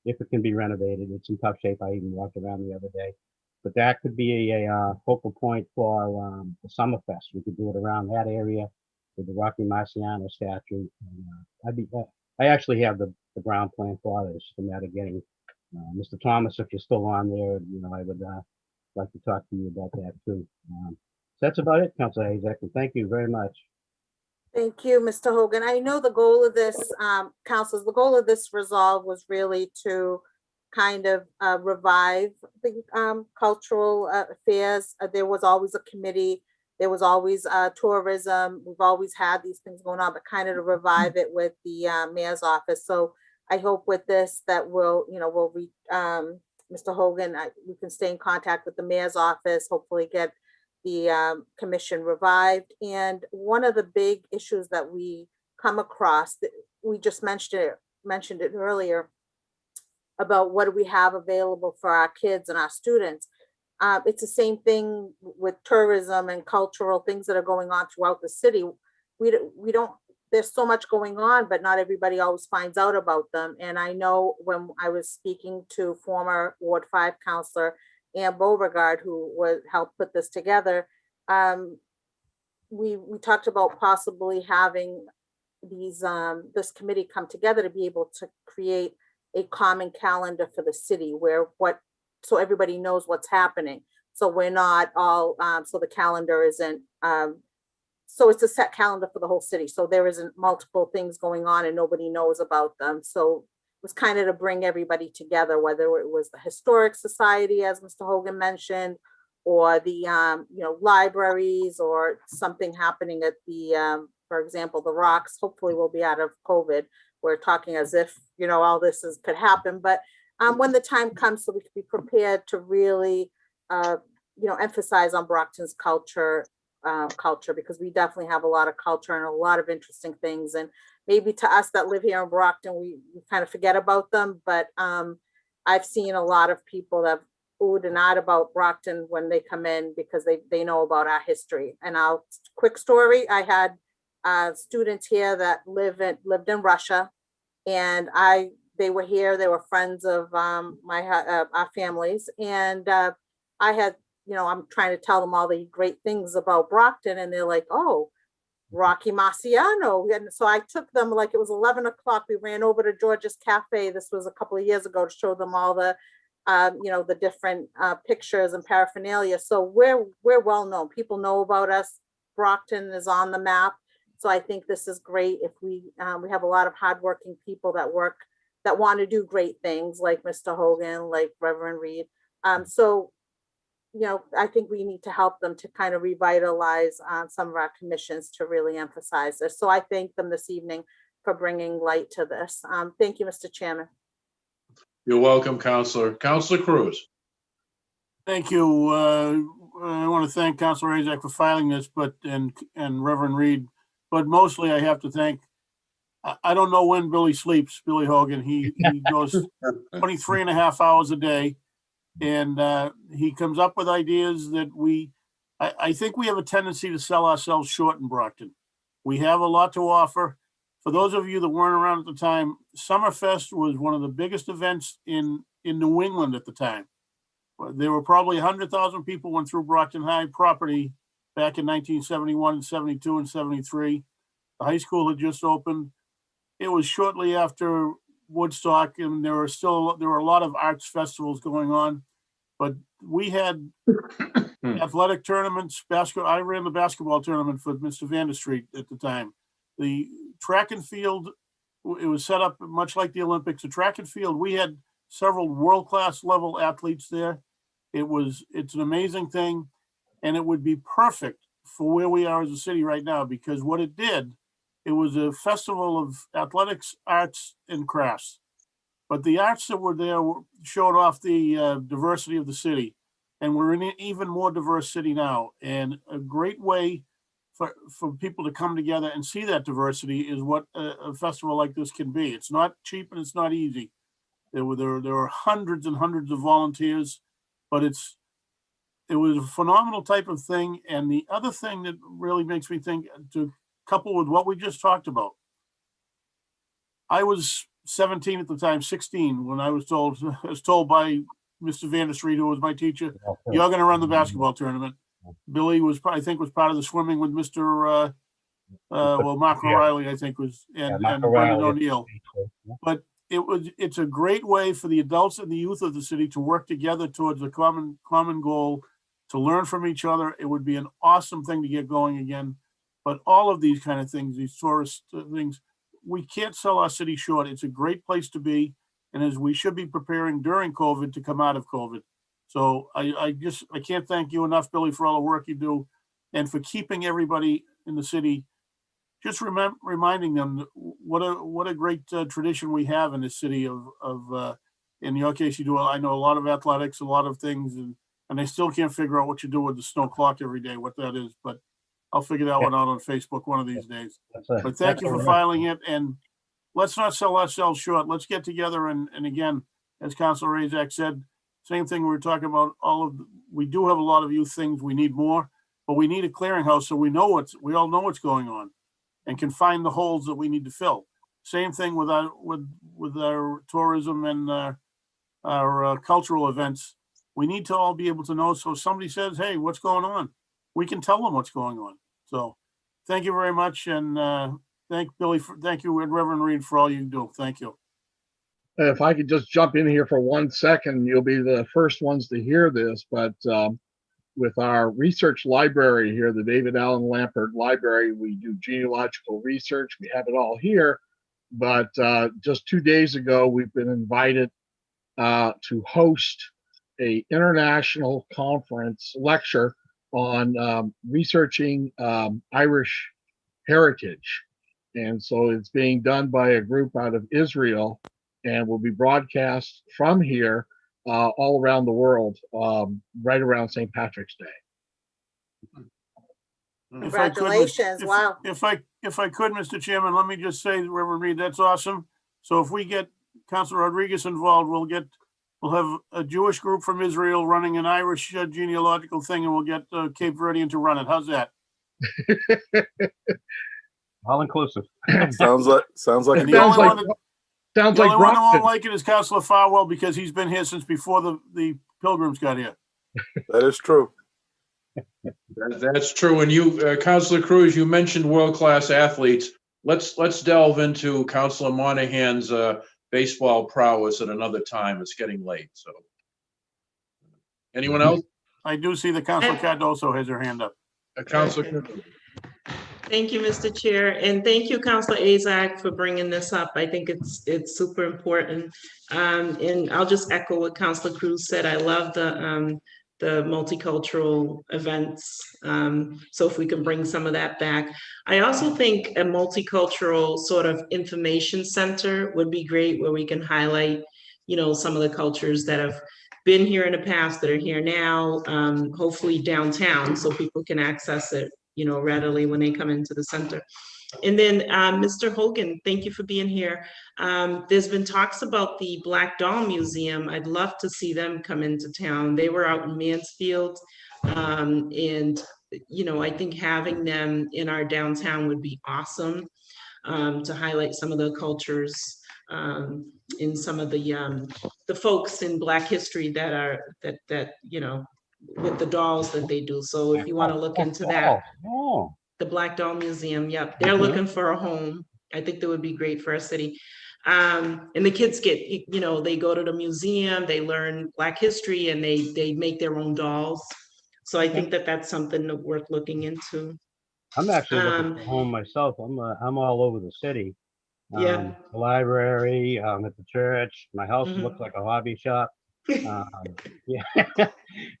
If it can be renovated, it's in tough shape. I even walked around the other day. But that could be a focal point for the Summerfest. We could do it around that area with the Rocky Marciano statue. And, I actually have the ground plan for this. It's a matter of getting Mr. Thomas, if you're still on there, I would like to talk to you about that too. So that's about it, Councilor Hazek. Thank you very much. Thank you, Mr. Hogan. I know the goal of this, councils, the goal of this resolve was really to kind of revive the cultural affairs. There was always a committee. There was always tourism. We've always had these things going on, but kind of to revive it with the mayor's office. So I hope with this that we'll Mr. Hogan, we can stay in contact with the mayor's office, hopefully get the commission revived. And one of the big issues that we come across, we just mentioned it earlier, about what do we have available for our kids and our students. It's the same thing with tourism and cultural things that are going on throughout the city. We don't, there's so much going on, but not everybody always finds out about them. And I know when I was speaking to former Ward 5 Councilor Ann Beauregard, who helped put this together, we talked about possibly having these this committee come together to be able to create a common calendar for the city so everybody knows what's happening. So we're not all, so the calendar isn't, so it's a set calendar for the whole city. So there isn't multiple things going on and nobody knows about them. So it was kind of to bring everybody together, whether it was the Historic Society, as Mr. Hogan mentioned, or the, libraries, or something happening at the, for example, the Rocks. Hopefully we'll be out of COVID. We're talking as if, all this could happen, but when the time comes, so we can be prepared to really, emphasize on Brockton's culture, because we definitely have a lot of culture and a lot of interesting things. And maybe to us that live here in Brockton, we kind of forget about them. But I've seen a lot of people that oohed and ahhed about Brockton when they come in, because they know about our history. And quick story, I had students here that lived in Russia, and they were here. They were friends of our families, and I had, I'm trying to tell them all the great things about Brockton, and they're like, "Oh, Rocky Marciano." And so I took them, like it was 11 o'clock. We ran over to George's Cafe. This was a couple of years ago, to show them all the, the different pictures and paraphernalia. So we're well known. People know about us. Brockton is on the map. So I think this is great. If we have a lot of hardworking people that want to do great things, like Mr. Hogan, like Reverend Reed. So, I think we need to help them to kind of revitalize some of our commissions to really emphasize this. So I thank them this evening for bringing light to this. Thank you, Mr. Chairman. You're welcome, Counselor. Counselor Cruz. Thank you. I want to thank Councilor Razak for filing this, and Reverend Reed, but mostly I have to thank, I don't know when Billy sleeps, Billy Hogan. He goes 23 and a half hours a day, and he comes up with ideas that I think we have a tendency to sell ourselves short in Brockton. We have a lot to offer. For those of you that weren't around at the time, Summerfest was one of the biggest events in New England at the time. There were probably 100,000 people went through Brockton High property back in 1971 and 72 and 73. The high school had just opened. It was shortly after Woodstock, and there were a lot of arts festivals going on, but we had athletic tournaments. I ran the basketball tournament for Mr. Vanderstreet at the time. The track and field, it was set up much like the Olympics. The track and field, we had several world-class level athletes there. It's an amazing thing, and it would be perfect for where we are as a city right now, because what it did, it was a festival of athletics, arts, and crafts. But the arts that were there showed off the diversity of the city, and we're in an even more diverse city now. And a great way for people to come together and see that diversity is what a festival like this can be. It's not cheap and it's not easy. There are hundreds and hundreds of volunteers, but it was a phenomenal type of thing. And the other thing that really makes me think, to couple with what we just talked about, I was 17 at the time, 16, when I was told by Mr. Vanderstreet, who was my teacher, "You're going to run the basketball tournament." Billy was part of the swimming with Mr. Mark O'Reilly, I think and Brendan O'Neill. But it's a great way for the adults and the youth of the city to work together towards a common goal, to learn from each other. It would be an awesome thing to get going again. But all of these kind of things, these tourist things, we can't sell our city short. It's a great place to be, and as we should be preparing during COVID to come out of COVID. So I can't thank you enough, Billy, for all the work you do, and for keeping everybody in the city, just reminding them what a great tradition we have in this city of in your case, you do, I know, a lot of athletics, a lot of things, and I still can't figure out what you do with the snow clock every day, what that is, but I'll figure that one out on Facebook one of these days. But thank you for filing it, and let's not sell ourselves short. Let's get together, and again, as Councilor Razak said, same thing we were talking about. We do have a lot of youth things. We need more, but we need a clearinghouse so we all know what's going on, and can find the holes that we need to fill. Same thing with our tourism and our cultural events. We need to all be able to know. So if somebody says, "Hey, what's going on?" we can tell them what's going on. So thank you very much. And thank you, and Reverend Reed, for all you do. Thank you. If I could just jump in here for 1 second, you'll be the first ones to hear this, but with our research library here, the David Allen Lampert Library. We do genealogical research. We have it all here. But just 2 days ago, we've been invited to host a international conference lecture on researching Irish heritage. And so it's being done by a group out of Israel and will be broadcast from here all around the world, right around St. Patrick's Day. Congratulations, wow. If I could, Mr. Chairman, let me just say, Reverend Reed, that's awesome. So if we get Councilor Rodriguez involved, we'll have a Jewish group from Israel running an Irish genealogical thing, and we'll get Cape Verdean to run it. How's that? All inclusive. Sounds like Sounds a like good plan. the only one who Brockton. won't like it is Councilor Farwell, because he's been here since before the Pilgrims got here. That is true. That's true. And you, Councilor Cruz, you mentioned world-class athletes. Let's delve into Councilor Monahan's baseball prowess at another time. It's getting late, so. Anyone else? I do see that Councilor Cardoso has her hand up. Councilor. Thank you, Mr. Chair, and thank you, Councilor Azak, for bringing this up. I think it's super important. And I'll just echo what Councilor Cruz said. I love the multicultural events. So if we can bring some of that back. I also think a multicultural sort of information center would be great, where we can highlight, some of the cultures that have been here in the past, that are here now, hopefully downtown, so people can access it, readily when they come into the center. And then, Mr. Hogan, thank you for being here. There's been talks about the Black Doll Museum. I'd love to see them come into town. They were out in Mansfield. And, I think having them in our downtown would be awesome, to highlight some of the cultures, in some of the folks in Black history that with the dolls that they do. So if you want to look into that. The Black Doll Museum, yep. They're looking for a home. I think that would be great for our city. And the kids get, they go to the museum, they learn Black history, and they make their own dolls. So I think that that's something worth looking into. I'm actually looking for a home myself. I'm all over the city. Yeah. The library, at the church. My house looks like a hobby shop. Yeah.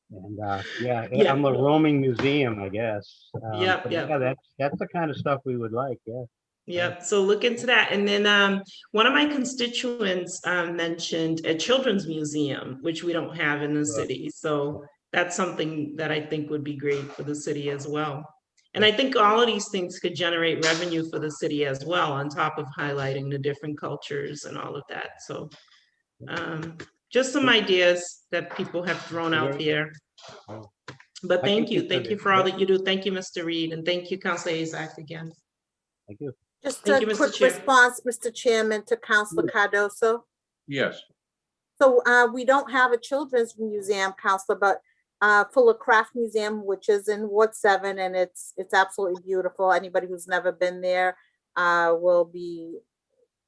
And I'm the roaming museum, I guess. Yeah, that's the kind of stuff we would like. Yeah. Yep. So look into that. And then one of my constituents mentioned a children's museum, which we don't have in the city. So that's something that I think would be great for the city as well. And I think all of these things could generate revenue for the city as well, on top of highlighting the different cultures and all of that. So just some ideas that people have thrown out there. But thank you for all that you do. Thank you, Mr. Reed, and thank you, Councilor Azak, again. Thank you. Just Thank a you, Mr. quick Chair. response, Mr. Chairman, to Councilor Cardoso. Yes. So we don't have a children's museum, Councilor, but Fuller Craft Museum, which is in Ward 7, and it's absolutely beautiful. Anybody who's never been there will be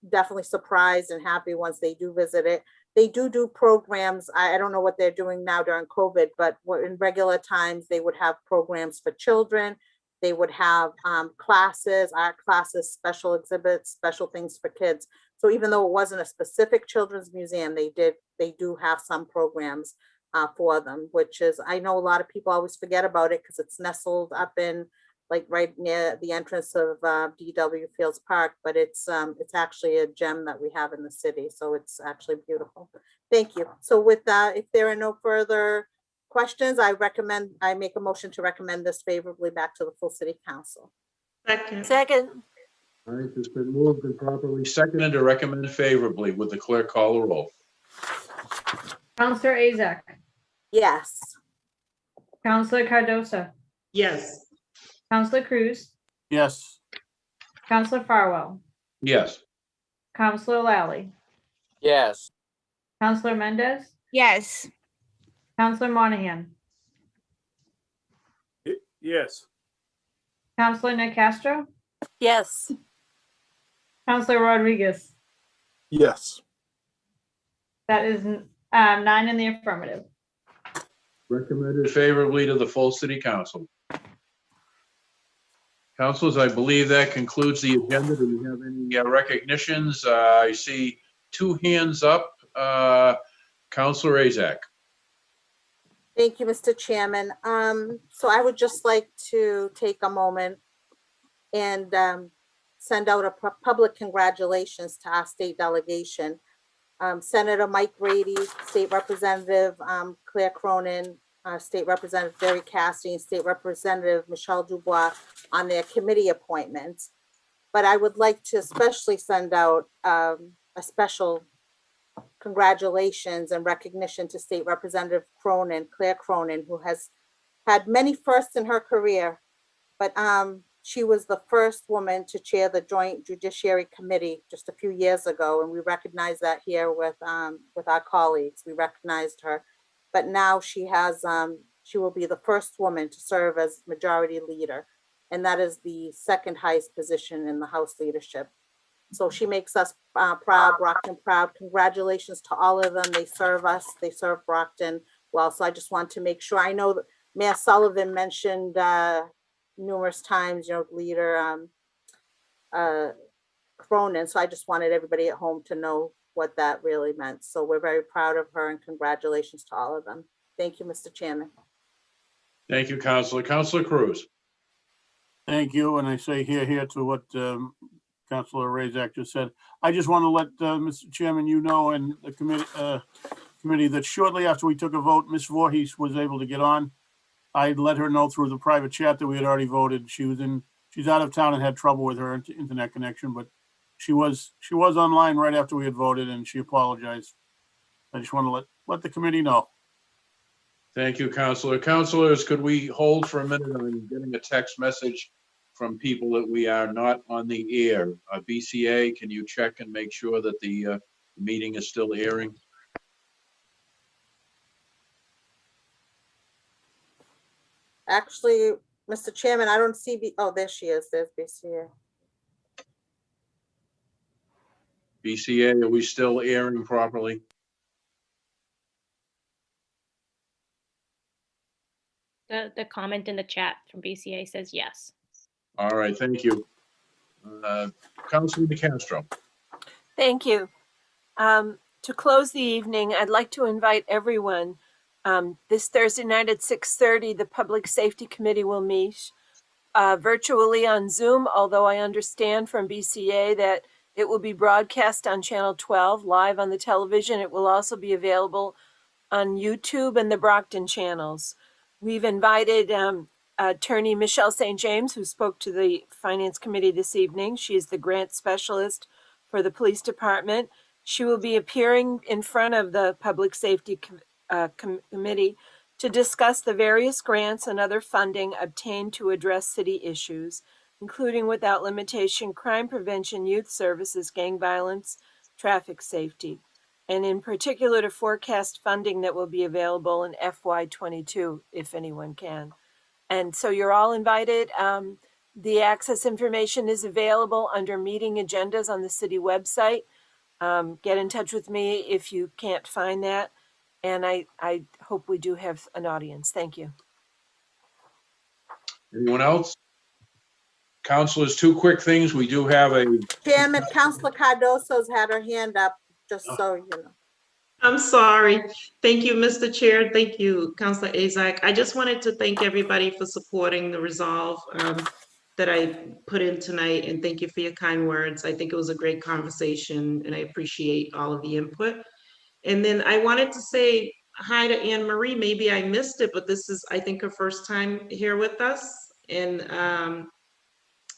definitely surprised and happy once they do visit it. They do programs. I don't know what they're doing now during COVID, but in regular times, they would have programs for children. They would have classes, art classes, special exhibits, special things for kids. So even though it wasn't a specific children's museum, they do have some programs for them, which is, I know a lot of people always forget about it because it's nestled up in right near the entrance of DW Fields Park, but it's actually a gem that we have in the city. So it's actually beautiful. Thank you. So with that, if there are no further questions, I make a motion to recommend this favorably back to the full city council. Second. All right, it's been moved and properly seconded to recommend favorably. Would the clerk call the roll? Councilor Azak. Yes. Councilor Cardoso. Yes. Councilor Cruz. Yes. Councilor Farwell. Yes. Councilor Lally. Yes. Councilor Mendez. Yes. Councilor Monahan. Yes. Councilor Nick Castro. Yes. Councilor Rodriguez. Yes. That is 9 in the affirmative. Recommended favorably to the full city council. Councilors, I believe that concludes the agenda. Do we have any recognitions? I see two hands up. Councilor Azak. Thank you, Mr. Chairman. So I would just like to take a moment and send out a public congratulations to our state delegation. Senator Mike Grady, State Representative Claire Cronin, State Representative Jerry Cassidy, and State Representative Michelle Dubois on their committee appointments. But I would like to especially send out a special congratulations and recognition to State Representative Cronin, Claire Cronin, who has had many firsts in her career, but she was the first woman to chair the Joint Judiciary Committee just a few years ago, and we recognize that here with our colleagues. We recognized her, but now she will be the first woman to serve as Majority Leader, and that is the second highest position in the House leadership. So she makes us proud, Brockton proud. Congratulations to all of them. They serve us, they serve Brockton well. So I just want to make sure, I know that Mayor Sullivan mentioned numerous times, Leader Cronin. So I just wanted everybody at home to know what that really meant. So we're very proud of her and congratulations to all of them. Thank you, Mr. Chairman. Thank you, Councilor. Councilor Cruz. Thank you. And I say here to what Councilor Razak just said. I just want to let Mr. Chairman, and the committee that shortly after we took a vote, Ms. Voorhees was able to get on. I let her know through the private chat that we had already voted. She's out of town and had trouble with her internet connection, but she was online right after we had voted and she apologized. I just want to let the committee know. Thank you, Councilor. Councilors, could we hold for a minute? I'm getting a text message from people that we are not on the air. BCA, can you check and make sure that the meeting is still airing? Actually, Mr. Chairman, I don't see, oh, there she is. There's BCA. BCA, are we still airing properly? The comment in the chat from BCA says yes. All right, thank you. Councilor DeCastro. Thank you. To close the evening, I'd like to invite everyone. This Thursday night at 6:30, the Public Safety Committee will meet virtually on Zoom, although I understand from BCA that it will be broadcast on Channel 12 live on the television. It will also be available on YouTube and the Brockton channels. We've invited Attorney Michelle St. James, who spoke to the Finance Committee this evening. She is the grant specialist for the Police Department. She will be appearing in front of the Public Safety Committee to discuss the various grants and other funding obtained to address city issues, including without limitation, crime prevention, youth services, gang violence, traffic safety, and in particular to forecast funding that will be available in FY22, if anyone can. And so you're all invited. The access information is available under meeting agendas on the city website. Get in touch with me if you can't find that. And I hope we do have an audience. Thank you. Anyone else? Councilors, two quick things. We do have a... Chairman, Councilor Cardoso's had her hand up, just so you know. I'm sorry. Thank you, Mr. Chair. Thank you, Councilor Azak. I just wanted to thank everybody for supporting the resolve that I put in tonight, and thank you for your kind words. I think it was a great conversation, and I appreciate all of the input. And then I wanted to say hi to Anne Marie. Maybe I missed it, but this is, I think, her first time here with us, and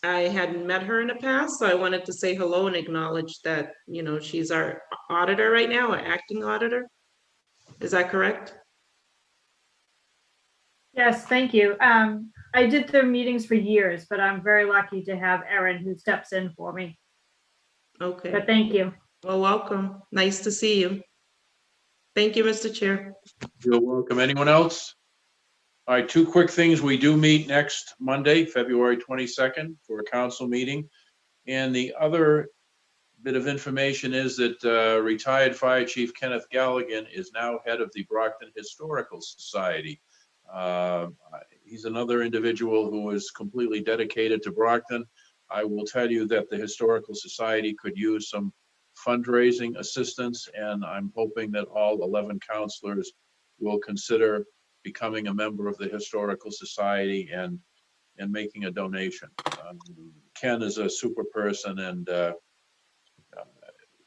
I hadn't met her in the past, so I wanted to say hello and acknowledge that, she's our auditor right now, our acting auditor. Is that correct? Yes, thank you. I did their meetings for years, but I'm very lucky to have Erin who steps in for me. Okay. But thank you. Well, welcome. Nice to see you. Thank you, Mr. Chair. You're welcome. Anyone else? All right, two quick things. We do meet next Monday, February 22nd, for a council meeting. And the other bit of information is that retired Fire Chief Kenneth Galligan is now head of the Brockton Historical Society. He's another individual who is completely dedicated to Brockton. I will tell you that the Historical Society could use some fundraising assistance, and I'm hoping that all 11 counselors will consider becoming a member of the Historical Society and making a donation. Ken is a super person and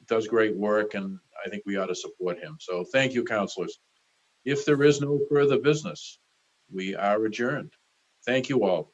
does great work, and I think we ought to support him. So thank you, counselors. If there is no further business, we are adjourned. Thank you all.